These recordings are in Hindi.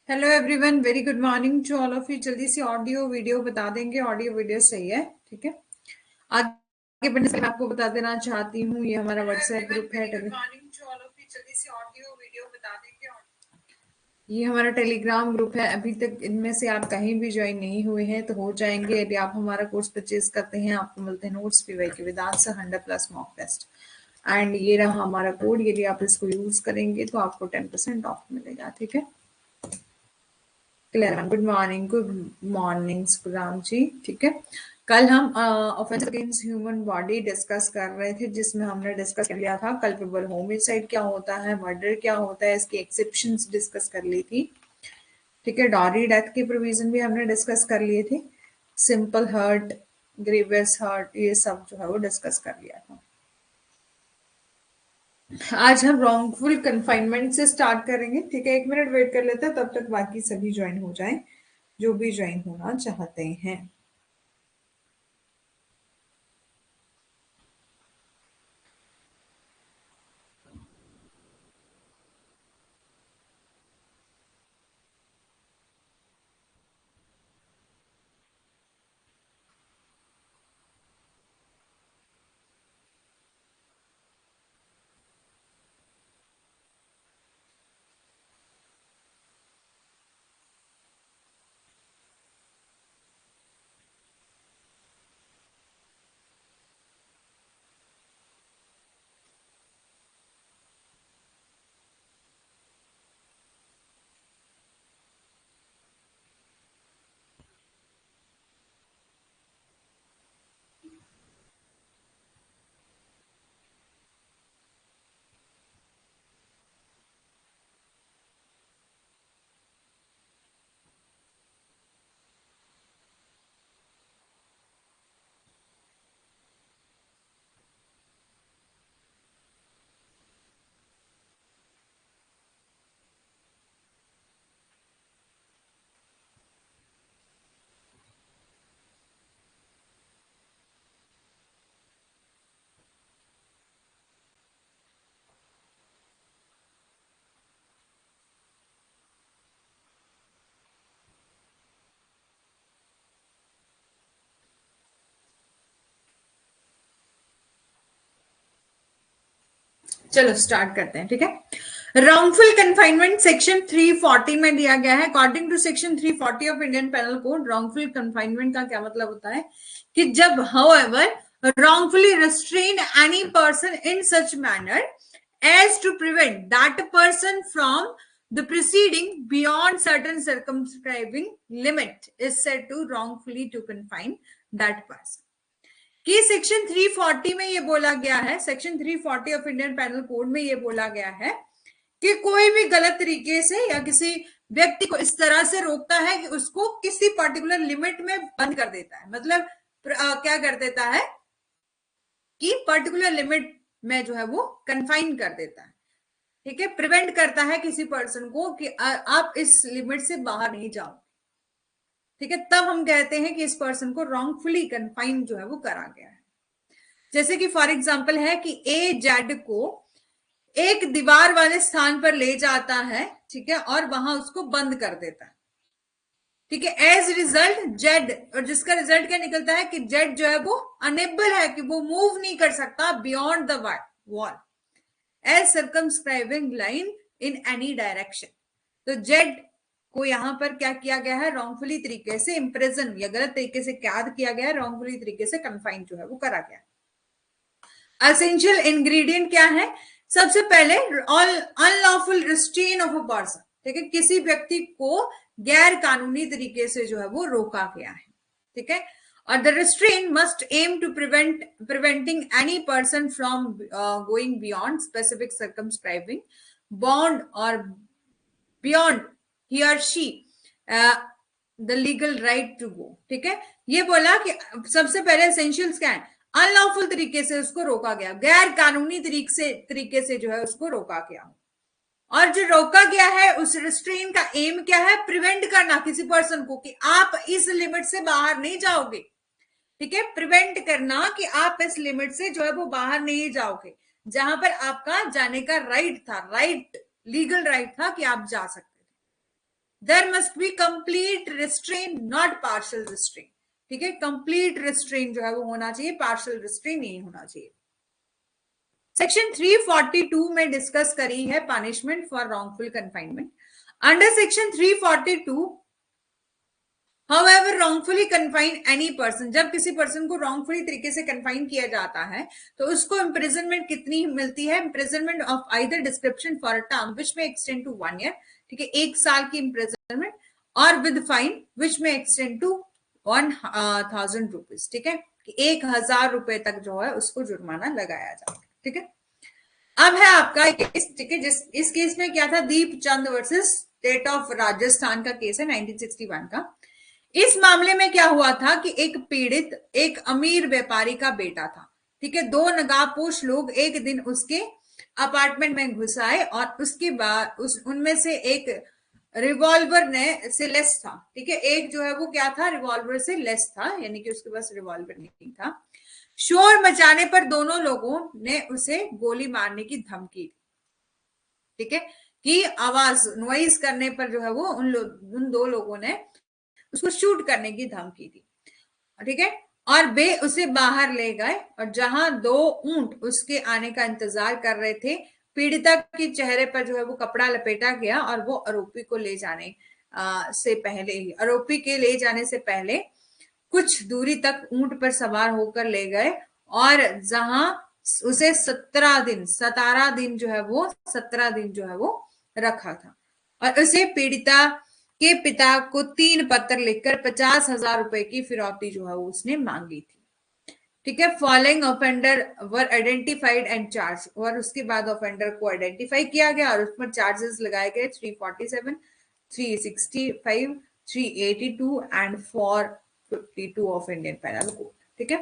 Hello everyone, very good morning to all of you. जल्दी से ऑडियो वीडियो बता देंगे। ऑडियो वीडियो सही है? ठीक है। आगे बढ़ने से मैं आपको बता देना चाहती हूँ, ये हमारा व्हाट्सएप ग्रुप है। ये हमारा टेलीग्राम ग्रुप है। अभी तक इनमें से आप कहीं भी ज्वाइन नहीं हुए हैं तो हो जाएंगे। यदि आप हमारा कोर्स परचेज करते हैं, आपको मिलते हैं नोट्स पीवाई के with answer 100+ mock test. And ये रहा हमारा कोड। यदि आप इसको यूज करेंगे तो आपको 10% ऑफ मिलेगा। ठीक है। गुड मॉर्निंग सुखराम जी। ठीक है। कल हम offence against human body discuss कर रहे थे, जिसमें हमने डिस्कस कर लिया था कल्पेबल होमिसाइड क्या होता है, मर्डर क्या होता है, इसकी एक्सेप्शंस डिस्कस कर ली थी। ठीक है। डॉरी डेथ के प्रोविजन भी हमने डिस्कस कर लिए थे। सिंपल हर्ट, ग्रीवियस हर्ट, ये सब जो है वो डिस्कस कर लिया था। आज हम रॉन्गफुल कन्फाइनमेंट से स्टार्ट करेंगे। ठीक है। 1 मिनट वेट कर लेते हैं, तब तक बाकी सभी ज्वाइन हो जाएं जो भी ज्वाइन होना चाहते हैं। चलो स्टार्ट करते हैं। ठीक है। रॉन्गफुल कन्फाइनमेंट सेक्शन 340 में दिया गया है। According to section 340 of Indian panel Code, wrongful confinement का क्या मतलब होता है कि जब however wrongfully restrain any person in such manner as to prevent that person from the proceeding beyond certain circumscribing limit is said to wrongfully to confine that person। कि सेक्शन 340 में ये बोला गया है, section 340 of Indian panel code में ये बोला गया है कि कोई भी गलत तरीके से या किसी व्यक्ति को इस तरह से रोकता है कि उसको किसी पर्टिकुलर लिमिट में बंद कर देता है। मतलब क्या कर देता है कि पर्टिकुलर लिमिट में जो है वो कन्फाइन कर देता है। ठीक है। प्रिवेंट करता है किसी पर्सन को कि आप इस लिमिट से बाहर नहीं जाओ। ठीक है। तब हम कहते हैं कि इस पर्सन को रॉन्गफुली कन्फाइन जो है वो करा गया है। जैसे कि फॉर एग्जाम्पल है कि ए जेड को एक दीवार वाले स्थान पर ले जाता है। ठीक है। और वहां उसको बंद कर देता है। ठीक है। एज रिजल्ट जेड, और जिसका रिजल्ट क्या निकलता है कि जेड जो है वो अनेबल है कि वो मूव नहीं कर सकता beyond the wall as circumscribing line in any direction. तो जेड को यहां पर क्या किया गया है, रॉन्गफुली तरीके से इंप्रेजन या गलत तरीके से कैद किया गया है, रॉन्गफुली तरीके से कन्फाइन जो है वो करा गया। एसेंशियल इंग्रेडिएंट क्या है? सबसे पहले unlawful restrain of a person. ठीक है। किसी व्यक्ति को गैर कानूनी तरीके से जो है वो रोका गया है। ठीक है। और the restrain must aim to preventing any person from going beyond specific circumscribing bond or beyond he or she the legal right to go. ठीक है। ये बोला कि सबसे पहले एसेंशियल्स क्या है, अनलॉफुल तरीके से उसको रोका गया, गैर कानूनी तरीके से जो है उसको रोका गया। और जो रोका गया है उस रिस्ट्रेन का एम क्या है, प्रिवेंट करना किसी पर्सन को कि आप इस लिमिट से बाहर नहीं जाओगे। ठीक है। प्रिवेंट करना कि आप इस लिमिट से जो है वो बाहर नहीं जाओगे, जहां पर आपका जाने का राइट था, राइट लीगल राइट था कि आप जा सकते थे। There must be complete restrain, not partial restrain. ठीक है, कंप्लीट रिस्ट्रेन जो है वो होना चाहिए, पार्शियल रिस्ट्रेन नहीं होना चाहिए। सेक्शन 342 में डिस्कस करी है punishment for wrongful confinement. Under section 342 However, wrongfully confine any person, जब किसी पर्सन को wrongfully तरीके से कन्फाइन किया जाता है तो उसको imprisonment कितनी मिलती है? imprisonment of either description for a term which may extend to 1 year, ठीक है, 1 साल की imprisonment, और with fine which may extend to 1000 rupees, ठीक है, कि 1000 रुपए तक जो है उसको जुर्माना लगाया जाता है। ठीक है, अब है आपका केस, ठीक है, इस केस में क्या था? दीप चंद वर्सेस स्टेट ऑफ राजस्थान का केस है 1961 का। इस मामले में क्या हुआ था कि एक पीड़ित एक अमीर व्यापारी का बेटा था। ठीक है, 2 नकाबपोश लोग एक दिन उसके अपार्टमेंट में घुस आए और उसके बाद उनमें से एक रिवॉल्वर से लेस था। ठीक है, एक जो है वो क्या था? रिवॉल्वर से लेस था, यानी कि उसके पास रिवॉल्वर नहीं था। शोर मचाने पर दोनों लोगों ने उसे गोली मारने की धमकी दी। ठीक है, कि आवाज नॉइज करने पर जो है वो उन 2 लोगों ने उसको शूट करने की धमकी दी। ठीक है, और वे उसे बाहर ले गए और जहां 2 ऊंट उसके आने का इंतजार कर रहे थे, पीड़िता के चेहरे पर जो है वो कपड़ा लपेटा गया और वो आरोपी को ले जाने से पहले ही, आरोपी के ले जाने से पहले कुछ दूरी तक ऊंट पर सवार होकर ले गए और जहां उसे 17 दिन जो है वो 17 दिन जो है वो रखा था और उसे पीड़िता के पिता को 3 पत्र लिखकर 50,000 रुपए की फिरौती जो है वो उसने मांगी थी। ठीक है, following offender were identified and charge, और उसके बाद ऑफेंडर को आइडेंटिफाई किया गया और उस पर चार्जेस लगाए गए 347, 365, 382 and 452 of Indian panel Code. ठीक है,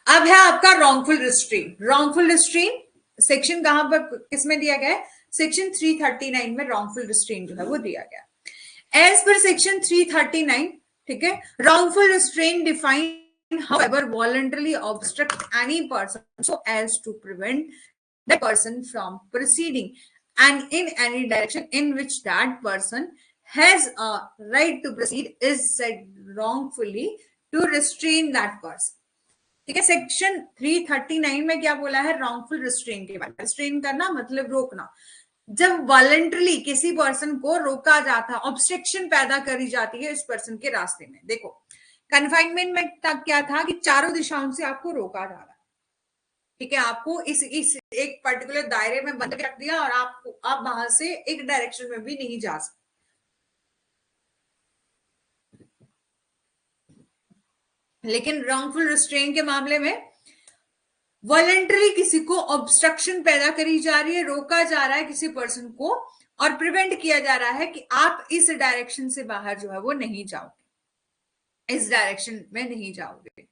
अब है आपका wrongful restrain. Wrongful restrain section कहां पर किसमें दिया गया है? सेक्शन 339 में रॉन्गफुल रिस्ट्रेन जो है वो दिया गया। As per section 339, ठीक है, wrongful restraint defined however voluntarily obstruct any person so as to prevent that person from proceeding and in any direction in which that person has a right to proceed is said wrongfully to restrain that person। ठीक है, सेक्शन 339 में क्या बोला है? रॉन्गफुल रिस्ट्रेन के बारे में। रिस्ट्रेन करना मतलब रोकना। जब वॉलंटरली किसी पर्सन को रोका जाता है, ऑब्स्ट्रक्शन पैदा करी जाती है इस पर्सन के रास्ते में। देखो, कन्फाइनमेंट में तक क्या था कि चारों दिशाओं से आपको रोका जा रहा है। ठीक है, आपको इस एक पर्टिकुलर दायरे में बंद रख दिया और आप वहां से एक डायरेक्शन में भी नहीं जा सकते। लेकिन रॉन्गफुल रिस्ट्रेन के मामले में वॉलंटरी किसी को ऑब्स्ट्रक्शन पैदा करी जा रही है, रोका जा रहा है किसी पर्सन को और प्रिवेंट किया जा रहा है कि आप इस डायरेक्शन से बाहर जो है वो नहीं जाओगे, इस डायरेक्शन में नहीं जाओगे।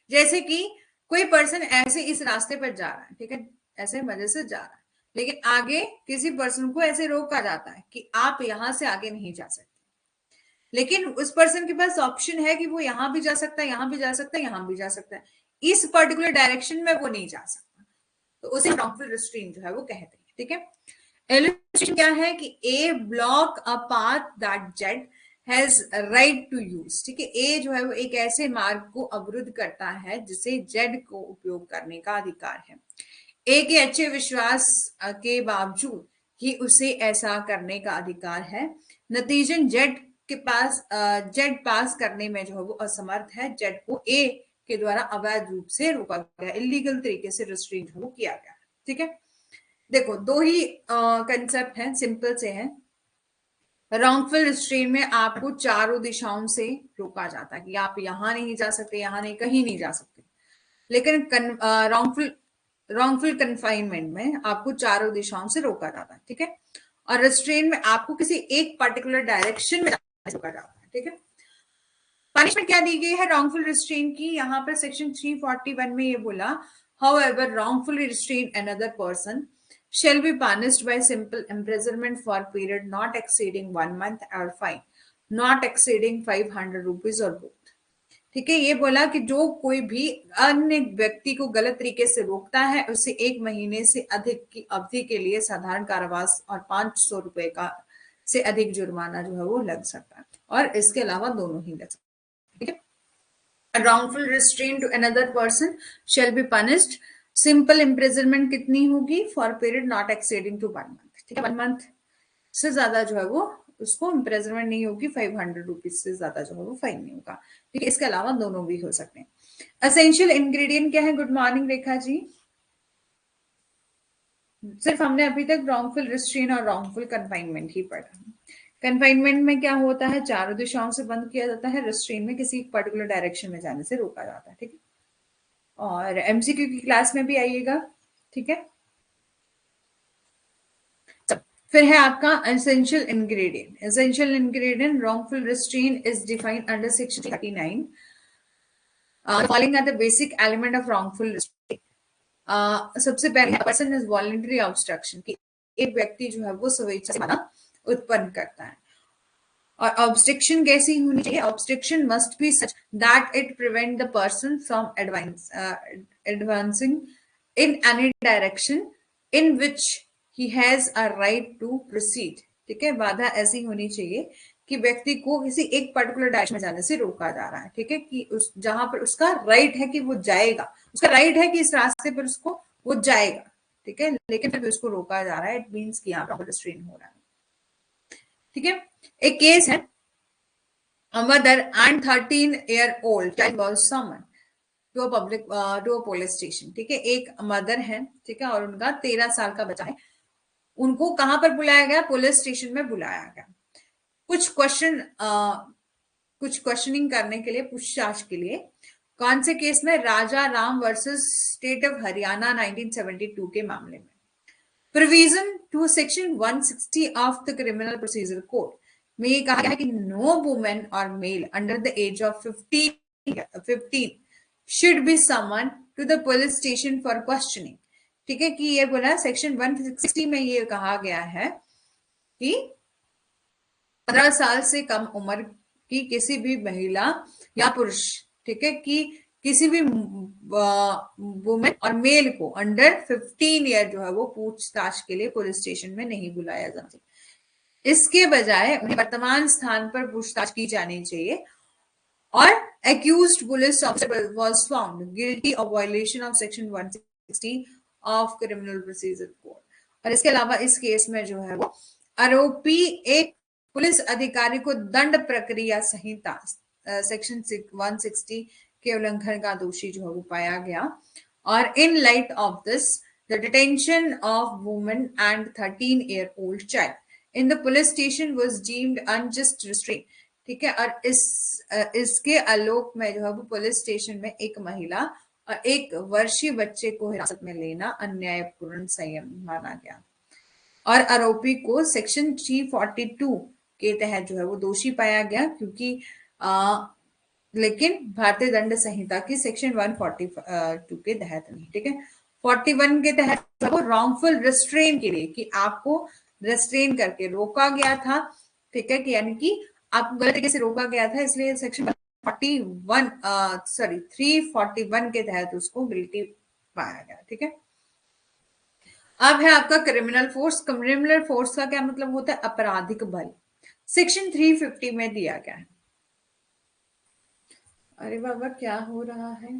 जैसे कि कोई पर्सन ऐसे इस रास्ते पर जा रहा है, ठीक है, ऐसे मजे से जा रहा है, लेकिन आगे किसी पर्सन को ऐसे रोका जाता है कि आप यहां से आगे नहीं जा सकते, लेकिन उस पर्सन के पास ऑप्शन है कि वो यहां भी जा सकता है, यहां भी जा सकता है, यहां भी जा सकता है, इस पर्टिकुलर डायरेक्शन में वो नहीं जा सकता, तो उसे रॉन्गफुल रिस्ट्रेन जो है वो कहते हैं। ठीक है, इलस्ट्रेशन क्या है कि A block a path that Z has right to use. ठीक है, ए जो है वो एक ऐसे मार्ग को अवरुद्ध करता है जिसे जेड को उपयोग करने का अधिकार है। ए के अच्छे विश्वास के बावजूद ही उसे ऐसा करने का अधिकार है। नतीजन जेड के पास जेड पास करने में जो है वो असमर्थ है। जेड को ए के द्वारा अवैध रूप से रोका गया, इलीगल तरीके से रिस्ट्रेन जो किया गया। ठीक है, देखो 2 ही कंसेप्ट हैं, सिंपल से हैं। रॉन्गफुल रिस्ट्रेन में आपको चारों दिशाओं से रोका जाता है कि आप यहां नहीं जा सकते, यहां नहीं, कहीं नहीं जा सकते। लेकिन रॉन्गफुल कन्फाइनमेंट में आपको चारों दिशाओं से रोका जाता है। ठीक है, और रिस्ट्रेन में आपको किसी एक पर्टिकुलर डायरेक्शन में रोका जाता है। ठीक है, पनिशमेंट क्या दी गई है रॉन्गफुल रिस्ट्रेन की? यहाँ पर सेक्शन 341 में ये बोला, however wrongfully restrain another person shall be punished by simple imprisonment for period not exceeding 1 month or fine not exceeding 500 rupees or both। ठीक है, ये बोला कि जो कोई भी अन्य व्यक्ति को गलत तरीके से रोकता है उसे 1 महीने से अधिक की अवधि के लिए साधारण कारावास और 500 रुपए का से अधिक जुर्माना जो है वो लग सकता है, और इसके अलावा दोनों ही लग सकते हैं, ठीक है। wrongful restraint to another person shall be punished. Simple imprisonment कितनी होगी? For period not exceeding to 1 month, ठीक है। 1 मंथ से ज्यादा जो है वो उसको इम्प्रिजनमेंट नहीं होगी, 500 रुपीज से ज्यादा जो है वो फाइन नहीं होगा, ठीक है। इसके अलावा दोनों भी हो सकते हैं। असेंशियल इंग्रेडिएंट क्या है? Good morning Rekha ji. सिर्फ हमने अभी तक रॉन्गफुल रिस्ट्रेन और रॉन्गफुल कन्फाइनमेंट ही पढ़ा। कन्फाइनमेंट में क्या होता है? चारों दिशाओं से बंद किया जाता है। रिस्ट्रेन में किसी पर्टिकुलर डायरेक्शन में जाने से रोका जाता है, ठीक है। और एमसीक्यू की क्लास में भी आइएगा, ठीक है। फिर है आपका essential ingredient. Essential ingredient wrongful restrain is defined under section 39। Following are the basic element of wrongful restrain. सबसे पहले पर्सन इज वॉलंटरी ऑब्स्ट्रक्शन, की एक व्यक्ति जो है वो स्वेच्छा से बाधा उत्पन्न करता है। और ऑब्स्ट्रक्शन कैसी होनी चाहिए? Obstruction must be such that it prevent the person from advancing in any direction in which he has a right to proceed, ठीक है। बाधा ऐसी होनी चाहिए कि व्यक्ति को किसी एक पर्टिकुलर डायरेक्शन में जाने से रोका जा रहा है, ठीक है, कि उस जहां पर उसका राइट है कि वो जाएगा, उसका राइट है कि इस रास्ते पर उसको वो जाएगा, ठीक है, लेकिन फिर उसको रोका जा रहा है। इट मीन्स कि यहाँ पर रिस्ट्रेन हो रहा है, ठीक है। एक केस है, a mother and 13-year-old child was summoned to a police station, ठीक है। एक मदर है, ठीक है, और उनका 13 साल का बच्चा है। उनको कहां पर बुलाया गया? पुलिस स्टेशन में बुलाया गया। कुछ क्वेश्चनिंग करने के लिए, पूछताछ के लिए। कौन से केस में? Raja Ram versus state of Haryana 1972 के मामले में। Provision to section 160 of the criminal procedure code में ये कहा गया है कि नो वुमेन और male under the age of 15 should be summon to the police station for questioning, ठीक है। कि ये बोला सेक्शन 160 में ये कहा गया है कि 15 साल से कम उम्र की किसी भी महिला या पुरुष, ठीक है, कि किसी भी वुमेन और मेल को अंडर 15 ईयर जो है वो पूछताछ के लिए पुलिस स्टेशन में नहीं बुलाया जाना चाहिए। इसके बजाय उन्हें वर्तमान स्थान पर पूछताछ की जानी चाहिए। और accused police officer was found guilty of violation of section 160 of criminal procedure code। और इसके अलावा इस केस में जो है वो आरोपी एक पुलिस अधिकारी को दंड प्रक्रिया संहिता सेक्शन 160 के उल्लंघन का दोषी जो है वो पाया गया। और in light of this the detention of women and 13-year-old child in the police station was deemed unjust restraint, ठीक है। और इसके आलोक में जो है वो पुलिस स्टेशन में एक महिला और एक वर्षीय बच्चे को हिरासत में लेना अन्यायपूर्ण संयम माना गया। और आरोपी को सेक्शन 342 के तहत जो है वो दोषी पाया गया, क्योंकि लेकिन भारतीय दंड संहिता की सेक्शन 142 के तहत नहीं, ठीक है। 41 के तहत वो रॉन्गफुल रिस्ट्रेन के लिए, कि आपको रिस्ट्रेन करके रोका गया था, ठीक है, कि यानी कि आपको गलत तरीके से रोका गया था, इसलिए सेक्शन 341 के तहत उसको गिल्टी पाया गया, ठीक है। अब है आपका क्रिमिनल फोर्स। क्रिमिनल फोर्स का क्या मतलब होता है? आपराधिक बल। सेक्शन 350 में दिया गया है। अरे बाबा क्या हो रहा है?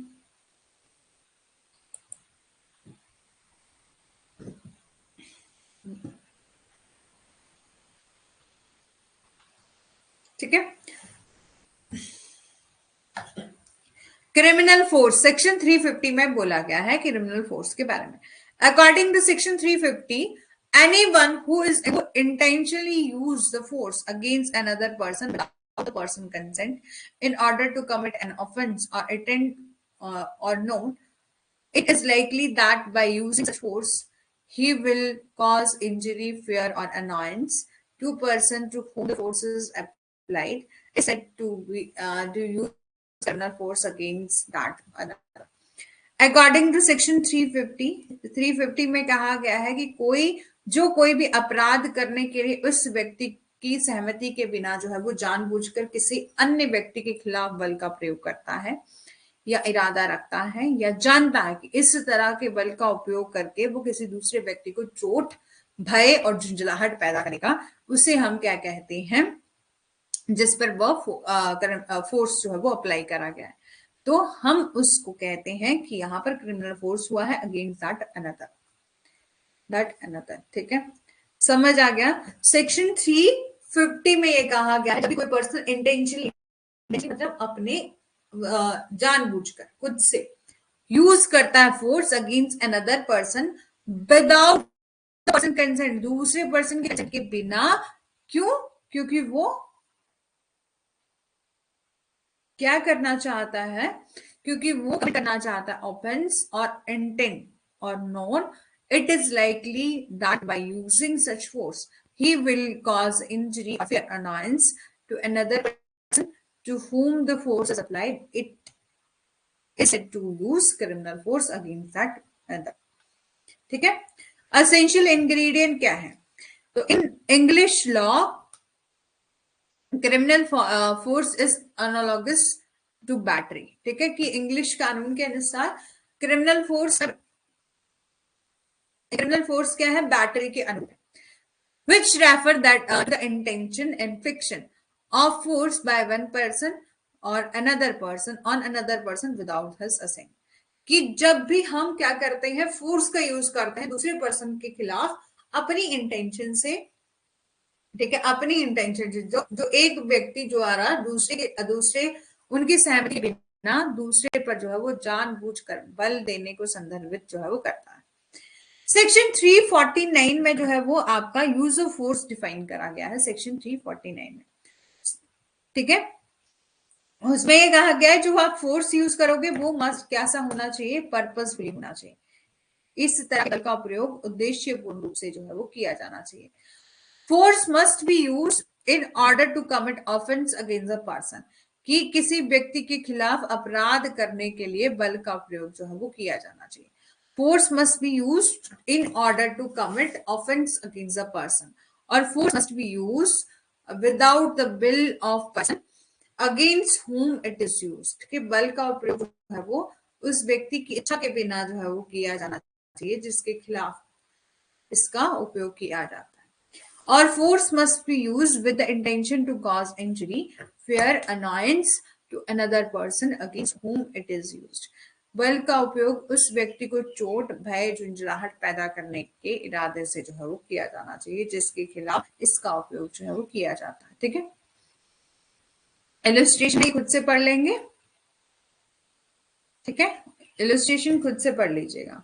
ठीक है। क्रिमिनल फोर्स सेक्शन 350 में बोला गया है क्रिमिनल फोर्स के बारे में। According to section 350, anyone who is who intentionally use the force against another person without the person consent in order to commit an offense or attempt or known, it is likely that by using such force he will cause injury, fear or annoyance to person to whom the force is applied is said to be to use criminal force against that another। According to section 350 में कहा गया है कि कोई भी अपराध करने के लिए उस व्यक्ति की सहमति के बिना जो है वो जानबूझकर किसी अन्य व्यक्ति के खिलाफ बल का प्रयोग करता है या इरादा रखता है या जानता है कि इस तरह के बल का उपयोग करके वो किसी दूसरे व्यक्ति को चोट भय और झुंझलाहट पैदा करेगा, उसे हम क्या कहते हैं, जिस पर वह फोर्स जो है वो अप्लाई करा गया है, तो हम उसको कहते हैं कि यहाँ पर क्रिमिनल फोर्स हुआ है अगेंस्ट दैट अनदर। ठीक है, समझ आ गया। सेक्शन 350 में ये कहा गया है जब कोई पर्सन इंटेंशनली, मतलब अपने जानबूझकर खुद से यूज करता है force against another person without person consent, दूसरे पर्सन के कंसेंट के बिना। क्यों? क्योंकि वो क्या करना चाहता है, क्योंकि वो करना चाहता है ऑफेंस और इंटेंट और non, it is likely that by using such force he will cause injury or fear annoyance to another person to whom the force is applied. It is said to use criminal force against that other. ठीक है, असेंशियल इंग्रेडिएंट क्या है? तो in English law criminal force is analogous to battery. ठीक है, कि इंग्लिश कानून के अनुसार क्रिमिनल फोर्स क्या है? बैटरी के अनुरूप, which refer that the intention infliction of force by one person or another person on another person without his assent। कि जब भी हम क्या करते हैं, फोर्स का यूज करते हैं दूसरे पर्सन के खिलाफ अपनी इंटेंशन से। ठीक है, अपनी इंटेंशन से, जो एक व्यक्ति जो आ रहा दूसरे उनकी सहमति के बिना दूसरे पर जो है वो जानबूझकर बल देने को संदर्भित जो है वो करता है। सेक्शन 349 में जो है वो आपका यूज ऑफ फोर्स डिफाइन करा गया है, सेक्शन 349 में। ठीक है, उसमें ये कहा गया है जो आप फोर्स यूज करोगे वो मस्ट कैसा होना चाहिए? पर्पसफुली होना चाहिए। इस तरह का प्रयोग उद्देश्यपूर्ण रूप से जो है वो किया जाना चाहिए। Force must be use in order to commit offence against a person, कि किसी व्यक्ति के खिलाफ अपराध करने के लिए बल का प्रयोग जो है वो किया जाना चाहिए। Force must be use in order to commit offence against a person, और force must be use without the will of person against whom it is used, कि बल का प्रयोग जो है वो उस व्यक्ति की इच्छा के बिना जो है वो किया जाना चाहिए जिसके खिलाफ इसका उपयोग किया जाता है। और force must be use with the intention to cause injury, fear, annoyance to another person against whom it is used। बल का उपयोग उस व्यक्ति को चोट, भय, झुंझलाहट पैदा करने के इरादे से जो है वो किया जाना चाहिए जिसके खिलाफ इसका उपयोग जो है वो किया जाता है। ठीक है, इलस्ट्रेशन खुद से पढ़ लेंगे। ठीक है, इलस्ट्रेशन खुद से पढ़ लीजिएगा।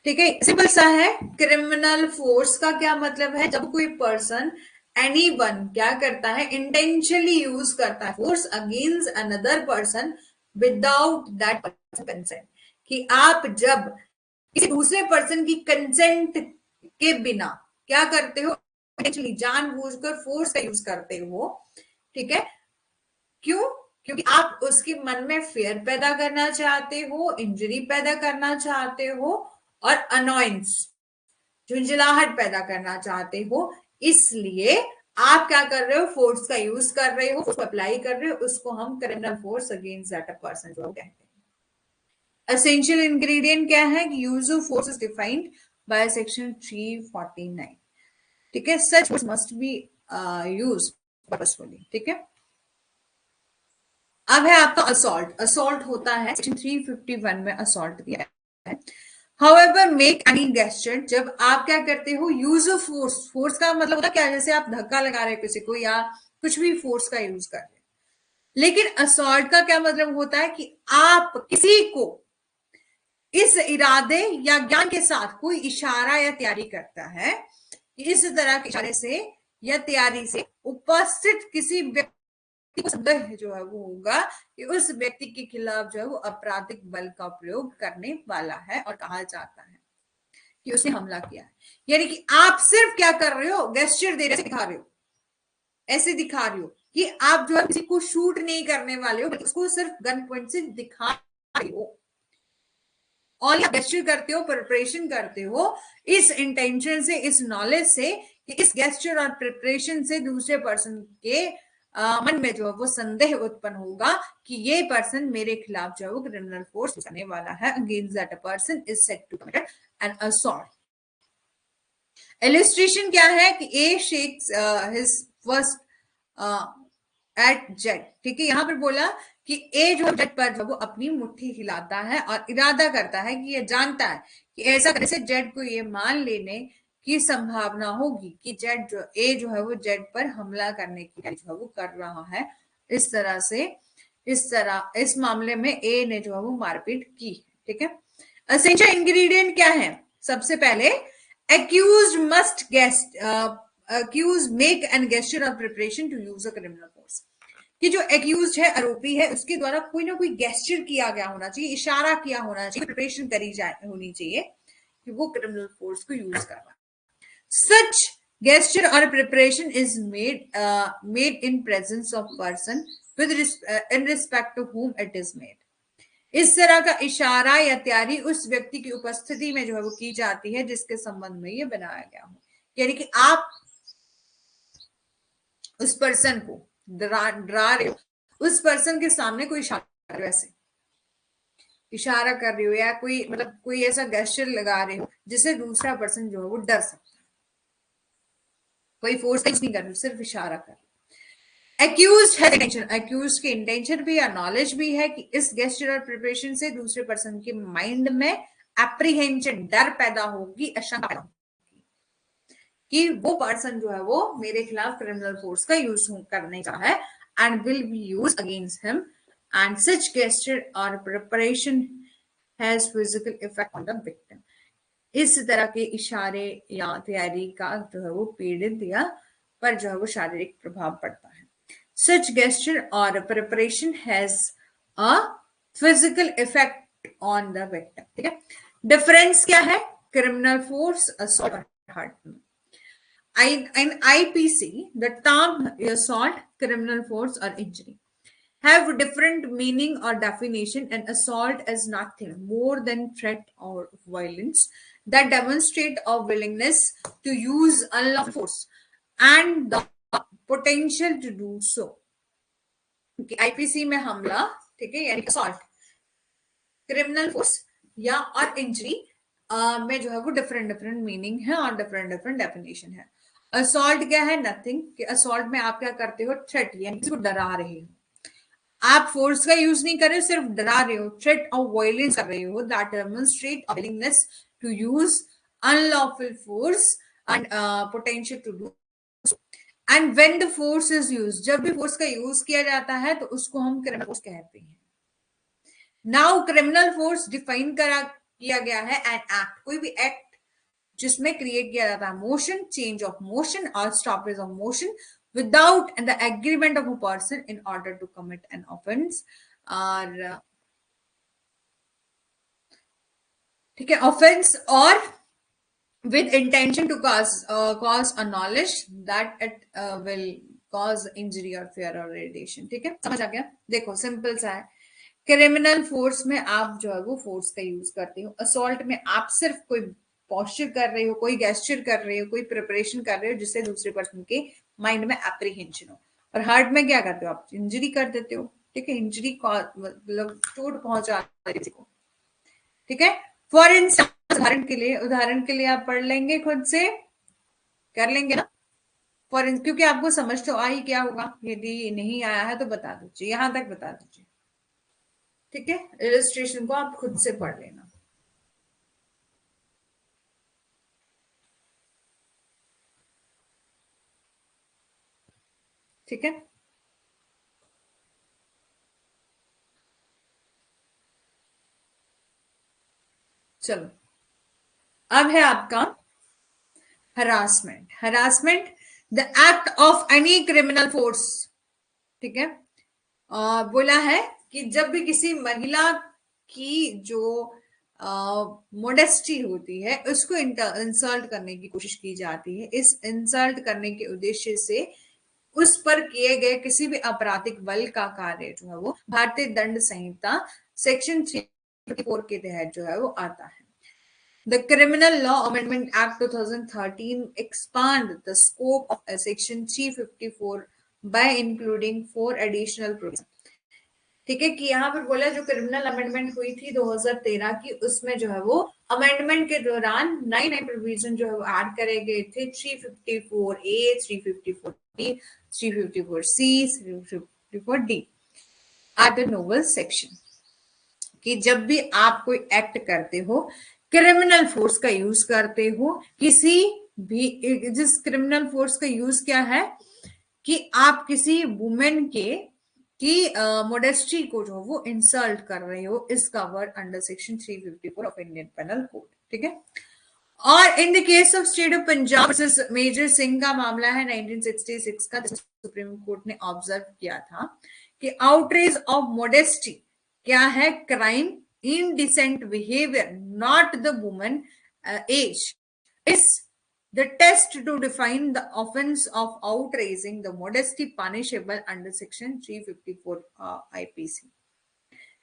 ठीक है, सिंपल सा है। क्रिमिनल फोर्स का क्या मतलब है? जब कोई पर्सन एनीवन क्या करता है? इंटेंशनली यूज करता है force against another person without that person consent, कि आप जब किसी दूसरे पर्सन की कंसेंट के बिना क्या करते हो? इंटेंशनली जानबूझकर फोर्स का यूज करते हो। ठीक है, क्यों? क्योंकि आप उसके मन में फेयर पैदा करना चाहते हो, इंजरी पैदा करना चाहते हो और अनोयंस, झुंझलाहट पैदा करना चाहते हो। इसलिए आप क्या कर रहे हो? फोर्स का यूज कर रहे हो, फोर्स अप्लाई कर रहे हो, उसको हम criminal force against that person जो कहते हैं। एसेंशियल इंग्रेडिएंट क्या है? Use of force is defined by section 349। ठीक है, such force must be use purposefully. ठीक है, अब है आपका असॉल्ट। असॉल्ट होता है सेक्शन 351 में असॉल्ट दिया है। However, make any gesture, जब आप क्या करते हो? Use of force. फोर्स का मतलब होता है क्या? जैसे आप धक्का लगा रहे हो किसी को या कुछ भी फोर्स का यूज कर रहे हैं। लेकिन असॉल्ट का क्या मतलब होता है? कि आप किसी को इस इरादे या ज्ञान के साथ कोई इशारा या तैयारी करता है, इस तरह के इशारे से या तैयारी से उपस्थित किसी व्यक्ति को संदेह जो है वो होगा कि उस व्यक्ति के खिलाफ जो है वो आपराधिक बल का प्रयोग करने वाला है और कहा जाता है कि उसने हमला किया है। यानी कि आप सिर्फ क्या कर रहे हो? गेस्चर दे रहे, दिखा रहे हो, ऐसे दिखा रहे हो कि आप जो है किसी को शूट नहीं करने वाले हो, उसको सिर्फ गन पॉइंट से दिखा रहे हो। और गेस्चर करते हो, प्रिपरेशन करते हो इस इंटेंशन से, इस नॉलेज से कि इस गेस्चर और प्रिपरेशन से दूसरे पर्सन के मन में जो है वो संदेह उत्पन्न होगा कि ये पर्सन मेरे खिलाफ जो है वो क्रिमिनल फोर्स करने वाला है। Against that person is said to commit an assault. Illustration क्या है कि A shakes his fist at Z, ठीक है। यहां पर बोला कि ए जो जेड पर जो वो अपनी मुट्ठी हिलाता है और इरादा करता है कि ये जानता है कि ऐसा करने से जेड को ये मान लेने की संभावना होगी कि जेड जो ए जो है वो जेड पर हमला करने की जो है वो कर रहा है। इस तरह से इस मामले में ए ने जो है वो मारपीट की, ठीक है। एसेंशियल इंग्रेडिएंट क्या है? सबसे पहले accused must accused make an gesture of preparation to use a criminal force, कि जो एक्यूज है, आरोपी है, उसके द्वारा कोई ना कोई गेस्चर किया गया होना चाहिए, इशारा किया होना चाहिए, प्रिपरेशन करी जाए होनी चाहिए कि वो क्रिमिनल फोर्स को यूज कर रहा है। सच gesture or preparation is made in presence of person with in respect to whom it is made. इस तरह का इशारा या तैयारी उस व्यक्ति की उपस्थिति में जो है वो की जाती है जिसके संबंध में ये बनाया गया हो। यानी कि आप उस पर्सन को डरा रहे हो, उस पर्सन के सामने कोई इशारा वैसे इशारा कर रहे हो या कोई मतलब कोई ऐसा गेस्चर लगा रहे हो जिससे दूसरा पर्सन जो है वो डर सकता है। कोई फोर्स नहीं कर रहे हो, सिर्फ इशारा कर रहे हो। एक्यूज्ड है इंटेंशन, एक्यूज्ड की इंटेंशन भी या नॉलेज भी है कि इस गेस्चर और प्रिपरेशन से दूसरे पर्सन के माइंड में एप्रीहेंशन, डर पैदा होगी, आशंका पैदा होगी कि वो पर्सन जो है वो मेरे खिलाफ क्रिमिनल फोर्स का यूज करने का है and will be use against him and such gesture और preparation has physical effect on the victim. इस तरह के इशारे या तैयारी का जो है वो पीड़ित या पर जो है वो शारीरिक प्रभाव पड़ता है। Such gesture or preparation has a physical effect on the victim, ठीक है। डिफरेंस क्या है? क्रिमिनल फोर्स, असॉल्ट और hurt. In IPC, the term assault, criminal force or injury have different meaning or definition, and assault is nothing more than threat or violence that demonstrate a willingness to use unlawful force and the potential to do so. IPC में हमला, ठीक है, यानी असॉल्ट, क्रिमिनल फोर्स या और इंजरी में जो है वो डिफरेंट मीनिंग है और डिफरेंट डेफिनेशन है। असॉल्ट क्या है? नथिंग, कि असॉल्ट में आप क्या करते हो? थ्रेट, यानी किसी को डरा रहे हो, आप फोर्स का यूज नहीं कर रहे हो, सिर्फ डरा रहे हो, थ्रेट और वायलेंस कर रहे हो, that demonstrate a willingness to use unlawful force and potential to do. And when the force is use, जब भी फोर्स का यूज किया जाता है तो उसको हम क्रिमिनल फोर्स कहते हैं। नाउ क्रिमिनल फोर्स डिफाइन किया गया है एन एक्ट, कोई भी एक्ट जिसमें क्रिएट किया जाता है मोशन, चेंज ऑफ मोशन और stoppage of motion without the agreement of a person in order to commit an offense, और ठीक है, offense और with intention to cause a knowledge that it will cause injury or fear or irritation, ठीक है, समझ आ गया। देखो सिंपल सा है, क्रिमिनल फोर्स में आप जो है वो फोर्स का यूज करते हो, असॉल्ट में आप सिर्फ कोई पॉस्चर कर रहे हो, कोई गेस्चर कर रहे हो, कोई प्रिपरेशन कर रहे हो जिससे दूसरे पर्सन के माइंड में एप्रीहेंशन हो, और हार्ट में क्या करते हो? आप इंजरी कर देते हो, ठीक है, इंजरी मतलब चोट पहुंचा किसी को, ठीक है। फॉर इंस्टेंस, उदाहरण के लिए आप पढ़ लेंगे, खुद से कर लेंगे ना, फॉर क्योंकि आपको समझ तो आ ही क्या होगा, यदि नहीं आया है तो बता दीजिए, यहां तक बता दीजिए, ठीक है। इलस्ट्रेशन को आप खुद से पढ़ लेना, ठीक है। चलो, अब है आपका harassment the act of any criminal force, ठीक है। बोला है कि जब भी किसी महिला की जो मोडेस्टी होती है उसको इंसल्ट करने की कोशिश की जाती है, इस इंसल्ट करने के उद्देश्य से उस पर किए गए किसी भी आपराधिक बल का कार्य जो है वो भारतीय दंड संहिता सेक्शन 354 के तहत जो है वो आता है। The Criminal Law Amendment Act 2013 expand the scope of section 354 by including 4 additional provisions, ठीक है, कि यहाँ पर बोला जो क्रिमिनल अमेंडमेंट हुई थी 2013 की, उसमें जो है वो अमेंडमेंट के दौरान नए नए प्रोविजन जो है वो ऐड करे गए थे। 354A, 354D, 354C, 354D are the novel section. कि जब भी आप कोई एक्ट करते हो, क्रिमिनल फोर्स का यूज करते हो, किसी भी, जिस क्रिमिनल फोर्स का यूज क्या है कि आप किसी वुमेन की मोडेस्टी को जो वो इंसल्ट कर रहे हो, is covered under section 354 of Indian panel Code. ठीक है, और in the case of State of Punjab versus Major Singh का मामला है 1966 का, सुप्रीम कोर्ट ने ऑब्जर्व किया था कि आउटरेज ऑफ मोडेस्टी क्या है, crime, indecent behavior, not the woman age, is the test to define the offense of outraging the modesty punishable under section 354 IPC।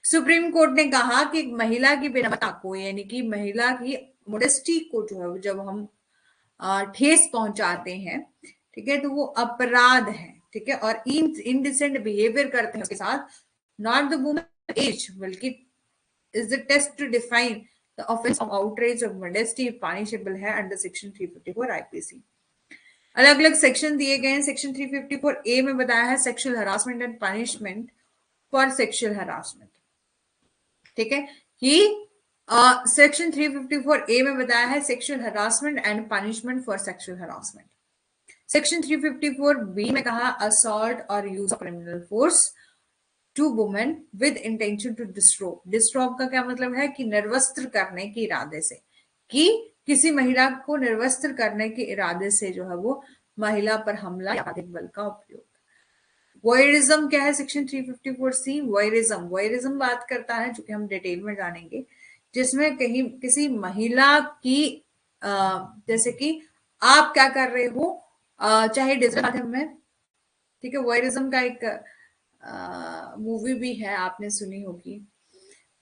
Supreme court ने कहा कि महिला की विनम्रता को, यानी कि महिला की मोडेस्टी को जो है जब हम ठेस पहुंचाते हैं, ठीक है, तो वो अपराध है। ठीक है, और इनडिसेंट बिहेवियर करते हैं उसके साथ, नॉट द वुमन एज, बल्कि is the test to define the offense of outrage of modesty punishable है अंडर सेक्शन 354 आईपीसी। अलग अलग सेक्शन दिए गए हैं। सेक्शन 354A में बताया है sexual harassment and punishment for sexual harassment. ठीक है, कि सेक्शन 354A में बताया है sexual harassment and punishment for sexual harassment. Section 354B में कहा असॉल्ट और use of criminal force to women with intention to disrobe. Disrobe का क्या मतलब है कि निर्वस्त्र करने के इरादे से, कि किसी महिला को निर्वस्त्र करने के इरादे से जो है वो महिला पर हमला या अधिक बल का उपयोग। वॉयरिज्म क्या है, सेक्शन 354C। वॉयरिज्म बात करता है, जो कि हम डिटेल में जानेंगे, जिसमें कहीं किसी महिला की जैसे कि आप क्या कर रहे हो, चाहे डिजिटल माध्यम में। ठीक है, वॉयरिज्म का एक मूवी भी है, आपने सुनी होगी,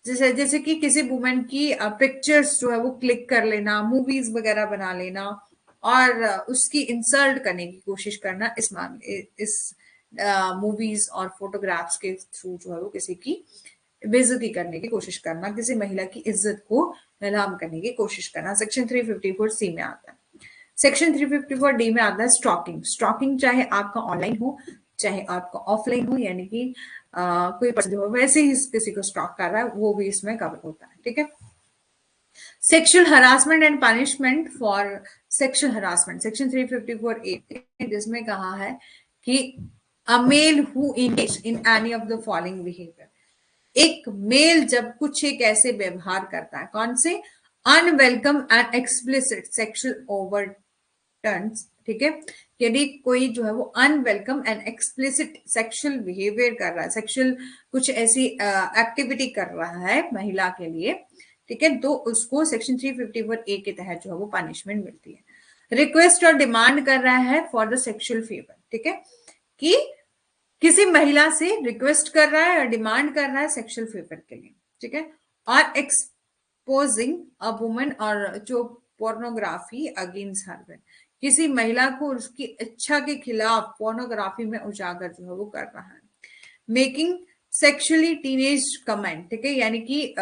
जैसे कि किसी वुमेन की पिक्चर्स जो है वो क्लिक कर लेना, मूवीज वगैरह बना लेना और उसकी इंसल्ट करने की कोशिश करना, इस मूवीज और फोटोग्राफ्स के थ्रू जो है वो किसी की बेइज्जती करने की कोशिश करना, किसी महिला की इज्जत को नीलाम करने की कोशिश करना, सेक्शन 354C में आता है। सेक्शन 354D में आता है स्टॉकिंग। स्टॉकिंग चाहे आपका ऑनलाइन हो चाहे आपका ऑफलाइन हो, यानी कि कोई पर्सन हो वैसे ही किसी को स्टॉक कर रहा है, वो भी इसमें कवर होता है। ठीक है, sexual harassment and punishment for sexual harassment, section 354A, जिसमें कहा है कि a male who engage in any of the following behaviour, एक मेल जब कुछ एक ऐसे व्यवहार करता है, कौन से, unwelcome and explicit sexual overtures. ठीक है, यदि कोई जो है वो unwelcome and explicit sexual behaviour कर रहा है, सेक्सुअल कुछ ऐसी एक्टिविटी कर रहा है महिला के लिए, ठीक है, तो उसको सेक्शन 354A के तहत जो है वो पनिशमेंट मिलती है। रिक्वेस्ट और डिमांड कर रहा है फॉर द सेक्सुअल फेवर। ठीक है, कि किसी महिला से रिक्वेस्ट कर रहा है और डिमांड कर रहा है सेक्सुअल फेवर के लिए। ठीक है, और एक्सपोजिंग अ वुमन, और जो पोर्नोग्राफी अगेंस्ट हर, किसी महिला को उसकी इच्छा के खिलाफ पोर्नोग्राफी में उजागर जो है वो कर रहा है। मेकिंग सेक्सुअली टीनेज कमेंट, ठीक है, यानी कि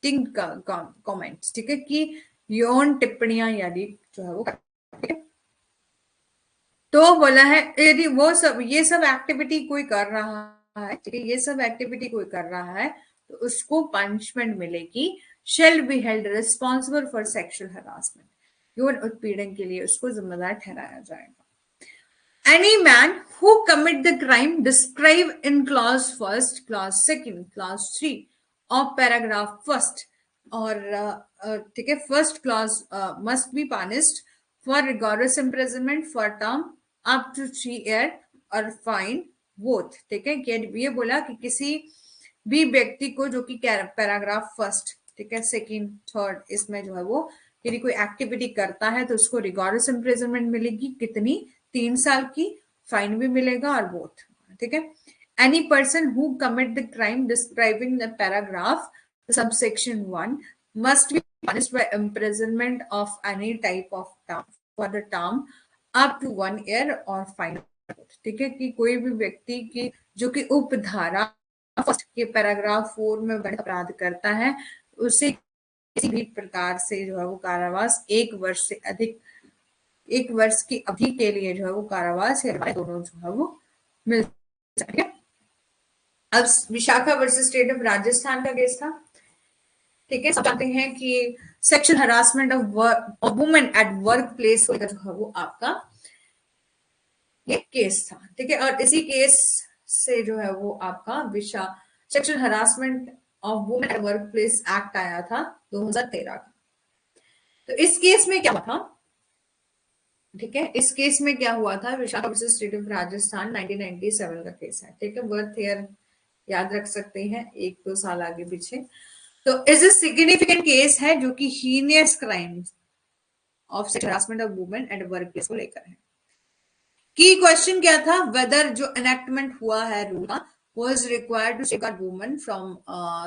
कमेंट्स, ठीक है, कि यौन टिप्पणियां यानी जो है वो, ठीक है, तो बोला है यदि वो सब ये सब एक्टिविटी कोई कर रहा है, ठीक है, ये सब एक्टिविटी कोई कर रहा है तो उसको पनिशमेंट मिलेगी, shall be held responsible for sexual harassment, यौन उत्पीड़न के लिए उसको जिम्मेदार ठहराया जाएगा। Any man who commit the crime described in clause 1st, clause 2nd, clause 3 of paragraph 1st और ठीक है first clause must be punished for rigorous imprisonment for term up to 3 years और fine both। ठीक है, ये बोला कि किसी भी व्यक्ति को जो कि पैराग्राफ 1st, ठीक है, 2nd, 3rd, इसमें जो है वो यदि कोई एक्टिविटी करता है तो उसको रिगोरस इम्प्रिजनमेंट मिलेगी, कितनी, 3 साल की, फाइन भी मिलेगा और बोथ। ठीक है, any person who commit the crime describing the paragraph subsection 1 must be punished by imprisonment of any type of term for the term up to 1 year और फाइन। ठीक है, कि कोई भी व्यक्ति की जो कि उपधारा फर्स्ट के पैराग्राफ 4 में बड़े अपराध करता है उसे किसी भी प्रकार से जो है वो कारावास 1 वर्ष की अवधि के लिए जो है वो कारावास या दोनों जो है वो मिल सकती है। अब Vishakha versus state of Rajasthan का केस था। ठीक है, सब जानते हैं कि sexual harassment of women at work place जो है वो आपका ये केस था। ठीक है, और इसी केस से जो है वो आपका sexual harassment of women at work place act आया था 2013 का। तो इस केस में क्या हुआ था? ठीक है, इस केस में क्या हुआ था? Vishakha versus state of Rajasthan 1997 का केस है। ठीक है, बर्थ ईयर याद रख सकते हैं, 1-2 साल आगे पीछे। तो इज ए सिग्निफिकेंट केस है जो कि heinous crimes of sexual harassment of women at work place को लेकर है। की क्वेश्चन क्या था? वेदर जो एनेक्टमेंट हुआ है रूल का was required to safeguard women from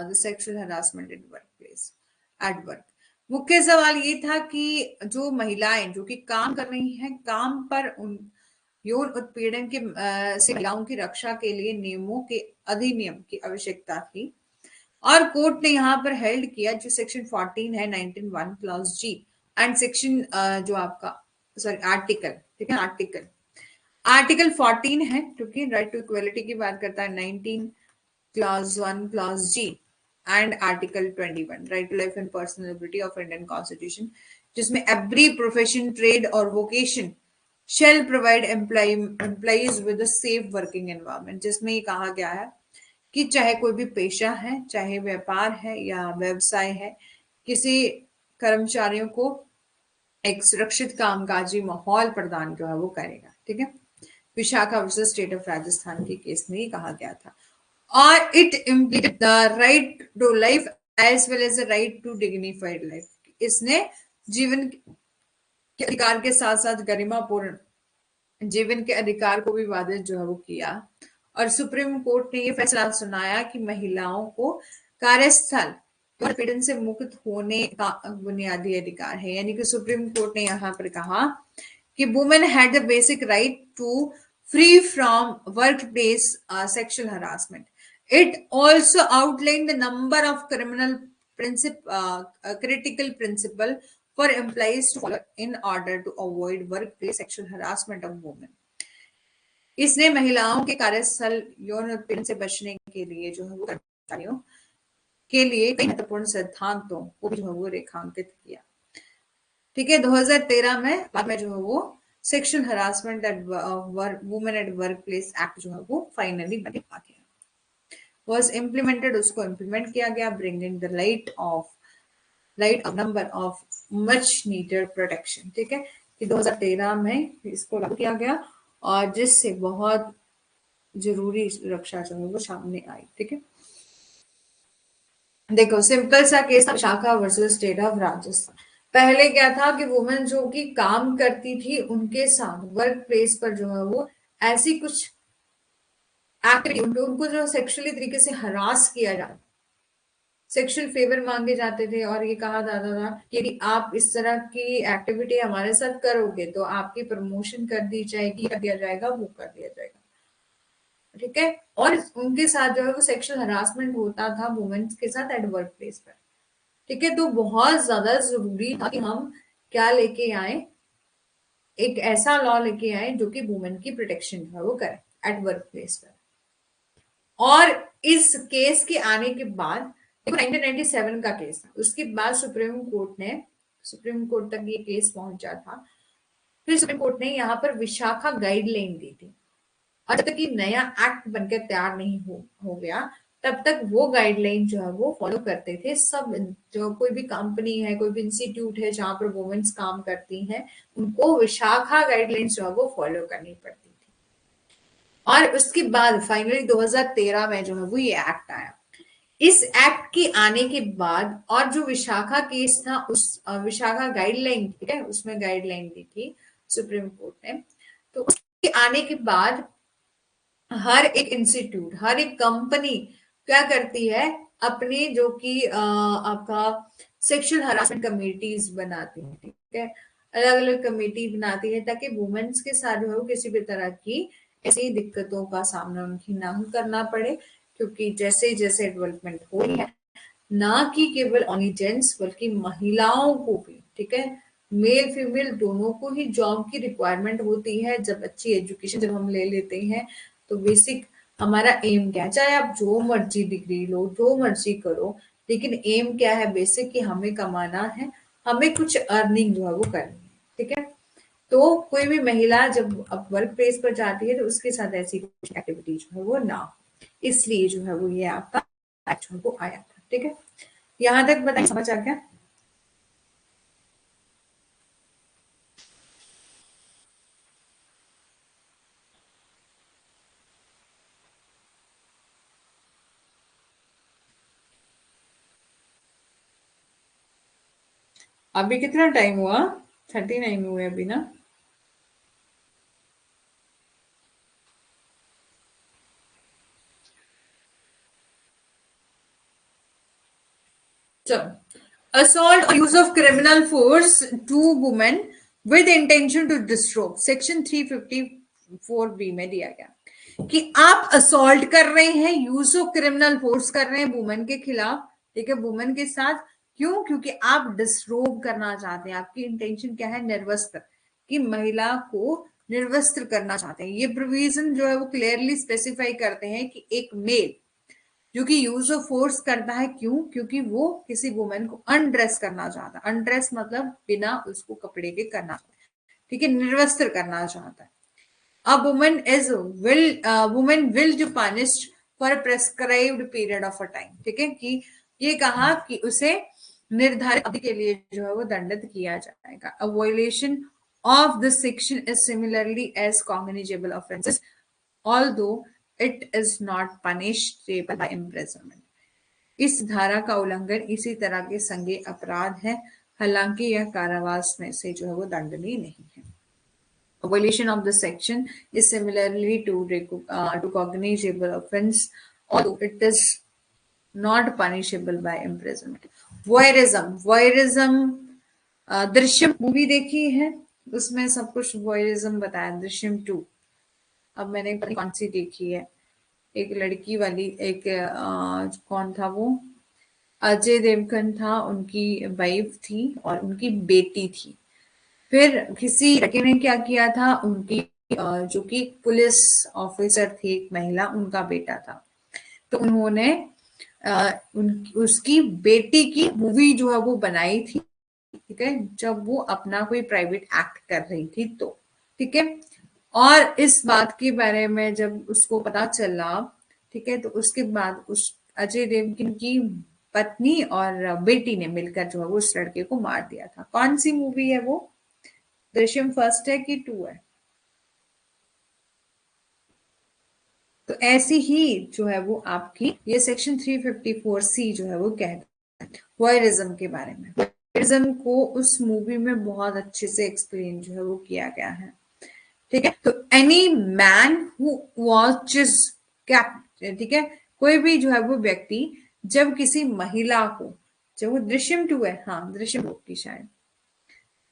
the sexual harassment in workplace at work। मुख्य सवाल ये था कि जो महिलाएं जो कि काम कर रही हैं, काम पर उन यौन उत्पीड़न के से महिलाओं की रक्षा के लिए नियमों के अधिनियम की आवश्यकता थी। और कोर्ट ने यहाँ पर हेल्ड किया जो सेक्शन 14 है 19(1) क्लॉज जी एंड सेक्शन जो आपका आर्टिकल, ठीक है, आर्टिकल 14 है क्योंकि राइट टू इक्वलिटी की बात करता है, 19 clause 1 clause G and article 21 right to life and personal liberty of Indian constitution, जिसमें एवरी प्रोफेशन, ट्रेड और vocation shall provide employees with a safe working environment, जिसमें ये कहा गया है कि चाहे कोई भी पेशा है, चाहे व्यापार है या व्यवसाय है, किसी कर्मचारियों को एक सुरक्षित कामकाजी माहौल प्रदान जो है वो करेगा। ठीक है, Vishakha versus state of Rajasthan के केस में ही कहा गया था। और it implicate the right to life as well as the right to dignified life. इसने जीवन के अधिकार के साथ साथ गरिमापूर्ण जीवन के अधिकार को भी बाधित जो है वो किया। और सुप्रीम कोर्ट ने ये फैसला सुनाया कि महिलाओं को कार्यस्थल पीड़न से मुक्त होने का बुनियादी अधिकार है। यानी कि सुप्रीम कोर्ट ने यहाँ पर कहा कि women had the basic right to free from workplace sexual harassment. It also outline the number of critical principle for employees to follow in order to avoid workplace sexual harassment of women। इसने महिलाओं के कार्यस्थल यौन उत्पीड़न से बचने के लिए जो है वो कर्मचारियों के लिए कई महत्वपूर्ण सिद्धांतों को भी जो है वो रेखांकित किया। ठीक है, 2013 में बाद में जो है वो sexual harassment eight women at work place act जो है वो फाइनली बन गया, was implemented, उसको इम्प्लीमेंट किया गया, bringing the light of number of much needed protection। ठीक है, कि 2013 में इसको लागू किया गया और जिससे बहुत जरूरी सुरक्षा जो है वो सामने आई। ठीक है, देखो सिंपल सा केस था Vishakha versus state of Rajasthan. पहले क्या था कि वुमेन जो कि काम करती थी उनके साथ वर्क प्लेस पर जो है वो ऐसी कुछ एक्टिविटी, उनको जो सेक्सुअली तरीके से हरास किया जाता, सेक्सुअल फेवर मांगे जाते थे और ये कहा जाता था कि यदि आप इस तरह की एक्टिविटी हमारे साथ करोगे तो आपकी प्रमोशन कर दी जाएगी, कर दिया जाएगा, वो कर दिया जाएगा। ठीक है, और उनके साथ जो है वो सेक्सुअल हरासमेंट होता था वुमेन्स के साथ एट वर्क प्लेस पर। ठीक है, तो बहुत ज्यादा जरूरी था कि हम क्या लेके आए, एक ऐसा लॉ लेके आए जो कि वुमेन की प्रोटेक्शन जो है वो करे एट वर्क प्लेस पर। और इस केस के आने के बाद 1997 का केस था, उसके बाद सुप्रीम कोर्ट तक ये केस पहुंचा था। फिर सुप्रीम कोर्ट ने यहाँ पर विशाखा गाइडलाइन दी थी और जब तक कि नया एक्ट बनकर तैयार नहीं हो गया तब तक वो गाइडलाइन जो है वो फॉलो करते थे सब। जो कोई भी कंपनी है, कोई भी इंस्टीट्यूट है जहां पर वुमेन्स काम करती हैं, उनको विशाखा गाइडलाइंस जो है वो फॉलो करनी पड़ती थी। और उसके बाद फाइनली 2013 में जो है वो ये एक्ट आया। इस एक्ट के आने के बाद और जो विशाखा केस था उस विशाखा गाइडलाइन, ठीक है, उसमें गाइडलाइन दी थी सुप्रीम कोर्ट ने। तो उसके आने के बाद हर एक इंस्टीट्यूट, हर एक कंपनी क्या करती है, अपने जो कि आपका सेक्सुअल हरासमेंट कमेटीज बनाती है। ठीक है, अलग अलग कमेटी बनाती है ताकि वुमेन्स के साथ जो है किसी भी तरह की ऐसी दिक्कतों का सामना उनकी ना करना पड़े, क्योंकि जैसे जैसे डेवलपमेंट हो रही है, ना कि केवल ओनली जेंट्स बल्कि महिलाओं को भी, ठीक है, मेल फीमेल दोनों को ही जॉब की रिक्वायरमेंट होती है। जब अच्छी एजुकेशन जब हम ले लेते हैं तो बेसिक हमारा एम क्या है, चाहे आप जो मर्जी डिग्री लो, जो मर्जी करो, लेकिन एम क्या है बेसिक, कि हमें कमाना है, हमें कुछ अर्निंग जो है वो करनी है, ठीक है। तो कोई भी महिला जब अब वर्क प्लेस पर जाती है तो उसके साथ ऐसी कुछ एक्टिविटी जो है वो ना हो, इसलिए जो है वो ये आपका एक्ट को आया था, ठीक है। यहां तक बताइए, समझ आ गया? अभी कितना टाइम हुआ? 39 हुए अभी ना। चलो, assault or use of criminal force to women with intention to disrobe, section 354 B में दिया गया कि आप असॉल्ट कर रहे हैं, यूज ऑफ क्रिमिनल फोर्स कर रहे हैं वुमेन के खिलाफ, ठीक है, वुमेन के साथ। क्यों? क्योंकि आप डिसरोब करना चाहते हैं, आपकी इंटेंशन क्या है, निर्वस्त्र, कि महिला को निर्वस्त्र करना चाहते हैं। ये प्रोविजन जो है वो क्लियरली स्पेसिफाई करते हैं कि एक मेल जो कि यूज ऑफ फोर्स करता है, क्यों? क्योंकि वो किसी वुमेन को अनड्रेस करना चाहता है, अनड्रेस मतलब बिना उसको कपड़े के करना, ठीक है, निर्वस्त्र करना चाहता है। A woman is woman will to punished for a prescribed period of a time, ठीक है, कि ये कहा कि उसे निर्धारित अवधि के लिए जो है वो दंडित किया जाएगा। A violation of this section is similarly as cognizable offenses, although it is not punishable by imprisonment. इस धारा का उल्लंघन इसी तरह के संज्ञेय अपराध है, हालांकि यह कारावास में से जो है वो दंडनीय नहीं है। A violation of this section is similarly to cognizable offense, although it is not punishable by imprisonment. Voyeurism, voyeurism, Drishyam movie देखी है, उसमें सब कुछ वॉयरिज्म बताया, दृश्यम 2। अब मैंने पता नहीं कौन सी देखी है, एक लड़की वाली, एक कौन था वो, अजय देवगन था, उनकी वाइफ थी और उनकी बेटी थी। फिर किसी लड़के ने क्या किया था, उनकी जो कि पुलिस ऑफिसर थी, एक महिला, उनका बेटा था, तो उन्होंने उसकी बेटी की मूवी जो है वो बनाई थी, ठीक है, जब वो अपना कोई प्राइवेट एक्ट कर रही थी तो, ठीक है। और इस बात के बारे में जब उसको पता चला, ठीक है, तो उसके बाद उस अजय देवगन की पत्नी और बेटी ने मिलकर जो है वो उस लड़के को मार दिया था। कौन सी मूवी है वो? दृश्यम 1 है कि 2 है? तो ऐसी ही जो है वो आपकी ये सेक्शन 354C जो है वो कहता है वॉयरिज्म के बारे में। वॉयरिज्म को उस मूवी में बहुत अच्छे से एक्सप्लेन जो है वो किया गया है, ठीक है। तो any man who watches cap, ठीक है, कोई भी जो है वो व्यक्ति जब किसी महिला को, जब वो दृश्यम 2 है, हाँ दृश्यम 2 की शायद,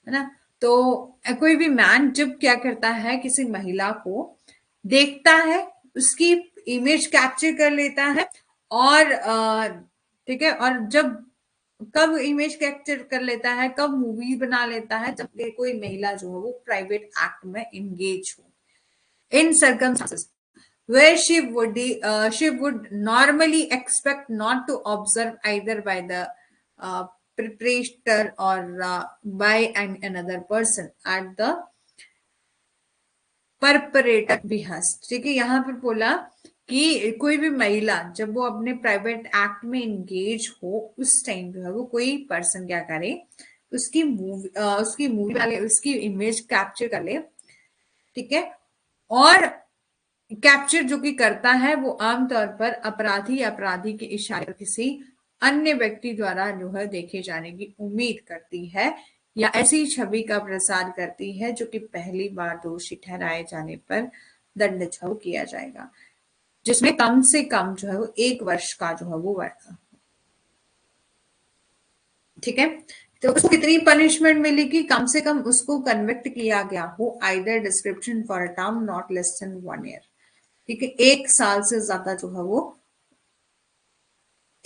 है ना, तो कोई भी मैन जब क्या करता है, किसी महिला को देखता है, उसकी इमेज कैप्चर कर लेता है, और ठीक है, और जब कब इमेज कैप्चर कर लेता है, कब मूवी बना लेता है, जब कोई महिला जो है वो प्राइवेट एक्ट में एंगेज हो, in circumstances where she would normally expect not to observe either by the perpetrator or by another person at the परपरेटर भी हंस, ठीक है। यहाँ पर बोला कि कोई भी महिला जब वो अपने प्राइवेट एक्ट में एंगेज हो, उस टाइम जो है वो कोई पर्सन क्या करे, उसकी मूवी उसकी इमेज कैप्चर कर ले, ठीक है। और कैप्चर जो कि करता है वो आमतौर पर अपराधी के इशारे पर किसी अन्य व्यक्ति द्वारा जो है देखे जाने की उम्मीद करती है, या ऐसी छवि का प्रसार करती है जो कि पहली बार दोषी ठहराए जाने पर दंड छाव किया जाएगा, जिसमें कम से कम जो है वो 1 वर्ष का जो है वो, ठीक है। तो उसको कितनी पनिशमेंट मिलेगी? कम से कम उसको कन्विक्ट किया गया हो either description for a term not less than 1 year, ठीक है, 1 साल से ज्यादा जो है वो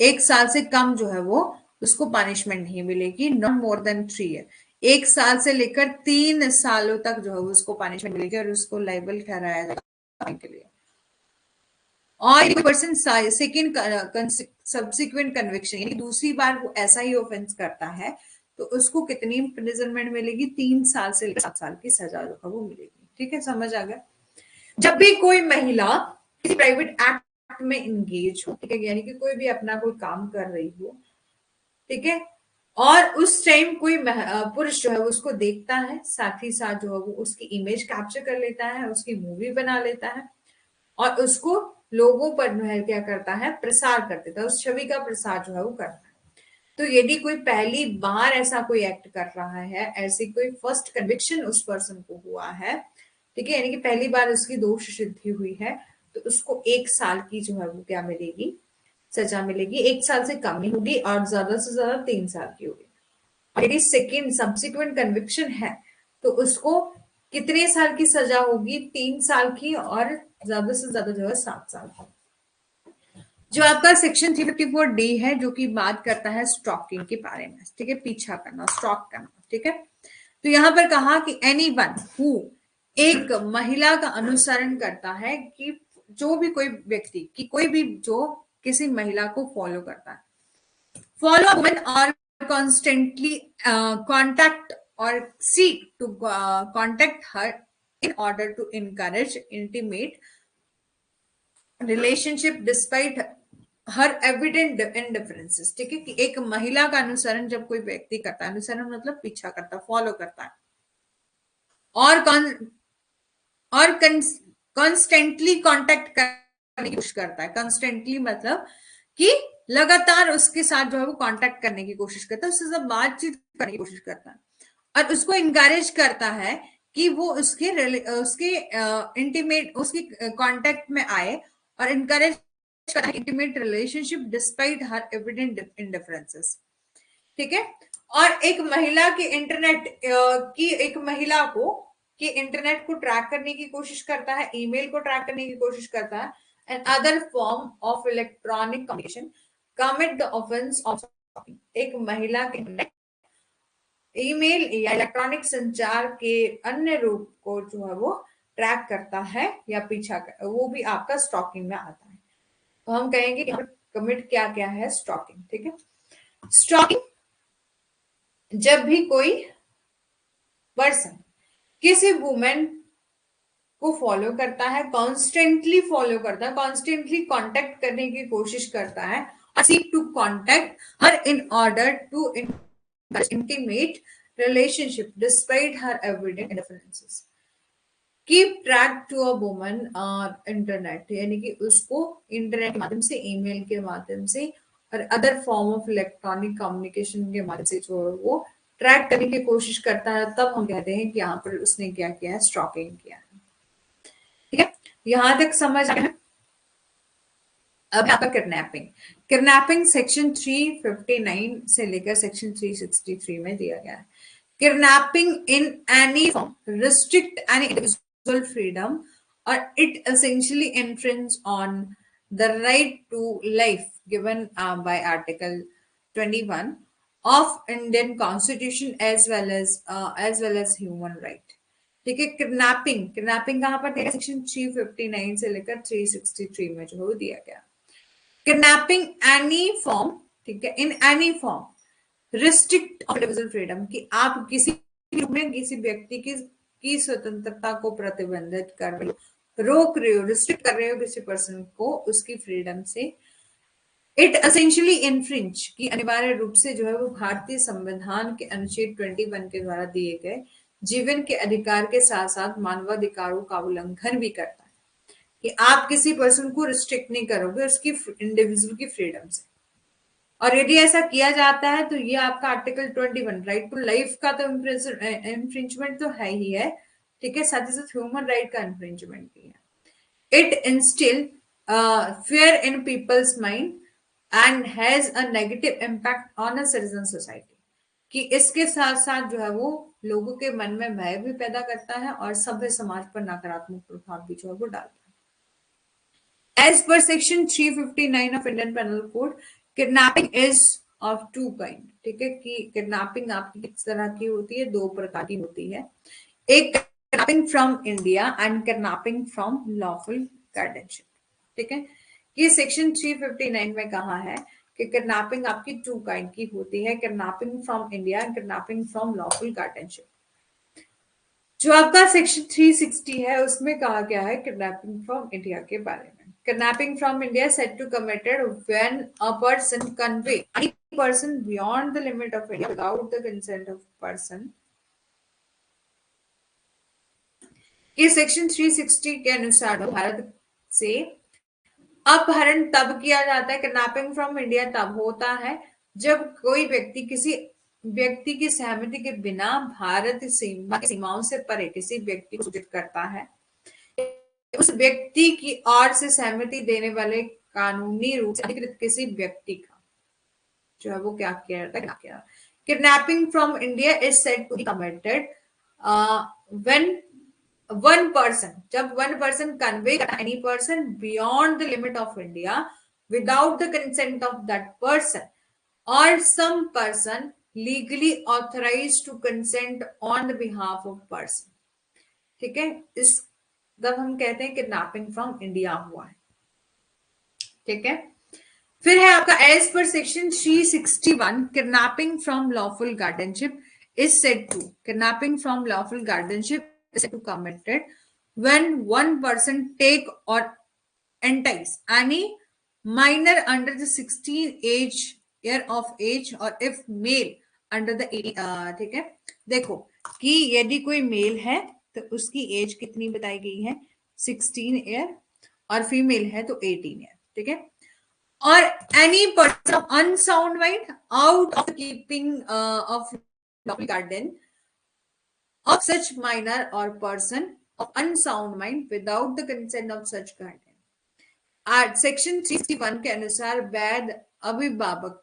1 साल से कम जो है वो उसको पनिशमेंट नहीं मिलेगी, नॉट मोर देन 3 ईयर। 1 साल से लेकर 3 सालों तक जो है वो उसको पनिशमेंट मिलेगी और उसको लाइबल ठहराया जाएगा के लिए। और पर्सन सेकेंड सब्सिक्वेंट कन्विक्शन, यानी दूसरी बार वो ऐसा ही ऑफेंस करता है तो उसको कितनी इम्प्रिजनमेंट मिलेगी? 3 साल से लेकर 7 साल की सजा जो है वो मिलेगी। ठीक है, समझ आ गया? जब भी कोई महिला किसी प्राइवेट एक्ट में इंगेज हो, ठीक है, यानी कि कोई भी अपना कोई काम कर रही हो, ठीक है, और उस टाइम कोई पुरुष जो है उसको देखता है, साथ ही साथ जो है वो उसकी इमेज कैप्चर कर लेता है, उसकी मूवी बना लेता है और उसको लोगों पर जो है क्या करता है? प्रसार कर देता है, उस छवि का प्रसार जो है वो करता है। तो यदि कोई पहली बार ऐसा कोई एक्ट कर रहा है, ऐसी कोई फर्स्ट कन्विक्शन उस पर्सन को हुआ है, ठीक है, यानी कि पहली बार उसकी दोष सिद्धि हुई है, तो उसको 1 साल की जो है वो क्या मिलेगी? सजा मिलेगी। 1 साल से कम नहीं होगी और ज्यादा से ज्यादा 3 साल की होगी। और यदि सेकेंड सब्सिक्वेंट कन्विक्शन है तो उसको कितने साल की सजा होगी? 3 साल की और ज्यादा से ज्यादा जो है 7 साल की। जो आपका सेक्शन 354 डी है जो कि बात करता है स्टॉकिंग के बारे में, ठीक है, पीछा करना, स्टॉक करना, ठीक है। तो यहां पर कहा कि एनीवन हु, एक महिला का अनुसरण करता है, कि जो भी कोई व्यक्ति, कि कोई भी जो किसी महिला को फॉलो करता है, फॉलो वुमेन और कॉन्स्टेंटली कॉन्टैक्ट और seek to contact her in order to encourage intimate relationship despite her evident indifferences, ठीक है, कि एक महिला का अनुसरण जब कोई व्यक्ति करता है, अनुसरण मतलब पीछा करता है, फॉलो करता है, और और कॉन्स्टेंटली कांटेक्ट करने की कोशिश करता है। कॉन्स्टेंटली मतलब कि लगातार उसके साथ जो है वो कांटेक्ट करने की कोशिश करता है, उससे सब बातचीत करने की कोशिश करता है और उसको इंकरेज करता है कि वो उसके इंटीमेट उसके कांटेक्ट में आए और इंकरेज करता है intimate relationship despite her evident indifferences, ठीक है। और एक महिला के एक महिला को कि इंटरनेट को ट्रैक करने की कोशिश करता है, ईमेल को ट्रैक करने की कोशिश करता है, and other form of electronic communication commit the offence of stalking. एक महिला के ईमेल या इलेक्ट्रॉनिक संचार के अन्य रूप को जो है वो ट्रैक करता है या पीछा कर, वो भी आपका स्टॉकिंग में आता है। तो हम कहेंगे कि कमिट क्या क्या है? स्टॉकिंग, ठीक है। स्टॉकिंग जब भी कोई पर्सन किसी वुमेन को फॉलो करता है, कॉन्स्टेंटली फॉलो करता है, कॉन्स्टेंटली कांटेक्ट करने की कोशिश करता है, seek to contact her in order to intimate relationship despite her evident differences. Keep track to a woman internet, यानी कि उसको इंटरनेट के माध्यम से, ईमेल के माध्यम से और other form of electronic communication के माध्यम से जो है वो ट्रैक करने की कोशिश करता है, तब हम कहते हैं कि यहाँ पर उसने क्या किया है? स्टॉकिंग किया है, ठीक है। यहां तक समझ आया? अब आपका किडनैपिंग। किडनैपिंग सेक्शन 359 से लेकर सेक्शन 363 में दिया गया है। Kidnapping in any form restrict any individual freedom और it essentially infringe on the right to life given by article 21 of Indian constitution as well as human right, ठीक है। किडनैपिंग, किडनैपिंग कहां पर दिया? सेक्शन 359 से लेकर 363 में जो है दिया गया। किडनैपिंग एनी फॉर्म, ठीक है, इन any form restrict of individual freedom, कि आप किसी रूप में किसी व्यक्ति की स्वतंत्रता को प्रतिबंधित कर रहे हो, रोक रहे हो, रिस्ट्रिक्ट कर रहे हो किसी पर्सन को उसकी फ्रीडम से। इट एसेंशियली इन्फ्रिंज, की अनिवार्य रूप से जो है वो भारतीय संविधान के अनुच्छेद 21 के द्वारा दिए गए जीवन के अधिकार के साथ साथ मानवाधिकारों का उल्लंघन भी करता है, कि आप किसी पर्सन को रिस्ट्रिक्ट नहीं करोगे उसकी इंडिविजुअल की फ्रीडम से। और यदि ऐसा किया जाता है तो ये आपका आर्टिकल 21 राइट टू लाइफ का तो इंफ्रिंजमेंट तो है ही है, ठीक है, साथ ही साथ ह्यूमन राइट का इंफ्रिंजमेंट भी है। It instil fear in people's mind and has a negative impact on a citizen society, कि इसके साथ साथ जो है वो लोगों के मन में भय भी पैदा करता है और सभ्य समाज पर नकारात्मक प्रभाव भी जो है वो डालता है। As per section 359 of Indian Penal Code, kidnapping is of two kind, ठीक है, कि किडनैपिंग आपकी किस तरह की होती है, दो प्रकार की होती है। एक kidnapping from India and kidnapping from lawful guardianship, ठीक है। ये सेक्शन 359 में कहा है कि किडनैपिंग आपकी टू काइंड की होती है, kidnapping from India and kidnapping from lawful guardianship. जो आपका सेक्शन 360 है उसमें कहा गया है किडनैपिंग फ्रॉम इंडिया के बारे में। Kidnapping from India is said to committed when a person convey any person beyond the limit of India without the consent of person। ये सेक्शन 360 के अनुसार भारत से अपहरण तब किया जाता है, किडनैपिंग फ्रॉम इंडिया तब होता है जब कोई व्यक्ति किसी व्यक्ति की सहमति के बिना भारत सीमाओं से परे किसी व्यक्ति को सूचित करता है, उस व्यक्ति की ओर से सहमति देने वाले कानूनी रूप से अधिकृत किसी व्यक्ति का जो है वो क्या किया जाता है। Kidnapping from India is said to be committed when one person, जब one person convey any person beyond the limit of India without the consent of that person और some person legally authorised to consent on the behalf of person, ठीक है। इस तब हम कहते हैं किडनैपिंग फ्रॉम इंडिया हुआ है, ठीक है। फिर है आपका as per section 361 kidnapping from lawful guardianship is said to, kidnapping from lawful guardianship is said to committed when one person take और entice any minor under the 16 age year of age और इफ मेल अंडर द 18, ठीक है। देखो कि यदि कोई मेल है तो उसकी एज कितनी बताई गई है, 16 ईयर, और फीमेल है तो 18 ईयर, ठीक है। और any person of unsound mind out of keeping of lawful guardian of such minor or person of unsound mind without the consent of such guardian। आज सेक्शन 361 के अनुसार वैध अभिभावक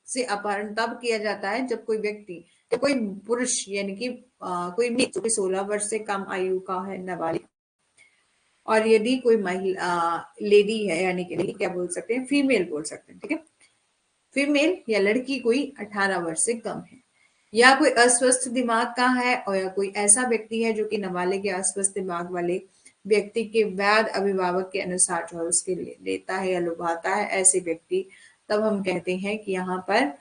से अपहरण तब किया जाता है जब कोई व्यक्ति या कोई पुरुष यानी कि कोई 16 वर्ष से कम आयु का है, नाबालिग, और यदि कोई महिला लेडी है यानी कि क्या बोल सकते हैं, फीमेल बोल सकते हैं, ठीक है, फीमेल या लड़की कोई 18 वर्ष से कम है, या कोई अस्वस्थ दिमाग का है, और या कोई ऐसा व्यक्ति है जो कि नाबालिग या अस्वस्थ दिमाग वाले व्यक्ति के वैध अभिभावक के अनुसार जो है उसके लेता है या लुभाता है ऐसे व्यक्ति, तब हम कहते हैं कि यहाँ पर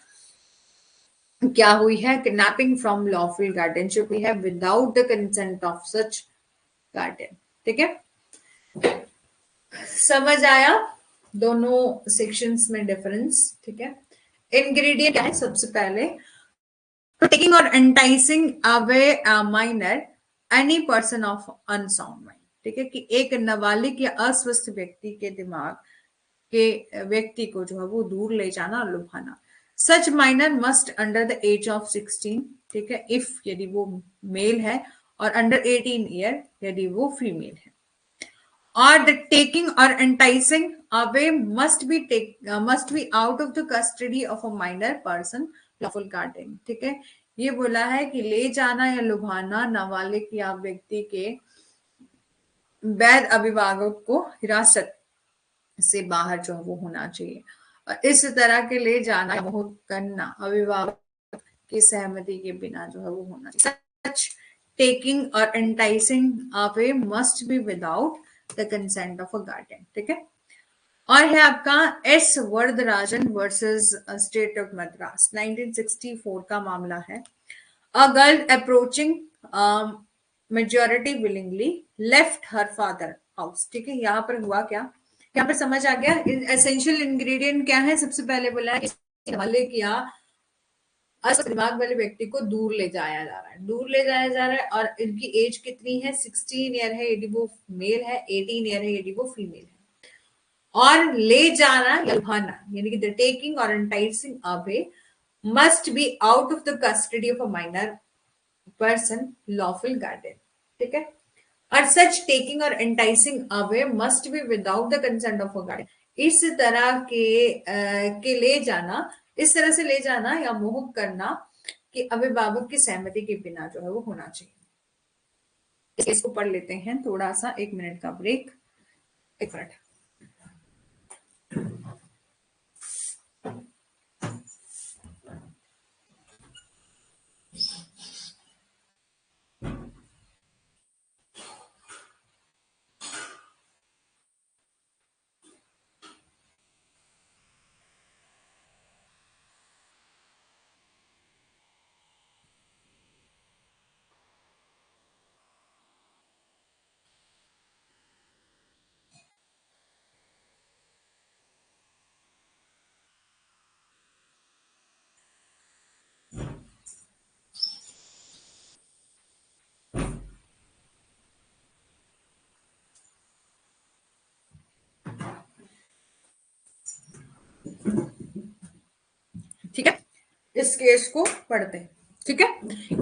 क्या हुई है, किडनैपिंग फ्रॉम लॉफुल गार्डियनशिप हुई है without the consent of such guardian, ठीक है। समझ आया दोनों सेक्शंस में डिफरेंस, ठीक है। इंग्रेडिएंट है सबसे पहले, टेकिंग और enticing away a minor any person of unsound mind, ठीक है, कि एक नाबालिग या अस्वस्थ व्यक्ति के दिमाग के व्यक्ति को जो है वो दूर ले जाना और लुभाना। Such minor must under the age of 16, ठीक है, इफ यदि वो मेल है, और अंडर 18 ईयर यदि वो फीमेल है। और द टेकिंग और enticing away must be out of the custody of a minor person lawful guardian, ठीक है। ये बोला है कि ले जाना या लुभाना नाबालिग या व्यक्ति के वैध अभिभावक को हिरासत से बाहर जो है वो होना चाहिए, और इस तरह के ले जाना या मोह करना अभिभावक की सहमति के बिना जो है वो होना चाहिए। सच टेकिंग और enticing away must be without the consent of a guardian, ठीक है। और है आपका S Varadarajan versus state of Madras 1964 का मामला है। A girl approaching majority willingly left her father house, ठीक है। यहाँ पर हुआ क्या, यहाँ पर समझ आ गया एसेंशियल इंग्रेडिएंट क्या है। सबसे पहले बोला है वाले किया अस्वस्थ दिमाग वाले व्यक्ति को दूर ले जाया जा रहा है, दूर ले जाया जा रहा है, और इनकी एज कितनी है, 16 ईयर है यदि वो मेल है, 18 ईयर है यदि वो फीमेल है। और ले जाना या लुभाना यानी कि द टेकिंग और enticing away must be out of the custody of a minor person lawful guardian, ठीक है। और सच टेकिंग और enticing away must be without the consent of a guardian. इस तरह के ले जाना, इस तरह से ले जाना या मोह करना कि अभिभावक की सहमति के बिना जो है वो होना चाहिए। इसको पढ़ लेते हैं थोड़ा सा, 1 मिनट का ब्रेक, 1 मिनट। ठीक है, इस केस को पढ़ते हैं। ठीक है,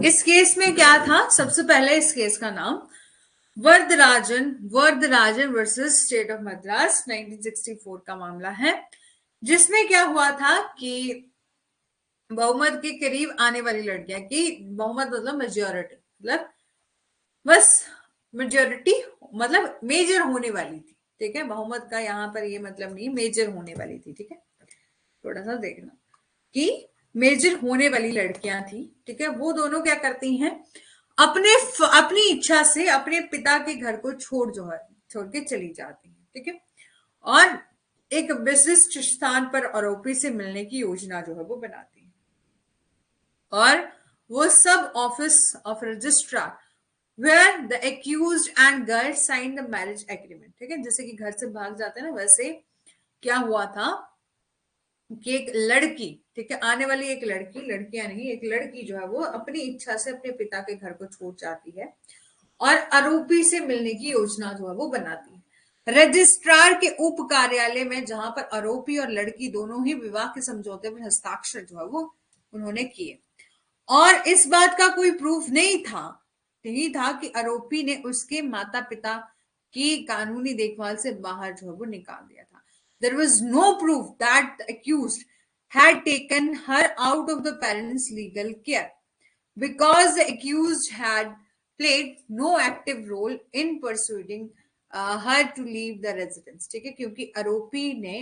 इस केस में क्या था, सबसे पहले इस केस का नाम Varadarajan versus state of Madras 1964 का मामला है, जिसमें क्या हुआ था कि बहुमत के करीब आने वाली लड़कियां की, बहुमत मतलब मेजोरिटी, मतलब बस मेजोरिटी मतलब मेजर होने वाली थी। ठीक है, बहुमत का यहाँ पर ये मतलब नहीं, मेजर होने वाली थी। ठीक है, थोड़ा सा देखना कि मेजर होने वाली लड़कियां थी। ठीक है, वो दोनों क्या करती हैं, अपनी इच्छा से अपने पिता के घर को छोड़ के चली जाती हैं। ठीक है, और एक विशिष्ट स्थान पर आरोपी से मिलने की योजना जो है वो बनाती है, और वो सब office of registrar where the accused and girl sign the marriage agreement. ठीक है, जैसे कि घर से भाग जाते हैं ना, वैसे क्या हुआ था कि एक लड़की, ठीक है, आने वाली एक लड़की, लड़कियां नहीं, एक लड़की जो है वो अपनी इच्छा से अपने पिता के घर को छोड़ जाती है और आरोपी से मिलने की योजना जो है वो बनाती है रजिस्ट्रार के उप कार्यालय में, जहां पर आरोपी और लड़की दोनों ही विवाह के समझौते पर हस्ताक्षर जो है वो उन्होंने किए। और इस बात का कोई प्रूफ नहीं था कि आरोपी ने उसके माता पिता की कानूनी देखभाल से बाहर जो है वो निकाल दिया था। There was no proof that the accused had taken her out of the parents' legal care because the accused had played no active role in persuading her to leave the residence। ठीक है, क्योंकि आरोपी ने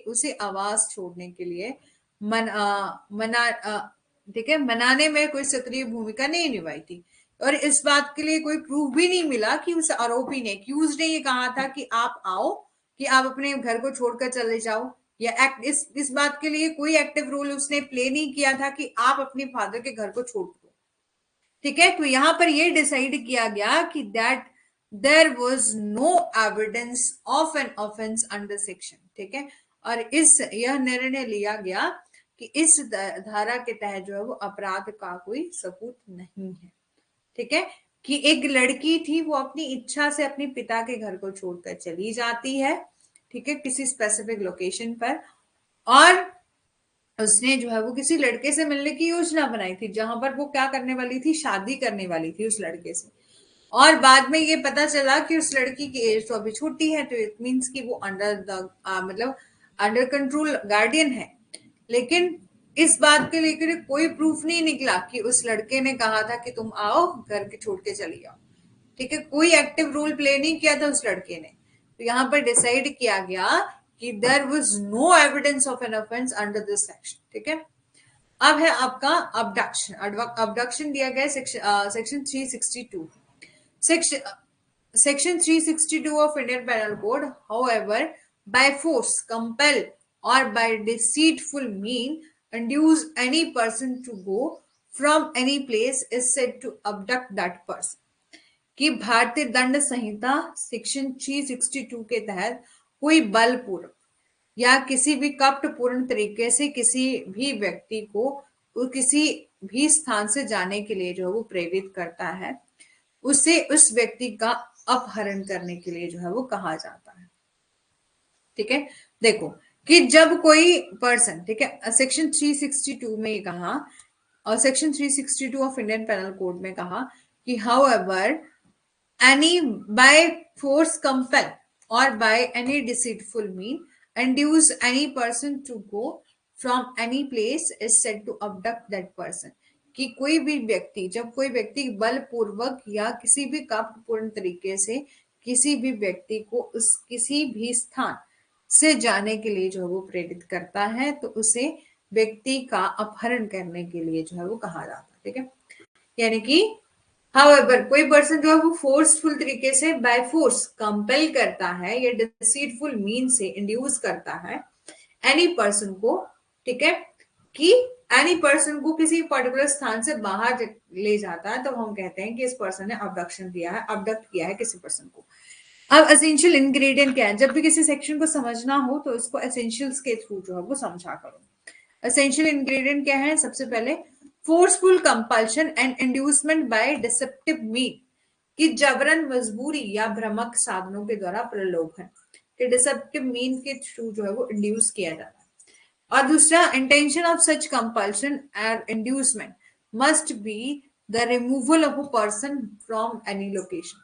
उसे आवास छोड़ने के लिए मना ठीक है, मनाने में कोई सक्रिय भूमिका नहीं निभाई थी। और इस बात के लिए कोई प्रूफ भी नहीं मिला कि उस आरोपी ने, एक्यूज ने ये कहा था कि आप आओ, कि आप अपने घर को छोड़कर चले जाओ, या इस बात के लिए कोई एक्टिव रोल उसने प्ले नहीं किया था कि आप अपने फादर के घर को छोड़ दो। ठीक है, तो यहां पर ये डिसाइड किया गया कि that there was no evidence of an offence under section. ठीक है, और यह निर्णय लिया गया कि इस धारा के तहत जो है वो अपराध का कोई सबूत नहीं है। ठीक है, कि एक लड़की थी, वो अपनी इच्छा से अपने पिता के घर को छोड़कर चली जाती है, ठीक है, किसी स्पेसिफिक लोकेशन पर, और उसने जो है वो किसी लड़के से मिलने की योजना बनाई थी, जहां पर वो क्या करने वाली थी, शादी करने वाली थी उस लड़के से। और बाद में ये पता चला कि उस लड़की की एज तो अभी छोटी है, तो इट मीन्स कि वो मतलब अंडर कंट्रोल गार्डियन है। लेकिन इस बात के लेकर कोई प्रूफ नहीं निकला कि उस लड़के ने कहा था कि तुम आओ, घर के छोड़ के चली जाओ। ठीक है, कोई एक्टिव रोल प्ले नहीं किया था उस लड़के ने। तो यहाँ पर डिसाइड किया गया कि there was no evidence of an offence under this section. ठीक है, अब है आपका अबडक्शन। अबडक्शन दिया गया section 362। Section 362 of Indian Penal Code, however, by force, compel, or by deceitful mean, induce any person to go from any place is said to abduct that person। कि भारतीय दंड संहिता सेक्शन 362 के तहत कोई बलपूर्वक या किसी भी कपटपूर्ण तरीके से किसी भी व्यक्ति को किसी भी स्थान से जाने के लिए जो है वो प्रेरित करता है, उसे उस व्यक्ति का अपहरण करने के लिए जो है वो कहा जाता है। ठीक है, देखो कि जब कोई पर्सन, ठीक है, सेक्शन 362 में ये कहा, और section 362 of Indian panel code में कहा कि however any by force compel or by any deceitful mean induce any person to go from any place is said to abduct that person। कि कोई भी व्यक्ति, जब कोई व्यक्ति बलपूर्वक या किसी भी कपटपूर्ण तरीके से किसी भी व्यक्ति को उस किसी भी स्थान से जाने के लिए जो है वो प्रेरित करता है, तो उसे व्यक्ति का अपहरण करने के लिए जो है वो कहा जाता है। ठीक है, यानी कि हाउएवर कोई पर्सन जो है वो फोर्सफुल तरीके से बाय फोर्स कंपेल करता है या डिसीटफुल मीन से इंड्यूस करता है एनी पर्सन को, ठीक है, कि एनी पर्सन को किसी पर्टिकुलर स्थान से बाहर ले जाता है, तो हम कहते हैं कि इस पर्सन ने अबडक्शन दिया है, अबडक्ट किया है किसी पर्सन को। अब एसेंशियल इंग्रेडिएंट क्या है, जब भी किसी सेक्शन को समझना हो तो इसको एसेंशियल्स के थ्रू जो है वो समझा करो। एसेंशियल इंग्रेडिएंट क्या है, सबसे पहले forceful compulsion and inducement by deceptive mean, कि जबरन, मजबूरी या भ्रमक साधनों के द्वारा प्रलोभन, कि डिसेप्टिव मीन के थ्रू जो है वो इंड्यूस किया जाता है। और दूसरा, इंटेंशन ऑफ सच कंपल्शन और inducement must be the removal of a person from any location,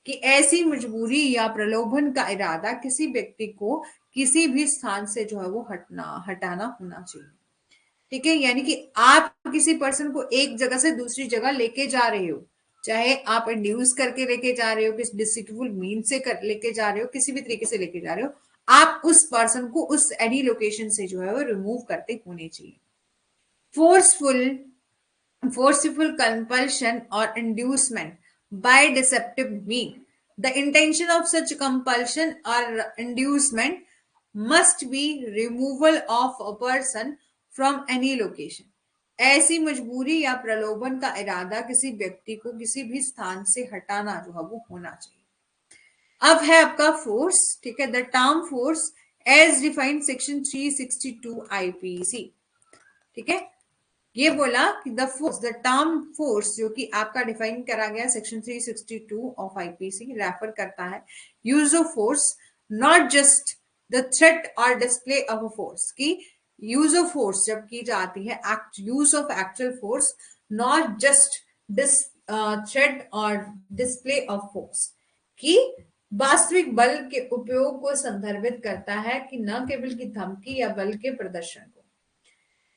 कि ऐसी मजबूरी या प्रलोभन का इरादा किसी व्यक्ति को किसी भी स्थान से जो है वो हटाना होना चाहिए। ठीक है, यानी कि आप किसी पर्सन को एक जगह से दूसरी जगह लेके जा रहे हो, चाहे आप इंड्यूस करके लेके जा रहे हो, किसी डिसिटफुल मीन से लेके जा रहे हो, किसी भी तरीके से लेके जा रहे हो, आप उस पर्सन को उस एनी लोकेशन से जो है वो रिमूव करते होने चाहिए। Forceful forceful compulsion or inducement by deceptive mean. The intention of such compulsion or inducement must be removal of a person from any location. ऐसी मजबूरी या प्रलोभन का इरादा किसी व्यक्ति को किसी भी स्थान से हटाना जो है वो होना चाहिए। अब है आपका फोर्स, ठीक है, the term force as defined section 362 IPC. ठीक है, ये बोला कि द टर्म फोर्स जो कि आपका डिफाइन करा गया सेक्शन 362 ऑफ आईपीसी रेफर करता है use of force, not just the threat और डिस्प्ले ऑफ अ फोर्स, की यूज ऑफ फोर्स जब की जाती है use of actual force, not just threat और डिस्प्ले ऑफ फोर्स, की वास्तविक बल के उपयोग को संदर्भित करता है कि न केवल की धमकी या बल के प्रदर्शन को।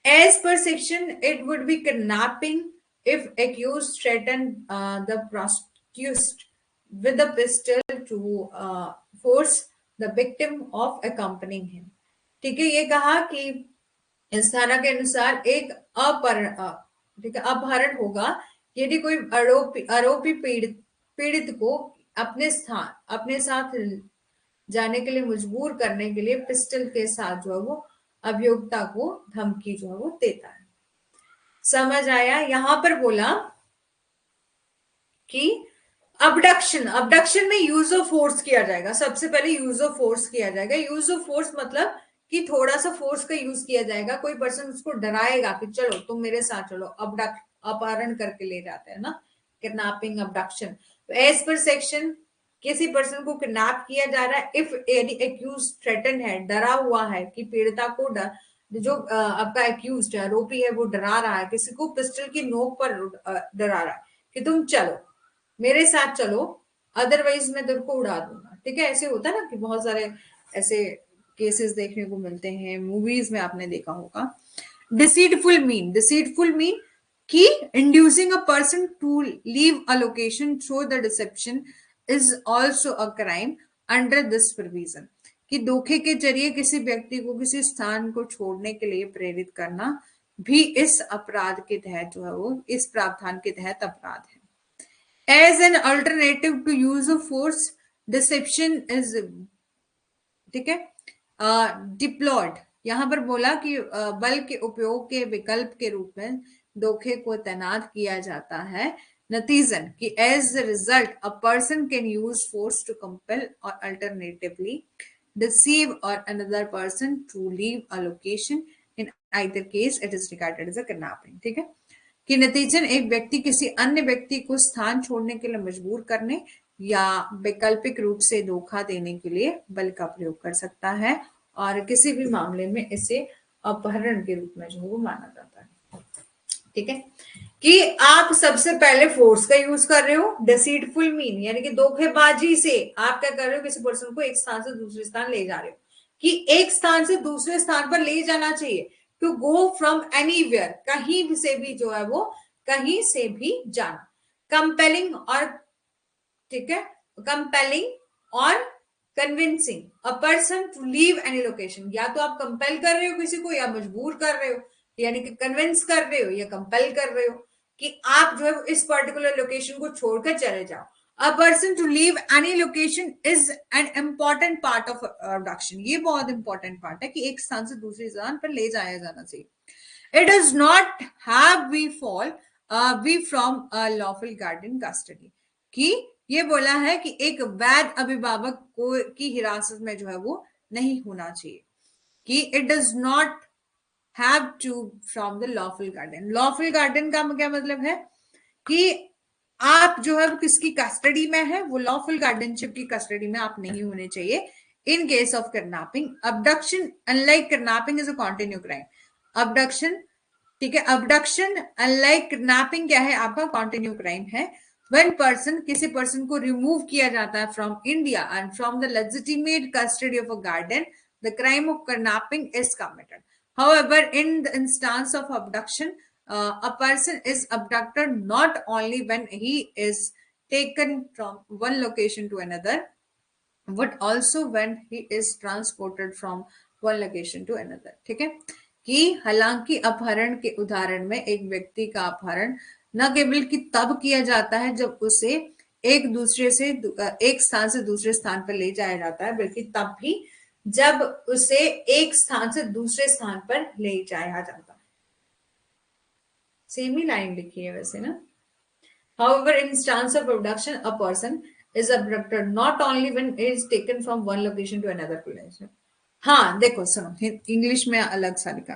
As per section, it would be kidnapping if accused threatened the prosecutor with a pistol to force the victim of accompanying him. ठीक है, ये कहा कि इस धारा के अनुसार एक अपहरण होगा यदि कोई आरोपी पीड़ित को अपने साथ जाने के लिए मजबूर करने के लिए पिस्टल के साथ जो है वो अभियोक्ता को धमकी जो है वो देता है। समझ आया? यहां पर बोला कि अबडक्शन में यूज ऑफ फोर्स किया जाएगा, सबसे पहले यूज ऑफ फोर्स किया जाएगा। यूज ऑफ फोर्स मतलब कि थोड़ा सा फोर्स का यूज किया जाएगा, कोई पर्सन उसको डराएगा कि चलो तुम मेरे साथ चलो, अपहरण करके ले जाते हैं ना, किडनैपिंग, अबडक्शन। तो एज पर सेक्शन किसी पर्सन को किडनैप किया जा रहा है इफ एनी एक्यूज थ्रेटन है, डरा हुआ है, कि पीड़िता को जो आपका एक्यूज है, आरोपी है, वो डरा रहा है, किसी को पिस्टल की नोक पर डरा रहा है कि तुम चलो मेरे साथ चलो, अदरवाइज मैं तेरे को उड़ा दूंगा। ठीक है, ऐसे होता है ना कि बहुत सारे ऐसे केसेस देखने को मिलते हैं, मूवीज में आपने देखा होगा। डिसीटफुल मीन कि inducing a person to leave a location through the deception is also a crime under this provision, कि धोखे के जरिए किसी व्यक्ति को किसी स्थान को छोड़ने के लिए प्रेरित करना भी इस अपराध के तहत जो है वो इस प्रावधान के तहत अपराध है। As an alternative to use of force, deception is, ठीक है, डिप्लॉयड। यहां पर बोला कि बल के उपयोग के विकल्प के रूप में धोखे को तैनात किया जाता है। नतीजन कि as the result a person can use force to compel or alternatively deceive or another person to leave a location. In either case, it is regarded as a kidnapping. ठीक है, कि नतीजन एक व्यक्ति किसी अन्य व्यक्ति को स्थान छोड़ने के लिए मजबूर करने या वैकल्पिक रूप से धोखा देने के लिए बल का प्रयोग कर सकता है, और किसी भी मामले में इसे अपहरण के रूप में जो वो माना जाता है। ठीक है, कि आप सबसे पहले फोर्स का यूज कर रहे हो, डिसीटफुल मीन यानी कि धोखेबाजी से आप क्या कर रहे हो, किसी पर्सन को एक स्थान से दूसरे स्थान ले जा रहे हो, कि एक स्थान से दूसरे स्थान पर ले जाना चाहिए, टू गो फ्रॉम एनीवेयर, कहीं से भी जो है वो कहीं से भी जाना। कंपेलिंग और, ठीक है, compelling or convincing a person to leave any location, या तो आप कंपेल कर रहे हो किसी को या मजबूर कर रहे हो, यानी कि कन्विंस कर रहे हो या कंपेल कर रहे हो कि आप जो है इस पर्टिकुलर लोकेशन को छोड़कर चले जाओ। A person to leave any location is an important part of abduction. ये बहुत important part है कि एक स्थान से दूसरे स्थान पर ले जाया जाना चाहिए। It does not have we from a lawful guardian custody, कि ये बोला है कि एक वैध अभिभावक को की हिरासत में जो है वो नहीं होना चाहिए, कि it does not have to from the lawful guardian. Lawful guardian का क्या मतलब है कि आप जो है वो किसकी कस्टडी में है, वो लॉफुल गार्डियनशिप की कस्टडी में आप नहीं होने चाहिए। In case of kidnapping, abduction unlike kidnapping is a continue crime. Abduction, ठीक है, अबडक्शन अनलाइक किडनैपिंग क्या है आपका, कॉन्टिन्यू क्राइम है। व्हेन पर्सन, किसी पर्सन को रिमूव किया जाता है from India and from the legitimate custody of a guardian, the crime of kidnapping is committed. However, in the instance of abduction, a person is abducted not only when he is taken from one location to another, but also when he is transported from one location to another। ठीक है, कि हालांकि अपहरण के उदाहरण में एक व्यक्ति का अपहरण न केवल कि तब किया जाता है जब उसे एक दूसरे से एक स्थान से दूसरे स्थान पर ले जाया जाता है, बल्कि तब भी जब उसे एक स्थान से दूसरे स्थान पर ले जाया जाता है। सेम ही लाइन लिखी है वैसे ना। However, in instance of abduction, a person is abducted not only when it is taken from one location to another location। हाँ देखो सुनो, इंग्लिश में अलग सा लिखा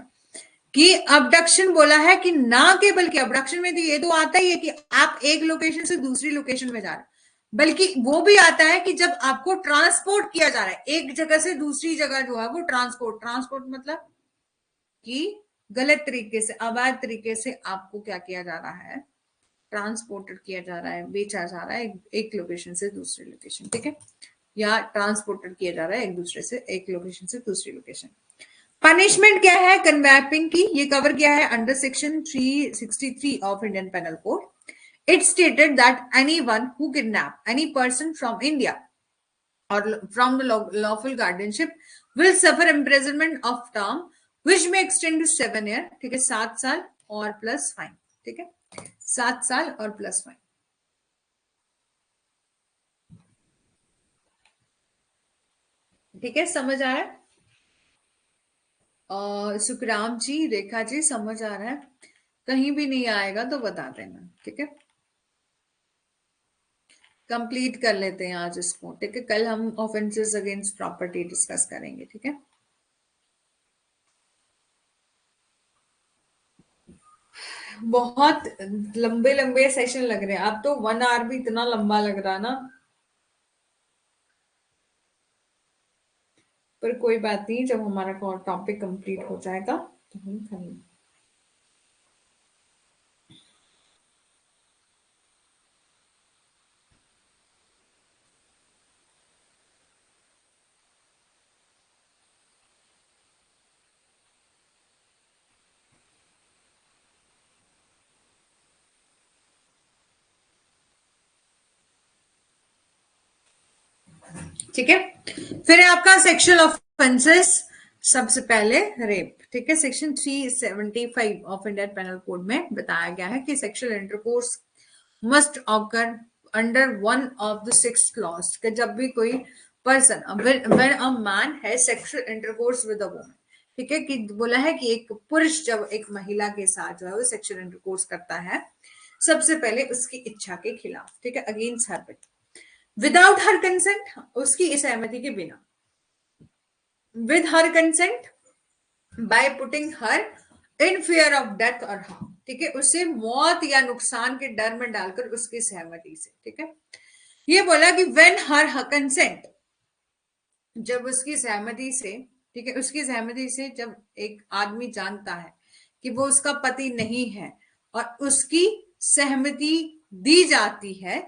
कि अबडक्शन बोला है कि ना केवल कि अबडक्शन में तो ये तो आता ही है कि आप एक लोकेशन से दूसरी लोकेशन में जा रहे हैं, बल्कि वो भी आता है कि जब आपको ट्रांसपोर्ट किया जा रहा है एक जगह से दूसरी जगह, जो है वो ट्रांसपोर्ट मतलब कि गलत तरीके से, अवैध तरीके से आपको क्या किया जा रहा है, ट्रांसपोर्टेड किया जा रहा है, बेचा जा रहा है एक लोकेशन से दूसरी लोकेशन। ठीक है, या ट्रांसपोर्टेड किया जा रहा है एक दूसरे से एक लोकेशन से दूसरी लोकेशन। पनिशमेंट क्या है किडनैपिंग की, ये कवर किया है under section 363 of Indian panel code. It stated that anyone who kidnap any person from India और from the lawful guardianship will suffer imprisonment of term which may extend to 7 year. ठीक है, 7 साल और प्लस फाइन। ठीक है, 7 साल और प्लस फाइन। ठीक है, समझ आ रहा है? सुखराम जी, रेखा जी, समझ आ रहा है? कहीं भी नहीं आएगा तो बता देना। ठीक है, कंप्लीट कर लेते हैं आज इसको। ठीक है, कल हम ऑफेंसेस अगेंस्ट प्रॉपर्टी डिस्कस करेंगे। ठीक है, बहुत लंबे लंबे सेशन लग रहे हैं। अब तो 1 आवर भी इतना लंबा लग रहा ना, पर कोई बात नहीं, जब हमारा टॉपिक कंप्लीट हो जाएगा तो हम करेंगे। ठीक है, फिर आपका सेक्शुअल ऑफेंसेस, सबसे पहले रेप। ठीक है, section 375 of Indian panel code में बताया गया है कि sexual intercourse must occur under one of the 6 clause, कि जब भी कोई पर्सन, व्हेन अ मैन है sexual intercourse with a woman. ठीक है, कि बोला है कि एक पुरुष जब एक महिला के साथ जो है वो सेक्सुअल इंटरकोर्स करता है, सबसे पहले उसकी इच्छा के खिलाफ। ठीक है, against her will, without her consent, उसकी सहमति के बिना, with her consent, by putting her in fear of death और हार्म। ठीक है, उसे मौत या नुकसान के डर में डालकर उसकी सहमति से। ठीक है, ये बोला कि व्हेन हर कंसेंट, जब उसकी सहमति से। ठीक है, उसकी सहमति से जब एक आदमी जानता है कि वो उसका पति नहीं है और उसकी सहमति दी जाती है,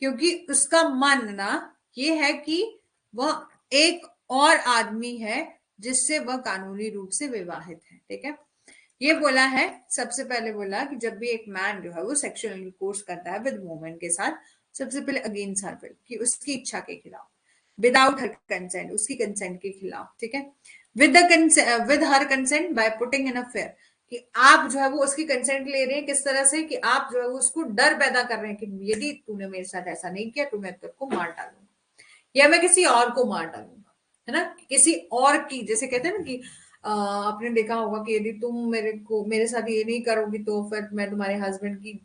क्योंकि उसका मानना ये है कि वह एक और आदमी है जिससे वह कानूनी रूप से विवाहित है। ठीक है, ये बोला है, सबसे पहले बोला कि जब भी एक मैन जो है वो सेक्सुअल इंटरकोर्स करता है विद वुमेन के साथ, सबसे पहले अगेंस्ट हर विल, कि उसकी इच्छा के खिलाफ, विदाउट हर कंसेंट, उसकी कंसेंट के खिलाफ। ठीक है, with her consent by putting in a fair, कि आप जो है वो उसकी कंसेंट ले रहे हैं किस तरह से, कि आप जो है वो उसको डर पैदा कर रहे हैं कि यदि तूने मेरे साथ ऐसा नहीं किया तो मैं तेरे को मार डालूंगा या मैं किसी और को मार डालूंगा, है ना, किसी और की, जैसे कहते हैं ना कि आपने देखा होगा कि यदि तुम मेरे साथ ये नहीं करोगी तो फिर मैं तुम्हारे हस्बैंड की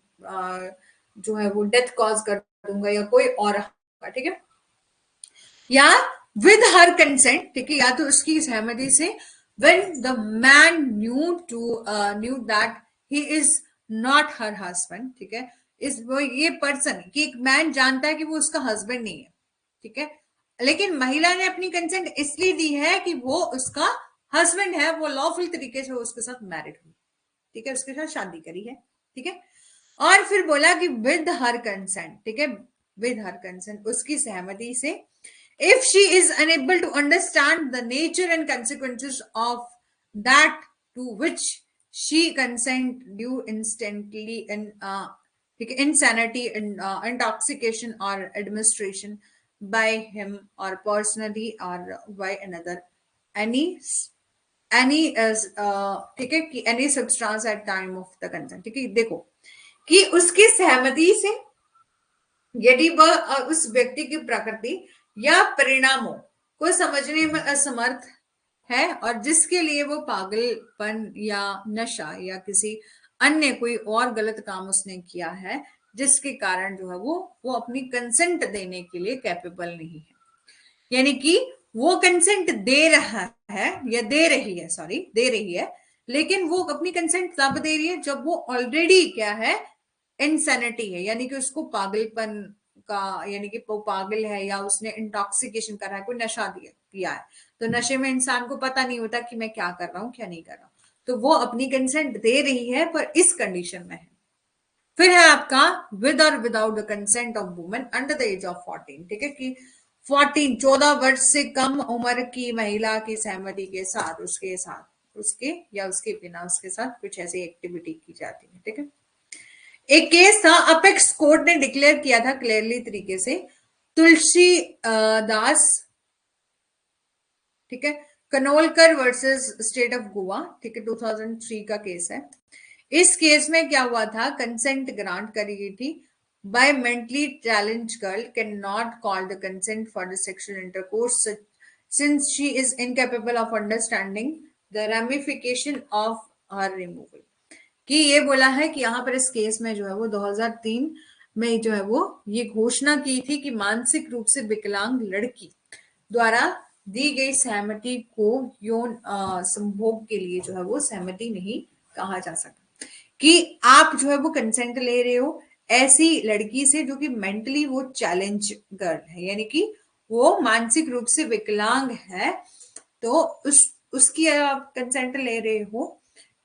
जो है वो डेथ कॉज कर दूंगा या कोई और। ठीक है, या विद हर कंसेंट। ठीक है, या तो उसकी सहमति से, when the man knew that he is not her husband. ठीक है, इस वो ये पर्सन, कि एक मैन जानता है कि वो उसका हस्बैंड नहीं है। ठीक है, लेकिन महिला ने अपनी कंसेंट इसलिए दी है कि वो उसका हस्बैंड है, वो लॉफुल तरीके से उसके साथ मैरिड हुई, ठीक है, उसके साथ शादी करी है, ठीक है। और फिर बोला कि विद हर कंसेंट, ठीक है, विद हर कंसेंट, उसकी सहमति से, if she is unable to understand the nature and consequences of that to which she consent due instantly in ठीक है, insanity and intoxication or administration by him or personally or by another, any ठीक है, कि any substance at time of the consent, ठीक है। देखो कि उसकी सहमति से यदि वह उस व्यक्ति की प्रकृति या परिणामों को समझने में असमर्थ है और जिसके लिए वो पागलपन या नशा या किसी अन्य कोई और गलत काम उसने किया है, जिसके कारण जो है वो अपनी कंसेंट देने के लिए कैपेबल नहीं है, यानी कि वो कंसेंट दे रहा है या दे रही है, सॉरी दे रही है, लेकिन वो अपनी कंसेंट तब दे रही है जब वो ऑलरेडी क्या है, इंसैनिटी है, यानी कि उसको पागलपन का, यानी कि वो पागल है या उसने इंटॉक्सिकेशन करा है, कोई नशा दिया किया है। तो नशे में इंसान को पता नहीं होता कि मैं क्या कर रहा हूँ क्या नहीं कर रहा हूँ, तो वो अपनी कंसेंट दे रही है पर इस कंडीशन में है। फिर है आपका विद और without the consent of women under the age of 14, ठीक है, कि 14 वर्ष से कम उम्र की महिला की सहमति के साथ उसके या उसके बिना उसके साथ कुछ ऐसी एक्टिविटी की जाती है, ठीक है। एक केस था, अपेक्स कोर्ट ने डिक्लेयर किया था क्लियरली तरीके से, तुलसी दास, ठीक है, कनोलकर वर्सेस स्टेट ऑफ गोवा, ठीक है, 2003 का केस है। इस केस में क्या हुआ था, कंसेंट ग्रांट करी गई थी, by mentally challenge girl can not call the consent for the sexual intercourse since she is incapable of understanding the ramification of her removal. कि ये बोला है कि यहाँ पर इस केस में जो है वो 2003 में जो है वो ये घोषणा की थी कि मानसिक रूप से विकलांग लड़की द्वारा दी गई सहमति को यौन संभोग के लिए जो है वो सहमति नहीं कहा जा सकता, कि आप जो है वो कंसेंट ले रहे हो ऐसी लड़की से जो कि मेंटली वो चैलेंज गर्ल है, यानी कि वो मानसिक रूप से विकलांग है, तो उसकी आप कंसेंट ले रहे हो,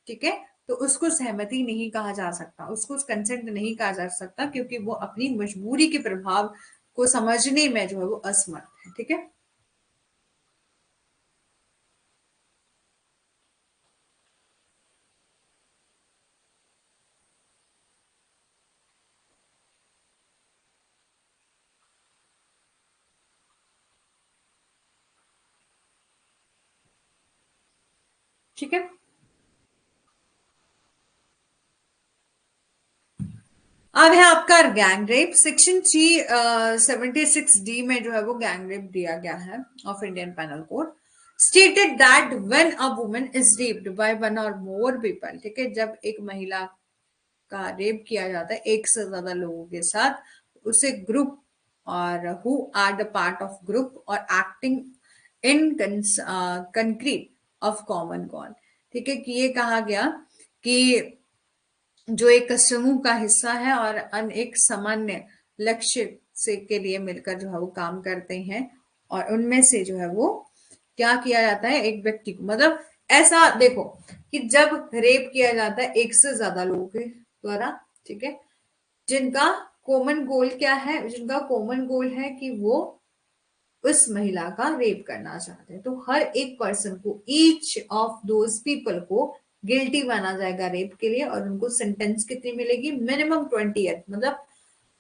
ठीक है, तो उसको सहमति नहीं कहा जा सकता, उसको कंसेंट नहीं कहा जा सकता, क्योंकि वो अपनी मजबूरी के प्रभाव को समझने में जो है वो असमर्थ है, ठीक है। ठीक है, अब है आपका गैंग रेप, सेक्शन 376D में जो है वो गैंग रेप दिया गया है of Indian panel code, stated that when a woman is raped by one और मोर पीपल, ठीक है, जब एक महिला का रेप किया जाता है एक से ज्यादा लोगों के साथ, उसे ग्रुप और who are the part of group और acting in concert of common call, ठीक है, कि ये कहा गया कि जो एक समूह का हिस्सा है और एक सामान्य लक्ष्य से के लिए मिलकर जो है वो काम करते हैं, और उनमें से जो है वो क्या किया जाता है, एक व्यक्ति को, मतलब ऐसा देखो कि जब रेप किया जाता है एक से ज्यादा लोगों के द्वारा, ठीक है, जिनका कॉमन गोल क्या है, जिनका कॉमन गोल है कि वो उस महिला का रेप करना चाहते हैं, तो हर एक पर्सन को, ईच ऑफ दोज पीपल को गिल्टी माना जाएगा रेप के लिए, और उनको सेंटेंस कितनी मिलेगी, मिनिमम 20 ईयर, मतलब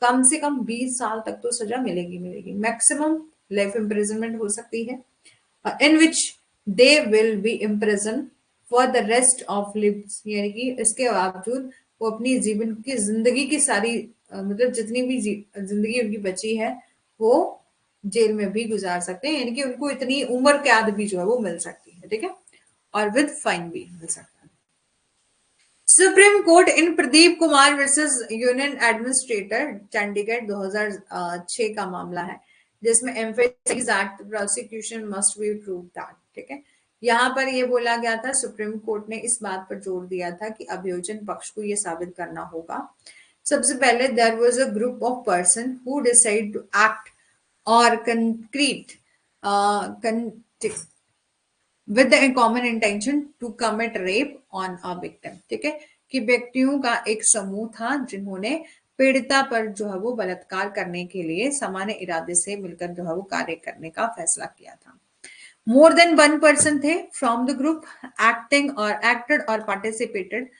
कम से कम 20 साल तक तो सजा मिलेगी, मैक्सिमम लाइफ इम्प्रिजनमेंट हो सकती है, in which they will be imprison for the rest of lives, यानी कि इसके बावजूद वो अपनी जीवन की जिंदगी की सारी मतलब जितनी भी जिंदगी उनकी बची है वो जेल में भी गुजार सकते हैं, यानी कि उनको इतनी उम्र कैद भी जो है वो मिल सकती है, ठीक है, और विद फाइन भी मिल सकता है। Supreme court in Pradeep Kumar versus union administrator Chandigarh 2006 का मामला है, जिसमें emphasise that prosecution must be prove that, ठीक है, यहाँ पर ये बोला गया था, सुप्रीम कोर्ट ने इस बात पर जोर दिया था कि अभियोजन पक्ष को ये साबित करना होगा, सबसे पहले there was a group of person who decide to act और concert with the common intention to commit rape on a victim, ठीक है, कि व्यक्तियों का एक समूह था जिन्होंने पीड़िता पर जो है वो बलात्कार करने के लिए सामान्य इरादे से मिलकर जो है वो कार्य करने का फैसला किया था। More than one person they from the group acting और एक्टेड और participated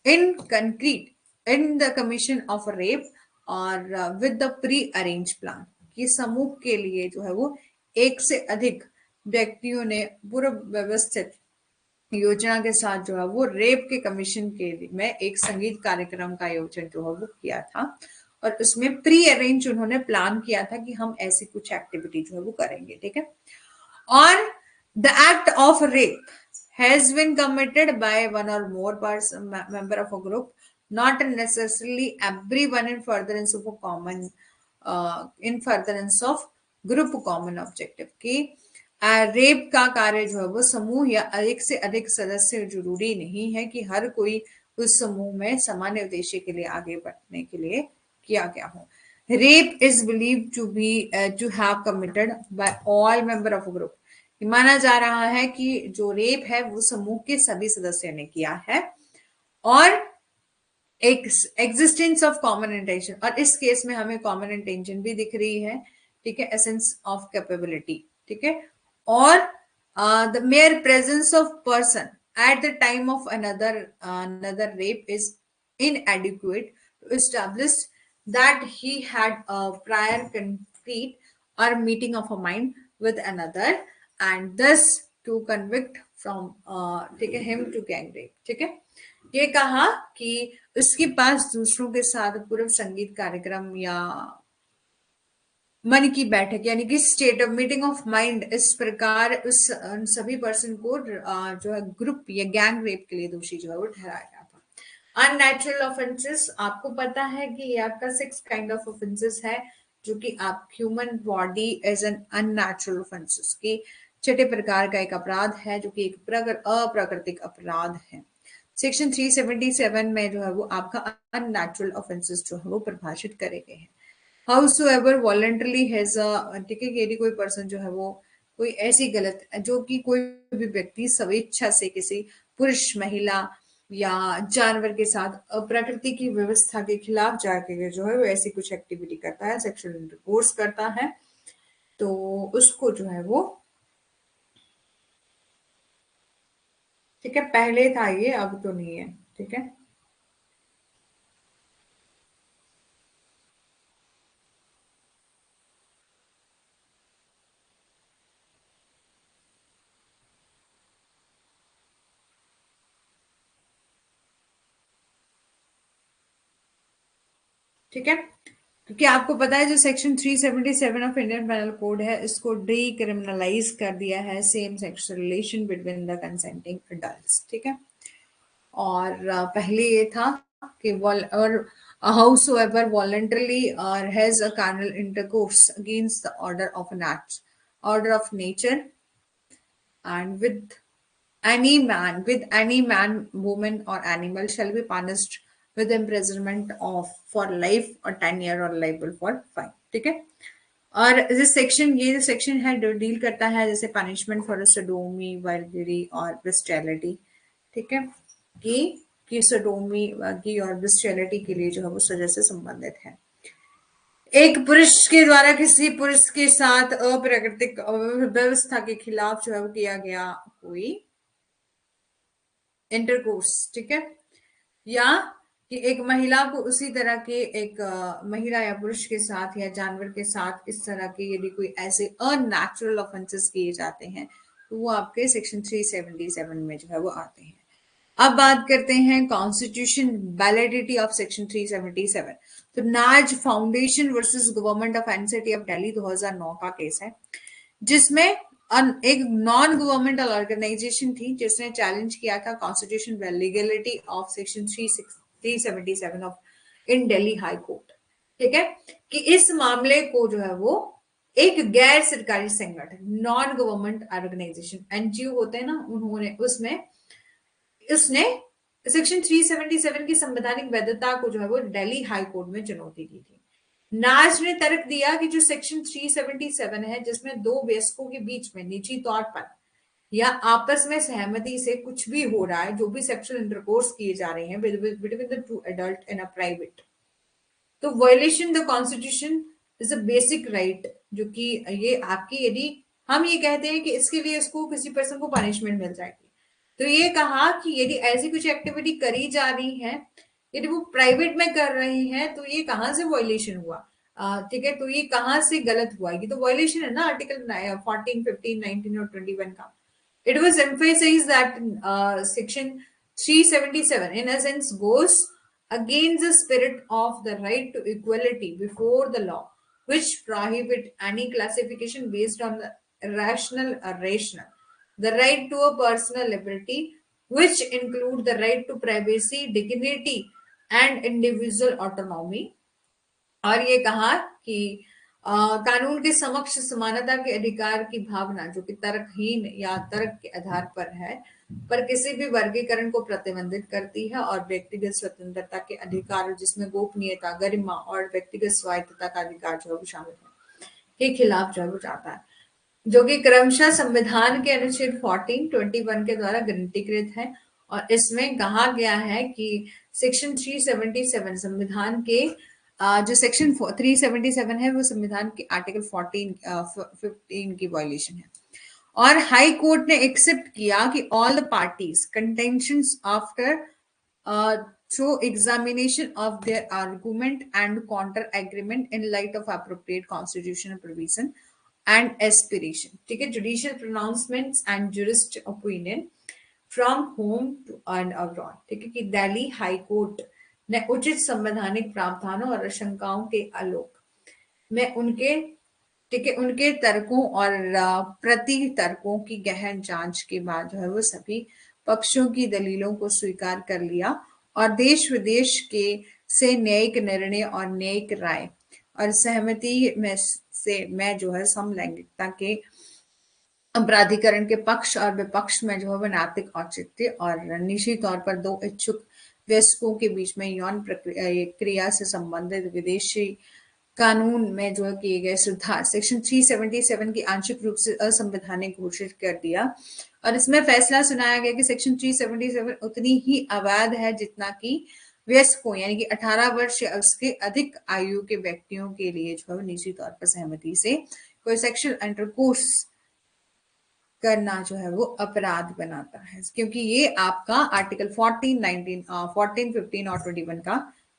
in concert in the commission of rape और with the pre arrange plan, कि समूह के लिए जो है वो एक से अधिक व्यक्तियों ने पूर्व व्यवस्थित योजना के साथ जो है वो रेप के कमीशन के में एक संगीत कार्यक्रम का आयोजन जो है वो किया था, और उसमें प्री अरेंज उन्होंने प्लान किया था कि हम ऐसी कुछ एक्टिविटी जो है वो करेंगे, ठीक है। और the act of rape has been committed by one or more person member of a group, not necessarily everyone in furtherance of a common in furtherance of group common objective, कि रेप का कार्य जो है वो समूह या एक से अधिक सदस्य जरूरी नहीं है कि हर कोई उस समूह में सामान्य उद्देश्य के लिए आगे बढ़ने के लिए किया गया हो। Rape is believe to be to have committed by all member of group, माना जा रहा है कि जो रेप है वो समूह के सभी सदस्यों ने किया है, और एक एग्जिस्टेंस ऑफ कॉमन इंटेंशन, और इस केस में हमें कॉमन इंटेंशन भी दिख रही है, ठीक है, एसेंस ऑफ कैपेबिलिटी, ठीक है, और the mayor presence of person at the time of another rape is inadequate to establish that he had a prior concrete or meeting of a mind with another and thus to convict from ठीक है him to gang rape, ठीक है। ये कहा कि उसके पास दूसरों के साथ पूर्व संगीत कार्यक्रम या मन की बैठक यानी कि state of meeting of mind इस प्रकार उस उन सभी पर्सन को जो है ग्रुप या गैंग रेप के लिए दोषी जो है वो ठहराया गया था। अननेचुरल ऑफेंसेस, आपको पता है कि ये आपका 6 काइंड ऑफ ऑफेंसेस है जो कि आप human body as an unnatural offences की छठे प्रकार का एक अपराध है जो कि एक अप्राकृतिक अपराध है। सेक्शन 377 में जो है वो आपका अननेचुरल ऑफेंसेस जो है वो परिभाषित करे गए हैं। हाउसएवर वॉलंटरली हैज ठीक है, यदि कोई पर्सन जो है वो कोई ऐसी गलत जो कि कोई भी व्यक्ति स्वेच्छा से किसी पुरुष, महिला या जानवर के साथ प्रकृति की व्यवस्था के खिलाफ जाके जो है वो ऐसी कुछ एक्टिविटी करता है, सेक्सुअल इंटरकोर्स करता है, तो उसको जो है वो, ठीक है, पहले था ये, अब तो नहीं है, ठीक है। ठीक है, क्योंकि आपको पता है जो section 377 of Indian panel code है इसको डीक्रिमिनलाइज कर दिया है same sex relation between the consenting adults, ठीक है। और पहले ये था कि और हाउसएवर वॉलंटरली और has a carnal intercourse against the order of nature and with any man, woman or animal shall be punished with imprisonment of for life or 10 year or liable for fine, ठीक है। और ये सेक्शन है डील करता है जैसे पनिशमेंट फॉर सोडोमी, वर्गरी और ब्रिस्टैलिटी, ठीक है, कि सोडोमी की और ब्रिस्टैलिटी के लिए जो है वो सजा से संबंधित है। एक पुरुष के द्वारा किसी पुरुष के साथ अप्राकृतिक व्यवस्था के खिलाफ जो है वो किया गया कोई इंटरकोर्स, ठीक है, या कि एक महिला को उसी तरह के एक महिला या पुरुष के साथ या जानवर के साथ इस तरह के यदि कोई ऐसे अननेचुरल ऑफेंसेस किए जाते हैं तो वो आपके सेक्शन 377 में जो है वो आते हैं। अब बात करते हैं कॉन्स्टिट्यूशन वैलिडिटी ऑफ सेक्शन 377। तो नाज foundation versus government of NCT of Delhi 2009 का केस है जिसमें एक नॉन गवर्नमेंटल ऑर्गेनाइजेशन थी जिसने चैलेंज किया था constitution legality of section 377 of in Delhi high court, ठीक है, कि इस मामले को जो है वो एक गैर सरकारी संगठन नॉन गवर्नमेंट ऑर्गेनाइजेशन एनजीओ होते हैं ना, उन्होंने उसने सेक्शन 377 की संवैधानिक वैधता को जो है वो दिल्ली हाई कोर्ट में चुनौती दी थी। नाज ने तर्क दिया कि जो सेक्शन 377 है, जिसमें दो वयस्कों के बीच में निजी तौर पर या आपस में सहमति से कुछ भी हो रहा है, जो भी सेक्सुअल इंटरकोर्स किए जा रहे हैं between the two adult in a private, तो violation the constitution is a basic right, जो कि ये आपकी, यदि हम ये कहते हैं कि इसके लिए इसको किसी पर्सन को पनिशमेंट मिल जाएगी, तो ये कहा कि यदि ऐसी कुछ एक्टिविटी करी जा रही है, यदि वो प्राइवेट में कर रहे हैं, तो ये कहाँ से वायलेशन हुआ, ठीक है, तो ये कहाँ से गलत हुआ, ये तो वायलेशन है ना आर्टिकल 14, 15, 19 और 21 का। It was emphasized that section 377 in essence goes against the spirit of the right to equality before the law, which prohibit any classification based on the rational, the right to a personal liberty, which include the right to privacy, dignity, and individual autonomy, और ये कहा कि कानून के समक्ष समानता के अधिकार की भावना, जो कि तर्कहीन या तर्क के आधार पर है, पर किसी भी वर्गीकरण को प्रतिबंधित करती है, और व्यक्तिगत स्वतंत्रता के अधिकार, जिसमें गोपनीयता, गरिमा और व्यक्तिगत स्वायत्तता का अधिकार जो है वो शामिल है, के खिलाफ जो है वो जाता है, जो कि क्रमशः संविधान के अनुच्छेद 14, 21 के द्वारा गारंटीकृत है। और इसमें कहा गया है कि सेक्शन 377 संविधान के जो सेक्शन 377 है वो संविधान के आर्टिकल 15 की वायलेशन है। और हाई कोर्ट ने एक्सेप्ट किया कि all the parties contentions after through examination of their argument and counter agreement in light of appropriate constitutional provision and aspiration, ठीक है, judicial pronouncements and jurist opinion from home to and abroad, ठीक है, कि दिल्ली हाई कोर्ट ने उचित संवैधानिक प्रावधानों और आशंकाओं के आलोक में उनके, ठीक है, उनके तर्कों और प्रति तर्कों की गहन जांच के बाद जो है वो सभी पक्षों की दलीलों को स्वीकार कर लिया, और देश विदेश के से न्यायिक निर्णय और न्यायिक राय और सहमति में जो है समलैंगिकता के प्राधिकरण के पक्ष और विपक्ष में जो है वो नैतिक औचित्य और निजी तौर पर दो इच्छुक वयस्कों के बीच में यौन क्रिया से संबंधित विदेशी कानून में जो किए गए सुधार सेक्शन 377 की आंशिक रूप से असंवैधानिक घोषित कर दिया, और इसमें फैसला सुनाया गया कि सेक्शन 377 उतनी ही अवैध है जितना कि वयस्कों यानी कि 18 वर्ष या उसके अधिक आयु के व्यक्तियों के लिए जो है निजी तौर पर सहमति से कोई सेक्सुअल इंटरकोर्स करना जो है वो अपराध बनाता है, क्योंकि ये आपका आर्टिकल 14, 19, 14, 15 और 21 का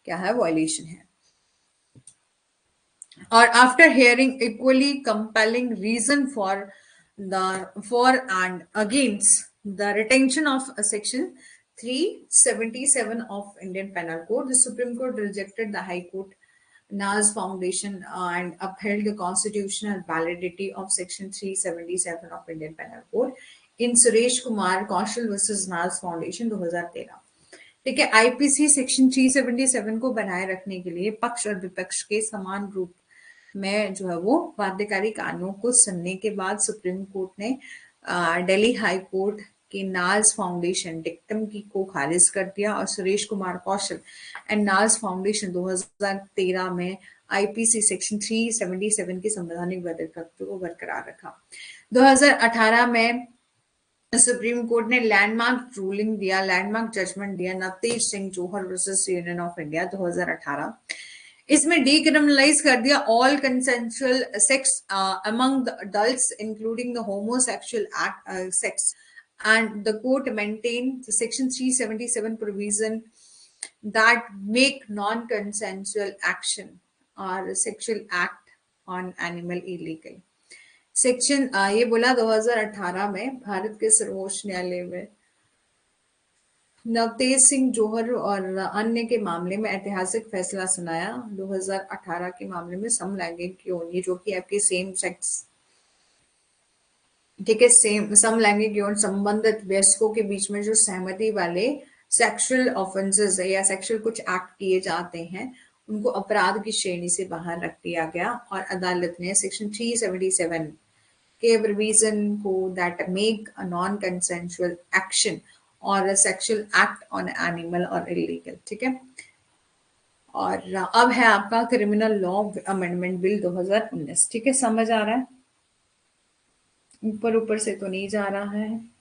क्या है, वायलेशन है। और after hearing equally compelling reason for and against the retention of section 377 of Indian Penal Code, the Supreme Court rejected the High Court Nas Foundation and upheld the constitutional validity of section 377 of Indian Penal Code in Suresh Kumar Kaushal versus Nas Foundation 2013। ठीक है, आईपीसी सेक्शन 377 को बनाए रखने के लिए पक्ष और विपक्ष के समान रूप में जो है वो बाध्यकारी कानूनों को सुनने के बाद सुप्रीम कोर्ट ने दिल्ली हाई कोर्ट की नाज फाउंडेशन डिक्टम की को खारिज कर दिया, और सुरेश कुमार कौशल एंड नाज फाउंडेशन 2013 में आईपीसी सेक्शन 377 की संवैधानिक वैधता को बरकरार रखा। 2018 में सुप्रीम कोर्ट ने लैंडमार्क रूलिंग दिया, लैंडमार्क जजमेंट दिया नवतेज सिंह जोहर वर्सेस यूनियन ऑफ इंडिया 2018। इसमें डीक्रिमिनलाइज कर दिया all consensual sex among the adults including the homosexual sex, and the court maintained the section 377 provision that make non-consensual action or sexual act on animal illegal। Section ये बोला 2018 में भारत के सर्वोच्च न्यायालय में नवतेज सिंह जोहर और अन्य के मामले में ऐतिहासिक फैसला सुनाया 2018 के मामले में समलैंगिक यौन, ये जो कि आपके सेम सेक्स, ठीक है, समलैंगिक यौन संबंधित वयस्कों के बीच में जो सहमति वाले सेक्सुअल ऑफेंसेस या सेक्सुअल कुछ एक्ट किए जाते हैं उनको अपराध की श्रेणी से बाहर रख दिया गया, और अदालत ने सेक्शन 377 के प्रोविजन को that make a non consensual action और सेक्सुअल एक्ट ऑन एनिमल और इलीगल, ठीक है, और अब है आपका क्रिमिनल लॉ अमेंडमेंट बिल 2019। ठीक है, समझ आ रहा है? ऊपर ऊपर से तो नहीं जा रहा है।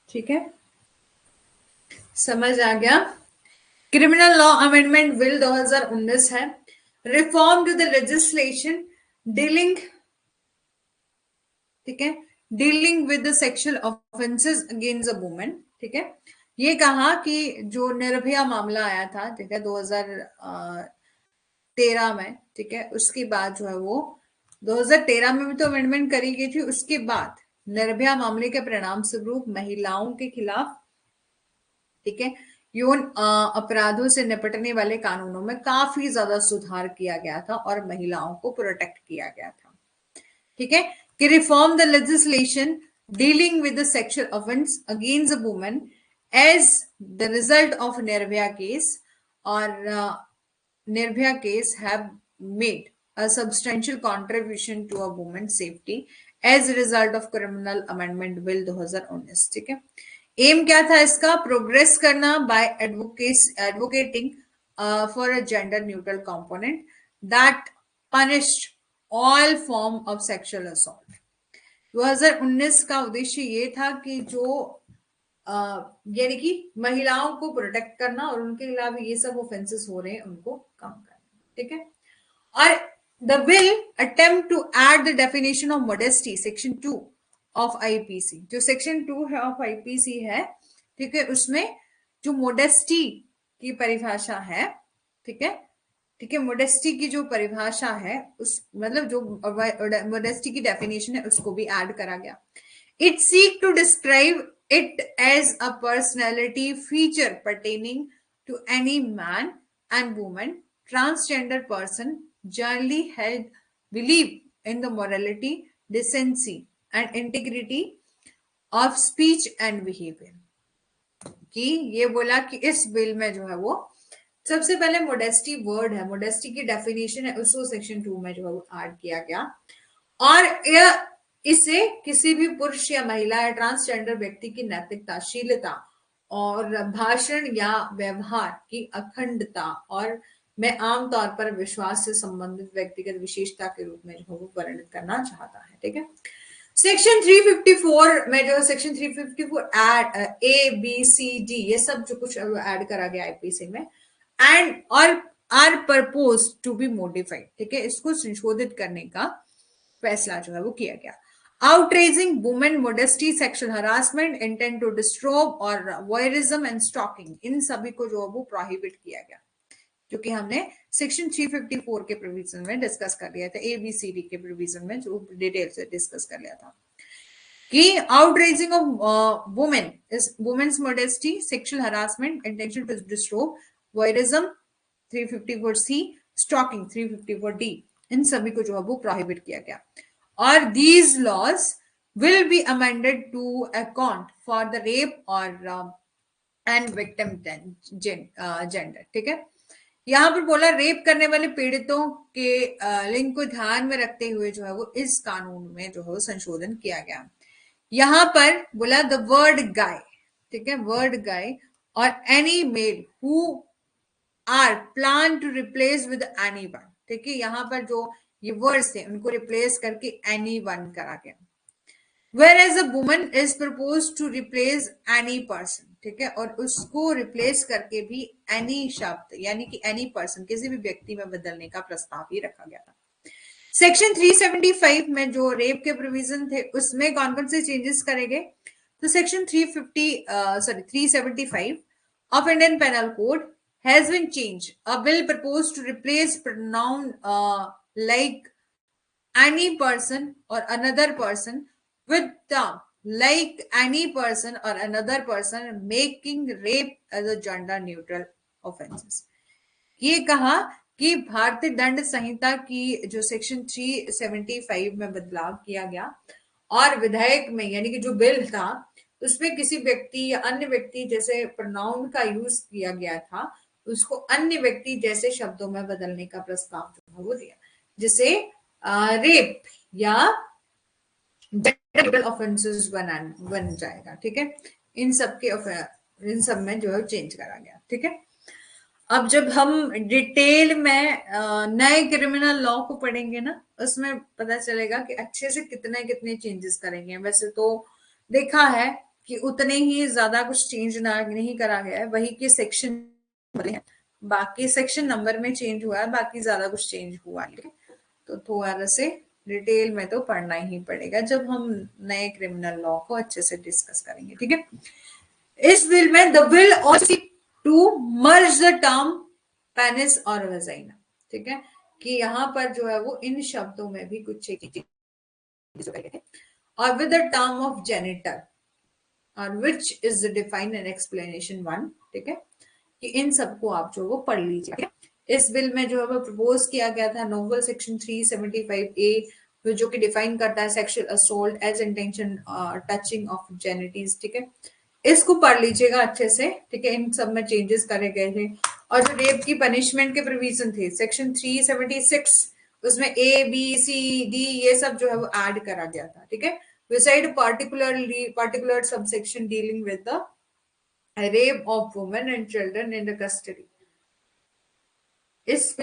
ठीक है, समझ आ गया? क्रिमिनल लॉ अमेंडमेंट बिल 2019 है। Reform to the legislation dealing, ठीक है, dealing with the sexual offences against a woman. ठीक है, ये कहा कि जो निर्भया मामला आया था, ठीक है, 2013 में, ठीक है, उसके बाद जो है वो 2013 में भी तो अमेंडमेंट करी गई थी। उसके बाद निर्भया मामले के परिणाम स्वरूप महिलाओं के खिलाफ, ठीक है, यौन अपराधों से निपटने वाले कानूनों में काफी ज्यादा सुधार किया गया था और महिलाओं को प्रोटेक्ट किया गया था। ठीक है, कि reform the legislation dealing with the sexual offence against a woman as the result of Nirbhaya case, और Nirbhaya case have made a substantial contribution to a woman's safety as a result of criminal amendment bill 2019। ठीक है, एम क्या था इसका? प्रोग्रेस करना by advocating for a gender neutral component that punished all form of sexual assault. 2019 का उद्देश्य ये था कि जो यानी कि महिलाओं को प्रोटेक्ट करना और उनके खिलाफ ये सब ऑफेंसेस हो रहे हैं उनको कम करना। ठीक है, और the bill attempt to add the definition of modesty section 2 of IPC. जो सेक्शन 2 है ऑफ आईपीसी है, ठीक है, उसमें जो मोडेस्टी की परिभाषा है, ठीक है, ठीक है, मोडेस्टी की जो परिभाषा है, उस मतलब जो मोडेस्टी की डेफिनेशन है उसको भी ऐड करा गया। It seek to describe it as a personality feature pertaining to any man and woman, transgender person, generally held belief in the morality, decency and integrity of speech and behavior। कि ये बोला कि इस बिल में जो है वो सबसे पहले मोडेस्टी वर्ड है, मोडेस्टी की डेफिनेशन है, उसको सेक्शन 2 में जो है वो ऐड किया गया। और इसे किसी भी पुरुष या महिला या ट्रांसजेंडर व्यक्ति की नैतिकता, शीलता और भाषण या व्यवहार की अखंडता और मैं आमतौर पर विश्वास से संबंधित व्यक्तिगत विशेषता के रूप में जो है वो वर्णित करना चाहता है। ठीक है, सेक्शन 354 में जो section 354 and A B C D ये सब जो कुछ ऐड करा गया आईपीसी में, एंड और are purpose to be modified. ठीक है, इसको संशोधित करने का फैसला जो है वो किया गया। Outraging women modesty, sexual harassment, intent to disrobe और वॉयरिज्म एंड स्टॉकिंग, इन सभी को जो है वो प्रोहिबिट किया गया, जो कि हमने सेक्शन 354 के प्रोविजन में डिस्कस कर लिया था, एबीसीडी के प्रोविजन में जो डिटेल से डिस्कस कर लिया था कि outraging of women is women's modesty, sexual harassment, intention to disrobe, voyeurism 354 C, stalking 354 D, इन सभी को जो है वो प्रोहिबिट किया गया। और these laws will be amended to account for the rape और एंड विक्टिम जेंडर। ठीक है, यहां पर बोला रेप करने वाले पीड़ितों के लिंग को ध्यान में रखते हुए जो है वो इस कानून में जो है संशोधन किया गया। यहां पर बोला द वर्ड गाय, ठीक है, वर्ड गाय और any male who are plan to replace with any one. ठीक है, यहां पर जो ये वर्ड्स थे उनको रिप्लेस करके एनी वन करा गया। Whereas a woman is proposed to replace any person, ठीक है, और उसको रिप्लेस करके भी any शब्द यानी कि any person किसी भी व्यक्ति में बदलने का प्रस्ताव ही रखा गया था। सेक्शन 375 में जो रेप के प्रोविजन थे उसमें कौन कौन से चेंजेस करे गए? तो section 375 of Indian Penal Code has been changed. A bill proposed to replace pronoun like any person or another person with the like any person or another person making rape as a gender neutral offenses. ये कहा कि भारतीय दंड संहिता की जो सेक्शन 375 में बदलाव किया गया और विधेयक में यानी कि जो बिल था उसमें किसी व्यक्ति या अन्य व्यक्ति जैसे प्रोनाउन का यूज किया गया था, उसको अन्य व्यक्ति जैसे शब्दों में बदलने का प्रस्ताव जो है वो दिया, जिसे रेप या ऑफेंसेस बन जाएगा। ठीक है, इन सब में जो है चेंज करा गया। ठीक है, अब जब हम डिटेल में नए क्रिमिनल लॉ को पढ़ेंगे ना, उसमें पता चलेगा कि अच्छे से कितने कितने चेंजेस करेंगे। वैसे तो देखा है कि उतने ही ज्यादा कुछ चेंज नहीं करा गया है, वही के सेक्शन बने हैं, बाकी सेक्शन नंबर में चेंज हुआ है, बाकी ज्यादा कुछ चेंज हुआ है। तो थोड़ा से डिटेल में तो पढ़ना ही पड़ेगा जब हम नए क्रिमिनल लॉ को अच्छे से डिस्कस करेंगे। ठीक है, इस बिल में the bill also to merge the term penis और वेजाइना। ठीक है, कि यहाँ पर जो है वो इन शब्दों में भी कुछ और with the term of genital और which is defined in explanation 1। ठीक है, कि इन सबको आप जो वो पढ़ लीजिए। इस बिल में जो है वो प्रपोज किया गया था नोवल सेक्शन 375A जो कि डिफाइन करता है sexual assault as intention touching of genitals. ठीक है, इसको पढ़ लीजिएगा अच्छे से। ठीक है, इन सब में चेंजेस करे गए थे। और जो रेप की पनिशमेंट के प्रोविजन थे सेक्शन 376 उसमें A, B, C, D ये सब जो है वो ऐड करा गया था। ठीक है, beside particular subsection dealing with the rape of women and children in the custody. इस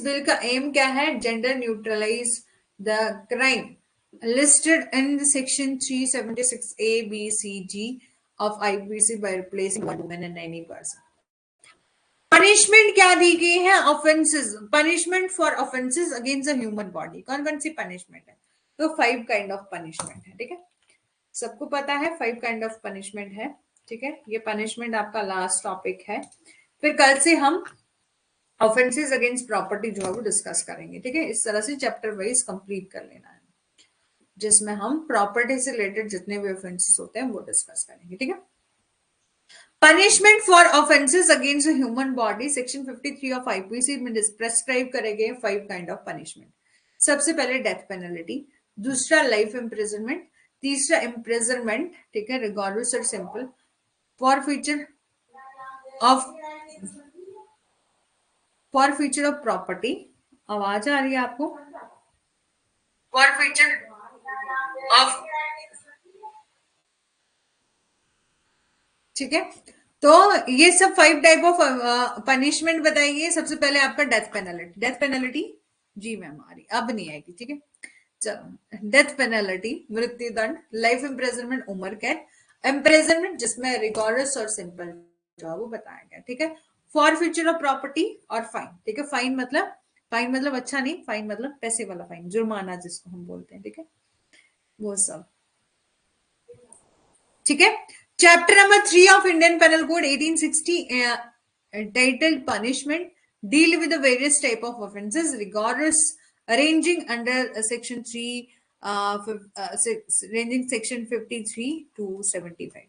बिल का एम क्या है? Gender neutralise the crime listed in section 376A, B, C, G of IPC by replacing one woman and any person. Punishment क्या दी गई है? Offences, punishment for offences against the human body. कौन कौन सी पनिशमेंट है? तो 5 काइंड ऑफ पनिशमेंट है। ठीक है, सबको पता है 5 काइंड ऑफ पनिशमेंट है। ठीक है, ये पनिशमेंट आपका लास्ट टॉपिक है। फिर कल से हम ऑफेंसेस अगेंस्ट प्रॉपर्टी जो है वो डिस्कस करेंगे। ठीक है, इस तरह से चैप्टर वाइज कंप्लीट कर लेना है, जिसमें हम प्रॉपर्टी से रिलेटेड जितने भी ऑफेंसेस होते हैं वो डिस्कस करेंगे। ठीक है, punishment for offences against human body section 53 of IPC में प्रेस्क्राइब करे गए 5 काइंड ऑफ पनिशमेंट। सबसे पहले डेथ पेनल्टी, दूसरा लाइफ इम्प्रिजनमेंट, तीसरा इम्प्रिजनमेंट। ठीक है, रिगॉर्डस और सिंपल, फॉरफीचर ऑफ प्रॉपर्टी। आवाज आ रही है आपको? फॉरफीचर ऑफ, ठीक है, तो ये सब 5 टाइप ऑफ पनिशमेंट बताइए। सबसे पहले आपका डेथ पेनल्टी। डेथ पेनल्टी जी मैम आ रही, अब नहीं आएगी। ठीक है, चलो, डेथ पेनल्टी मृत्यु दंड, लाइफ इम्प्रिजनमेंट उम्र कैद, इम्प्रिजनमेंट जिसमें रिगोरस और सिंपल जो है वो बताया गया। ठीक है, फॉरफीचर ऑफ प्रॉपर्टी और फाइन। ठीक है, फाइन मतलब अच्छा नहीं, फाइन मतलब पैसे वाला फाइन, जुर्माना जिसको हम बोलते हैं। ठीक है, वो सब। ठीक है, chapter number 3 of Indian Penal Code 1860 titled Punishment deal with the various type of offences rigorous ranging under section 3 ranging section 53 to 75।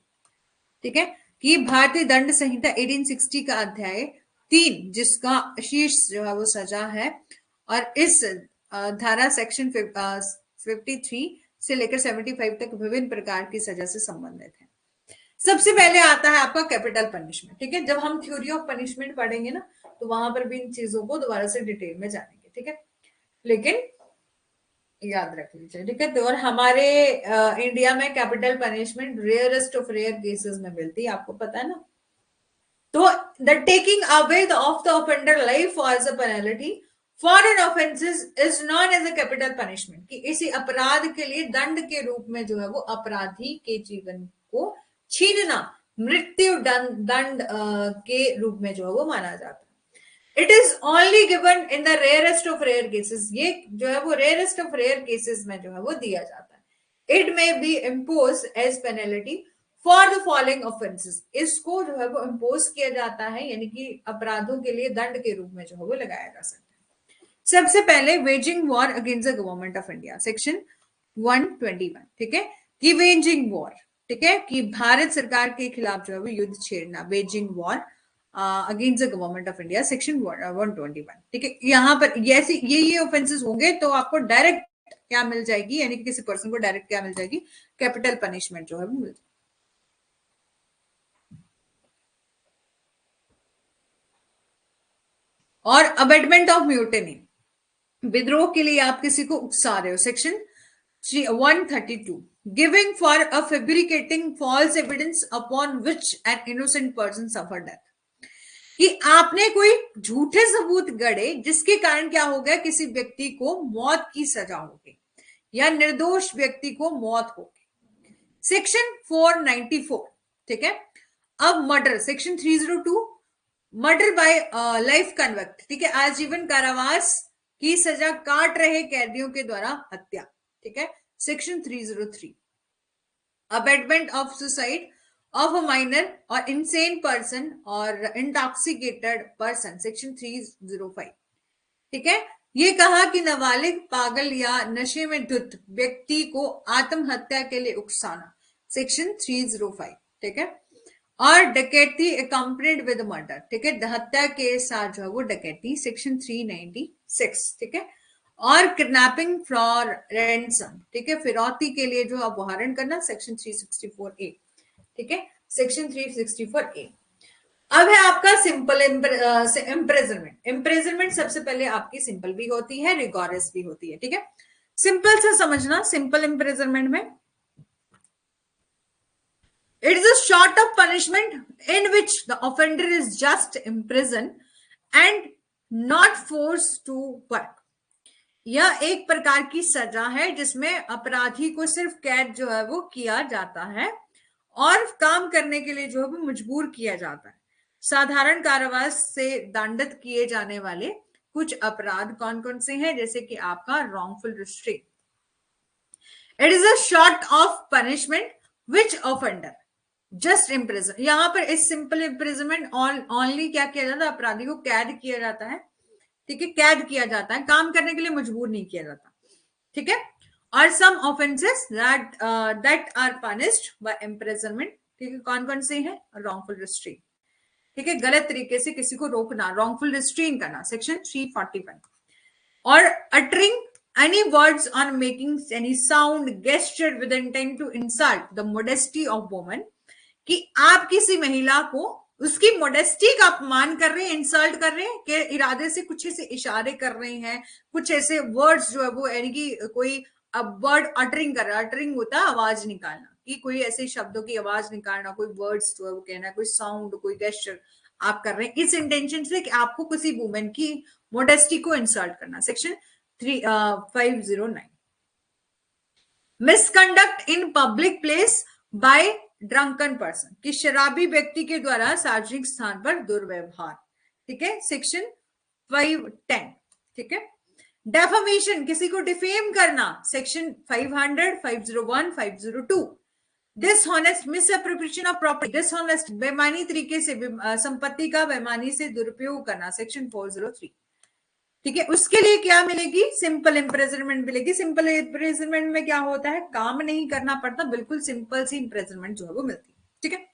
ठीक है, कि भारतीय दंड संहिता 1860 का अध्याय 3 जिसका शीर्ष जो है वो सजा है, और इस धारा सेक्शन 53 से लेकर 75 तक विभिन्न प्रकार की सजा से संबंधित है। सबसे पहले आता है आपका कैपिटल पनिशमेंट। ठीक है, जब हम थ्योरी ऑफ पनिशमेंट पढ़ेंगे ना तो वहां पर भी इन चीजों को दोबारा से डिटेल में जानेंगे। ठीक है, लेकिन याद रख लीजिए। ठीक है, तो और हमारे इंडिया में capital punishment rarest of rare cases में मिलती है, आपको पता है ना। तो the taking away of the offender life as a penalty for an offences is known as a capital punishment, कि इसी अपराध के लिए दंड के रूप में जो है वो अपराधी के जीवन को छीनना मृत्यु दंड के रूप में जो है वो माना जाता है। It is only given in the rarest of rare cases, ये जो है वो रेयरेस्ट ऑफ रेयर केसेस में जो है वो दिया जाता है। It may be impose as penalty for the following offences, इसको जो है वो इम्पोज किया जाता है, यानी कि अपराधों के लिए दंड के रूप में जो है वो लगाया जा सकता है। सबसे पहले waging war against the government of India, section 121, ठीक है, कि वेजिंग वॉर, ठीक है, कि भारत सरकार के खिलाफ जो है वो युद्ध छेड़ना, waging war against the government of India, section 121, ठीक है। यहाँ पर ये ऑफेंसेस होंगे तो आपको डायरेक्ट क्या मिल जाएगी, यानी कि किसी पर्सन को डायरेक्ट क्या मिल जाएगी, कैपिटल पनिशमेंट जो है वो मिल जाएगी। और अबेटमेंट ऑफ म्यूटिनी, विद्रोह के लिए आप किसी को उकसा रहे हो, section 132, giving for a fabricating false evidence upon which an innocent person suffer death, कि आपने कोई झूठे सबूत गढ़े जिसके कारण क्या हो गया, किसी व्यक्ति को मौत की सजा होगी या निर्दोष व्यक्ति को मौत होगी, सेक्शन 494, ठीक है। अब murder, section 302, murder bye life convict, ठीक है, आजीवन कारावास की सजा काट रहे कैदियों के द्वारा हत्या, ठीक है, section 303, abetment of suicide of a minor और इंसेन पर्सन और इंटॉक्सिकेटेड पर्सन, सेक्शन 305, ठीक है। ये कहा कि नाबालिग, पागल या नशे में धुत व्यक्ति को आत्महत्या के लिए उकसाना, सेक्शन 305, ठीक है। और डकैती अकम्पनीड विद मर्डर, ठीक है, हत्या के साथ जो है वो डकैती, सेक्शन 396, ठीक है। और किडनैपिंग फॉर रैंसम, ठीक है, फिरौती के लिए जो अपहरण करना, सेक्शन 364A, ठीक है, सेक्शन 364A। अब है आपका सिंपल इम्प्रेजनमेंट। इम्प्रेजनमेंट सबसे पहले आपकी सिंपल भी होती है, रिगोरस भी होती है, ठीक है। सिंपल से समझना, सिंपल इम्प्रेजनमेंट में it is a short of punishment in which the offender is just imprisoned and not forced to work। यह एक प्रकार की सजा है जिसमें अपराधी को सिर्फ कैद जो है वो किया जाता है और काम करने के लिए जो है वो मजबूर किया जाता है। साधारण कारावास से दंडित किए जाने वाले कुछ अपराध कौन कौन से हैं, जैसे कि आपका wrongful restraint. It is a short of punishment which offender just imprison, यहां पर इस सिंपल इम्प्रिजनमेंट ओनली क्या किया जाता है, अपराधी को कैद किया जाता है, ठीक है, कैद किया जाता है, काम करने के लिए मजबूर नहीं किया जाता, ठीक है। और some offences that are punished by imprisonment, ठीक है, कौन कौन से हैं, रॉन्गफुल रिस्ट्रेन, ठीक है, गलत तरीके से किसी को रोकना, रॉन्गफुल रिस्ट्रेन करना, सेक्शन 341। और uttering any words on making any sound gesture with the intent to insult the modesty of woman, कि आप किसी महिला को उसकी मोडेस्टी का अपमान कर रहे हैं, इंसल्ट कर रहे हैं, कि इरादे से कुछ ऐसे इशारे कर रहे हैं, कुछ ऐसे वर्ड्स जो है वो, यानी कि कोई वर्ड अटरिंग कर रहा है, अटरिंग होता है आवाज निकालना, कि कोई ऐसे शब्दों की आवाज निकालना, कोई वर्ड्स जो है वो कहना, कोई साउंड, कोई गेस्चर आप कर रहे हैं इस इंटेंशन से कि आपको किसी वुमेन की मोडेस्टी को इंसल्ट करना, section 509। Misconduct in public place by drunken person, कि शराबी व्यक्ति के द्वारा सार्वजनिक स्थान पर दुर्व्यवहार, ठीक है, सेक्शन 510, ठीक है। डेफामेशन, किसी को डिफेम करना, section 500, 501, 502। Dishonest misappropriation of property, dishonest बेईमानी तरीके से संपत्ति का बेईमानी से दुरुपयोग करना, सेक्शन 403, ठीक है। उसके लिए क्या मिलेगी, सिंपल इम्प्रेजनमेंट मिलेगी। सिंपल इम्प्रेजनमेंट में क्या होता है, काम नहीं करना पड़ता, बिल्कुल सिंपल सी इम्प्रेजनमेंट जो है वो मिलती है, ठीक है।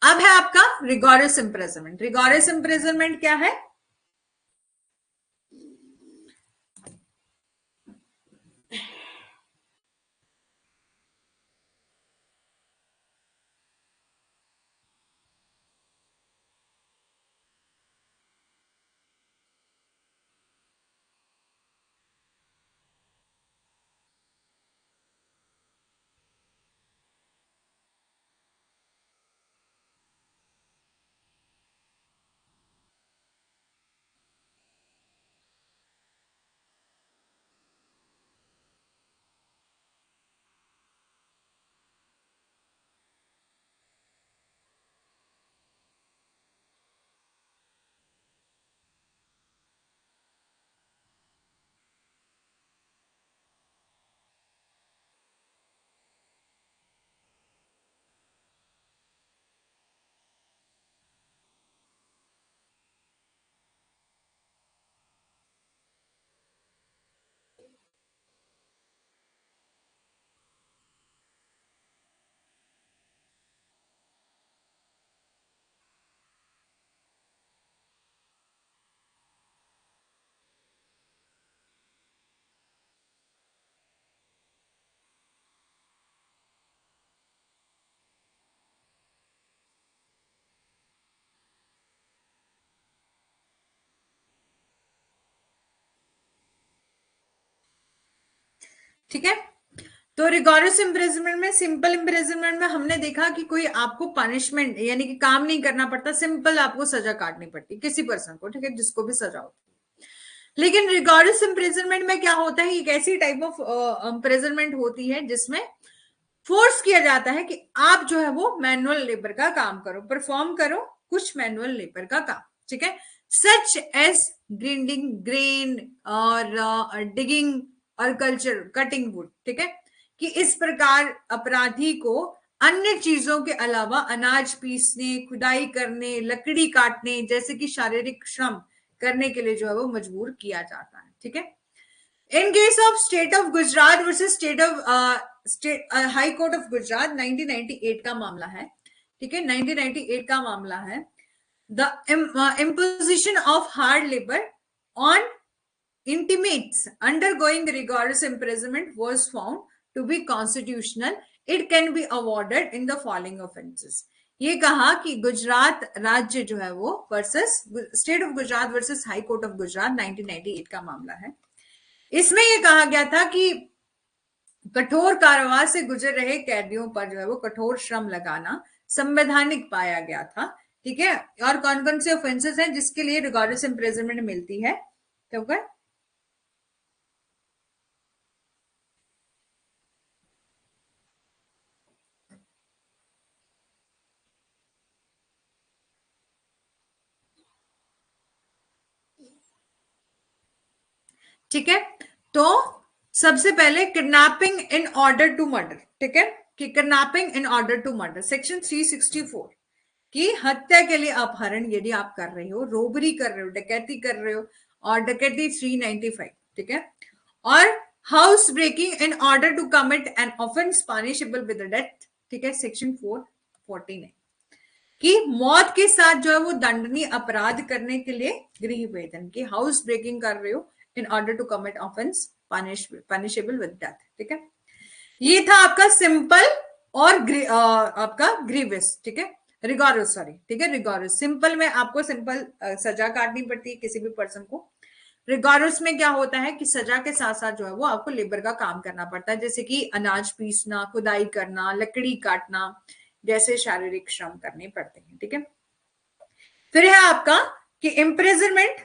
अब है आपका रिगोरस इम्प्रेजनमेंट। रिगोरस इम्प्रेजनमेंट क्या है, ठीक है। तो रिगोरस इम्प्रिजनमेंट में, सिंपल इम्प्रिजनमेंट में हमने देखा कि कोई आपको पनिशमेंट यानी कि काम नहीं करना पड़ता, सिंपल आपको सजा काटनी पड़ती किसी पर्सन को, ठीक है, जिसको भी सजा होती है। लेकिन रिगोरस इम्प्रिजनमेंट में क्या होता है, एक ऐसी टाइप ऑफ इम्प्रिजनमेंट होती है जिसमें फोर्स किया जाता है कि आप जो है वो मैनुअल लेबर का काम करो, परफॉर्म करो कुछ मैनुअल लेबर का काम, ठीक है, सच एज ग्राइंडिंग ग्रेन और डिगिंग और कल्चर कटिंग वुड, ठीक है, कि इस प्रकार अपराधी को अन्य चीजों के अलावा अनाज पीसने, खुदाई करने, लकड़ी काटने जैसे कि शारीरिक श्रम करने के लिए जो है वो मजबूर किया जाता है, ठीक है। In case of State of Gujarat versus state of high court of Gujarat 1998 का मामला है, ठीक है, 1998 का मामला है। The imposition of hard labor on intimates undergoing rigorous imprisonment was found to be constitutional. It can be awarded in the following offenses. ये कहा कि गुजरात राज्य जो है वो versus state of Gujarat versus high court of Gujarat 1998 का मामला है। इसमें यह कहा गया था कि कठोर कारावास से गुजर रहे कैदियों पर जो है वो कठोर श्रम लगाना संवैधानिक पाया गया था, ठीक है। और कौन कौन से ऑफेंसेस हैं जिसके लिए रिगोरस इम्प्रिजनमेंट मिलती है, तो ठीक है। तो सबसे पहले kidnapping in order to murder, ठीक है, कि kidnapping in order to murder section 364 की हत्या के लिए अपहरण यदि आप कर रहे हो, रोबरी कर रहे हो, डकैती कर रहे हो, और डकैती 395, ठीक है, और house breaking in order to commit an offence punishable with death, ठीक है, सेक्शन 449 कि मौत के साथ जो है वो दंडनीय अपराध करने के लिए गृह वेतन की हाउस ब्रेकिंग कर रहे हो in order to commit offence punishable with death, ठीक है। ये था आपका सिंपल और आपका ग्रीवियस, ठीक है, रिगोरस, सॉरी, ठीक है, रिगोरस। सिंपल में आपको सिंपल सजा काटनी पड़ती है किसी भी पर्सन को। रिगोरस में क्या होता है कि सजा के साथ साथ जो है वो आपको लेबर का काम करना पड़ता है, जैसे कि अनाज पीसना, खुदाई करना, लकड़ी काटना जैसे शारीरिक श्रम करने पड़ते हैं, ठीक है। फिर है आपका कि इम्प्रिजनमेंट,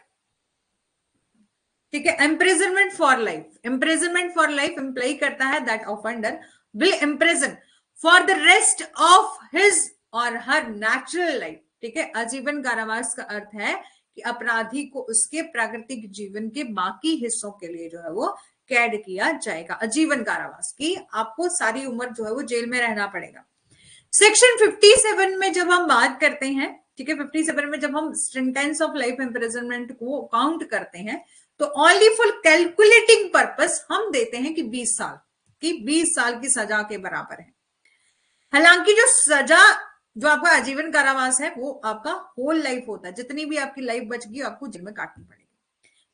ठीक है, imprisonment for life. Imprisonment for life imply करता है that offender will imprison for the rest of his और हर नेचुरल लाइफ, ठीक है। आजीवन कारावास का अर्थ है कि अपराधी को उसके प्राकृतिक जीवन के बाकी हिस्सों के लिए जो है वो कैद किया जाएगा, आजीवन कारावास की, आपको सारी उम्र जो है वो जेल में रहना पड़ेगा। सेक्शन 57 में जब हम बात करते हैं, ठीक है, 57 में जब हम सेंटेंस ऑफ लाइफ इम्प्रिजनमेंट को काउंट करते हैं तो ओनली फॉर कैलकुलेटिंग पर्पस हम देते हैं कि 20 साल की, 20 साल की सजा के बराबर है। हालांकि जो सजा जो आपका आजीवन कारावास है वो आपका होल लाइफ होता है, जितनी भी आपकी लाइफ बच गई आपको जेल में काटनी पड़ेगी।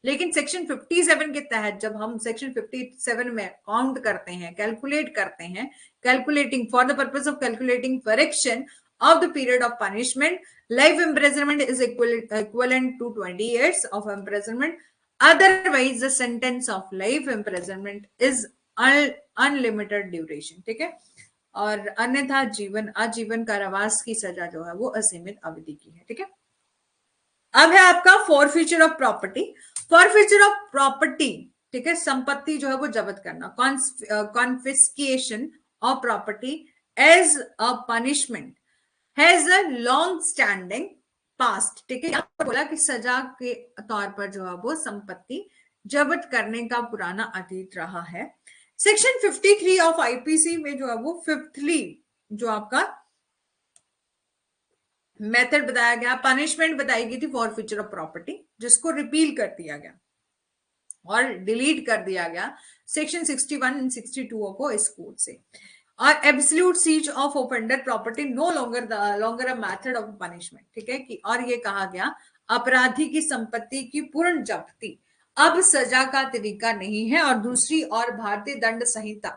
लेकिन सेक्शन 57 के तहत जब हम सेक्शन 57 में काउंट करते हैं, कैलकुलेट करते हैं, calculating for the purpose of calculating correction of the period of punishment, life imprisonment is equivalent to 20 years of imprisonment. Otherwise the sentence of life imprisonment is unlimited duration, ठीक है, और अन्यथा जीवन आजीवन कारावास की सजा जो है वो असीमित अवधि की है, ठीक है। अब है आपका forfeiture of property. Forfeiture of property, ठीक है, संपत्ति जो है वो जब्त करना, confiscation of property as a punishment has a long standing past, ठीक है, यहाँ पर बोला कि सजा के तौर पर जो है वो संपत्ति जब्त करने का पुराना अतीत रहा है। सेक्शन 53 ऑफ आईपीसी में जो है वो फिफ्थली जो आपका मेथड बताया गया, पनिशमेंट बताई गई थी फॉरफीचर ऑफ प्रॉपर्टी, जिसको रिपील कर दिया गया और डिलीट कर दिया गया सेक्शन 61 एंड 62 को इस कोड से। और absolute seize of offender property no longer a method of punishment, ठीक है, कि और ये कहा गया अपराधी की संपत्ति की पूर्ण जब्ती अब सजा का तरीका नहीं है। और दूसरी और भारतीय दंड संहिता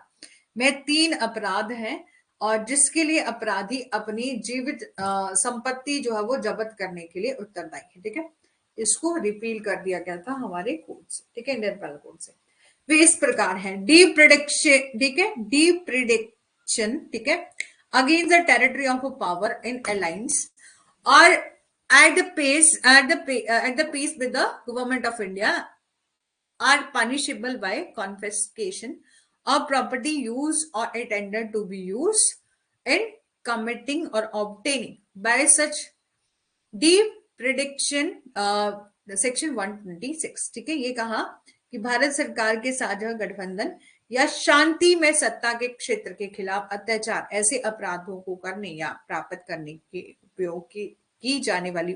में 3 अपराध हैं और जिसके लिए अपराधी अपनी जीवित संपत्ति जो है वो जब्त करने के लिए उत्तरदायी है, ठीक है। इसको रिपील कर दिया गया था हमारे कोड से, ठीक है, इंडियन पेनल कोड से। इस प्रकार है, डीप प्रिडिक्शन, ठीक है, डीप प्रिडिक्शन, ठीक है, against the territory of power in alliance और at the pace at the peace with the government of India are punishable by confiscation of property used or intended to be used in committing or obtaining by such deep prediction section 126, ठीक है, ये कहा कि भारत सरकार के साझा गठबंधन या शांति में सत्ता के क्षेत्र के खिलाफ अत्याचार ऐसे अपराधों को करने या प्राप्त करने के उपयोग की जाने वाली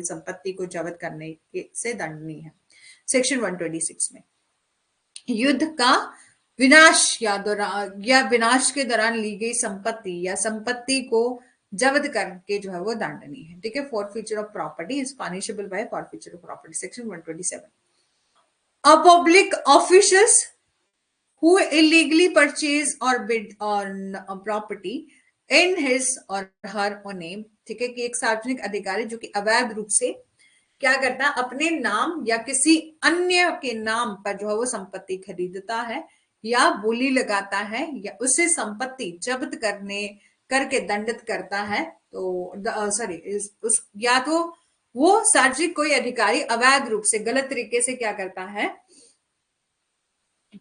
संपत्ति को जब्त करने के से दंडनीय है। सेक्शन 126 में युद्ध का विनाश या विनाश के दौरान ली गई संपत्ति या संपत्ति को जब्त करके जो है वो दंडनीय है, ठीक है। Forfeiture of property is punishable by forfeiture of property, section 127। A public officials who illegally purchase or bid on a property in his or her own name, ठीक है, कि एक सार्वजनिक अधिकारी जो कि अवैध रूप से क्या करता है, अपने नाम या किसी अन्य के नाम पर जो है वो संपत्ति खरीदता है या बोली लगाता है या उससे संपत्ति जब्त करके दंडित करता है, तो सॉरी उस या तो वो सार्वजनिक कोई अधिकारी अवैध रूप से गलत तरीके से क्या करता है,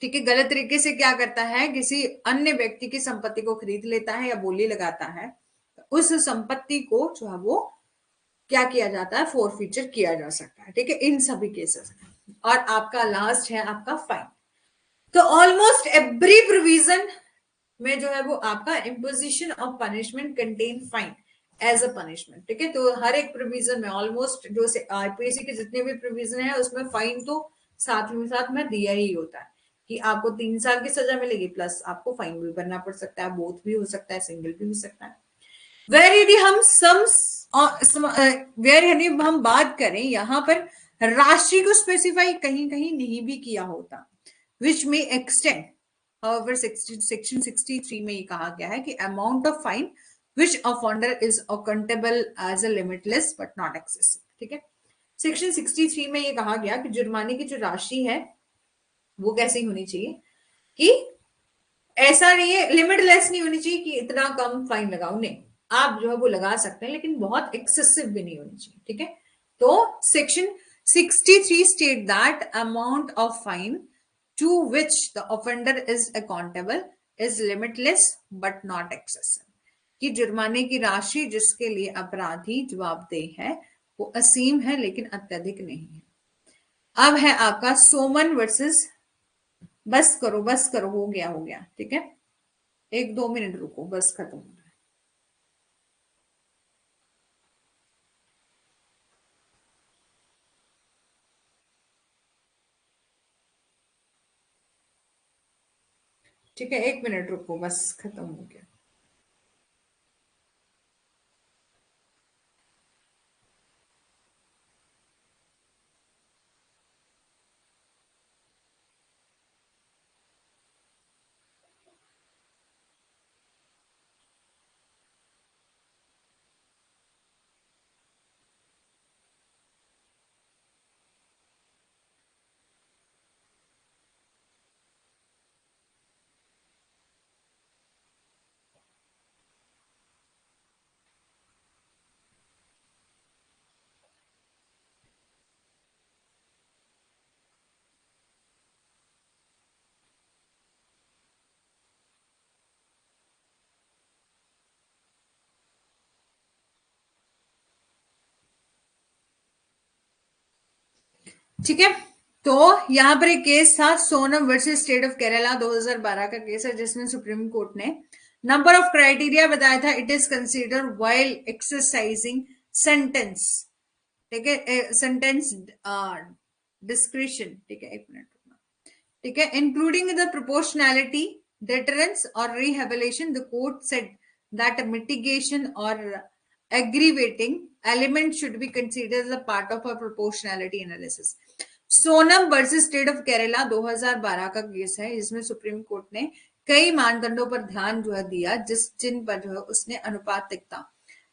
ठीक है, गलत तरीके से क्या करता है, किसी अन्य व्यक्ति की संपत्ति को खरीद लेता है या बोली लगाता है, उस संपत्ति को जो है वो क्या किया जाता है, फोरफीचर किया जा सकता है, ठीक है, इन सभी केसेस में। और आपका लास्ट है आपका फाइन। तो ऑलमोस्ट एवरी प्रोविजन में जो है वो आपका imposition of punishment contain fine as a punishment, ठीक है। तो हर एक प्रोविजन में ऑलमोस्ट जो आईपीसी के जितने भी प्रोविजन है उसमें फाइन तो साथ में दिया ही होता है कि आपको 3 साल की सजा मिलेगी प्लस आपको फाइन भी भरना पड़ सकता है, बोथ भी हो सकता है, सिंगल भी हो सकता है। वेर यदि हम बात करें यहाँ पर राशि को स्पेसिफाई कहीं कहीं नहीं भी किया होता, विच में एक्सटेंड, however सेक्शन 63 में ये कहा गया है कि amount of fine which offender is accountable as a limitless but not excessive, ठीक है। सेक्शन 63 में ये कहा गया कि जुर्माने की जो राशि है वो कैसी होनी चाहिए कि ऐसा नहीं है, लिमिटलेस नहीं होनी चाहिए कि इतना कम फाइन लगाओ, नहीं, आप जो है वो लगा सकते हैं लेकिन बहुत एक्सेसिव भी नहीं होनी चाहिए, ठीक है। तो section 63 state that amount of fine to which the offender is accountable is limitless but not excessive, कि जुर्माने की राशि जिसके लिए अपराधी जवाबदेह है वो असीम है लेकिन अत्यधिक नहीं है। अब है आपका सोमन वर्सेस, बस करो, हो गया, ठीक है, 1-2 मिनट रुको, बस खत्म हो रहा है। ठीक है, 1 मिनट रुको, बस खत्म हो गया। ठीक है, तो यहां पर एक केस था Sonam versus state of Kerala, 2012 का केस है जिसमें सुप्रीम कोर्ट ने नंबर ऑफ क्राइटेरिया बताया था, it is consider while exercising sentence, ठीक है, सेंटेंस डिस्क्रिशन, ठीक है, 1 मिनट, ठीक है, including the proportionality, deterrence or rehabilitation, the court said that a mitigation or aggravating element should be considered as a part of a proportionality analysis. Sonam versus state of Kerala 2012 का केस है, इसमें सुप्रीम कोर्ट ने कई मानदंडों पर ध्यान जो है दिया जिन पर जो है उसने अनुपातिकता,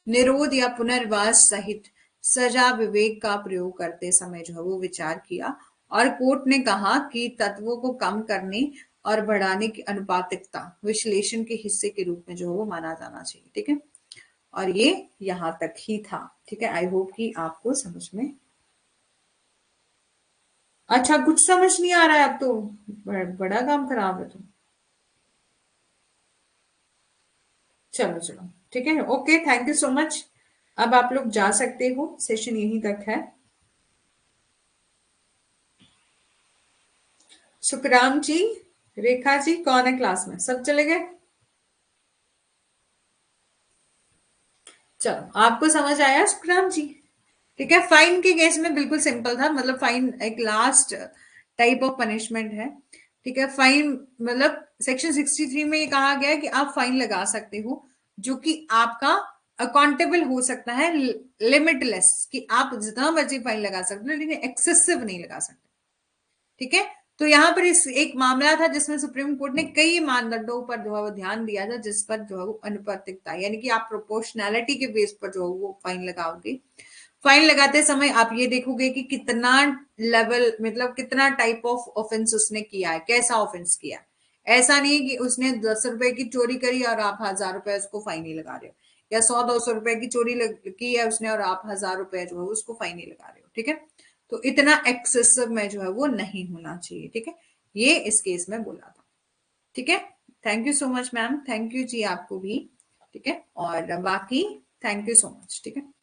निरोध या पुनर्वास सहित सजा विवेक का प्रयोग करते समय जो है वो विचार किया और कोर्ट ने कहा कि तत्वों को कम करने और बढ़ाने की अनुपातिकता विश्लेषण के हिस्से के रूप में जो है वो माना जाना चाहिए। ठीक है, और ये यहां तक ही था। ठीक है, आई होप कि आपको समझ में। अच्छा, कुछ समझ नहीं आ रहा है अब तो बड़ा काम खराब है तो। चलो चलो, ठीक है, okay, thank you so much. अब आप लोग जा सकते हो, सेशन यहीं तक है। सुखराम जी, रेखा जी, कौन है क्लास में? सब चले गए? चलो, आपको समझ आया सुखराम जी? ठीक है, फाइन के केस में बिल्कुल सिंपल था, मतलब फाइन एक लास्ट टाइप ऑफ पनिशमेंट है। ठीक है, फाइन मतलब सेक्शन 63 में ये कहा गया है कि आप फाइन लगा सकते हो जो कि आपका अकाउंटेबल हो सकता है, लिमिटलेस, कि आप जितना मर्जी फाइन लगा सकते हो लेकिन एक्सेसिव नहीं लगा सकते। ठीक है, तो यहाँ पर इस एक मामला था जिसमें सुप्रीम कोर्ट ने कई मानदंडों पर जो है वो ध्यान दिया था, जिस पर जो है वो अनुपातिकता, यानी कि आप प्रोपोर्शनैलिटी के बेस पर जो है वो फाइन लगाओगे। फाइन लगाते समय आप ये देखोगे कि कितना लेवल, मतलब कितना टाइप ऑफ ऑफेंस उसने किया है, कैसा ऑफेंस किया है। ऐसा नहीं है कि उसने 10 रुपए की चोरी करी और आप 1000 रुपए उसको फाइन ही लगा रहे हो, या 100-200 रुपए की चोरी की है उसने और आप 1000 रुपए जो है उसको फाइन ही लगा रहे हो। ठीक है, तो इतना एक्सेसिव में जो है वो नहीं होना चाहिए। ठीक है, ये इस केस में बोला था। ठीक है, thank you so much ma'am, thank you जी आपको भी। ठीक है, और बाकी थैंक यू सो मच। ठीक है।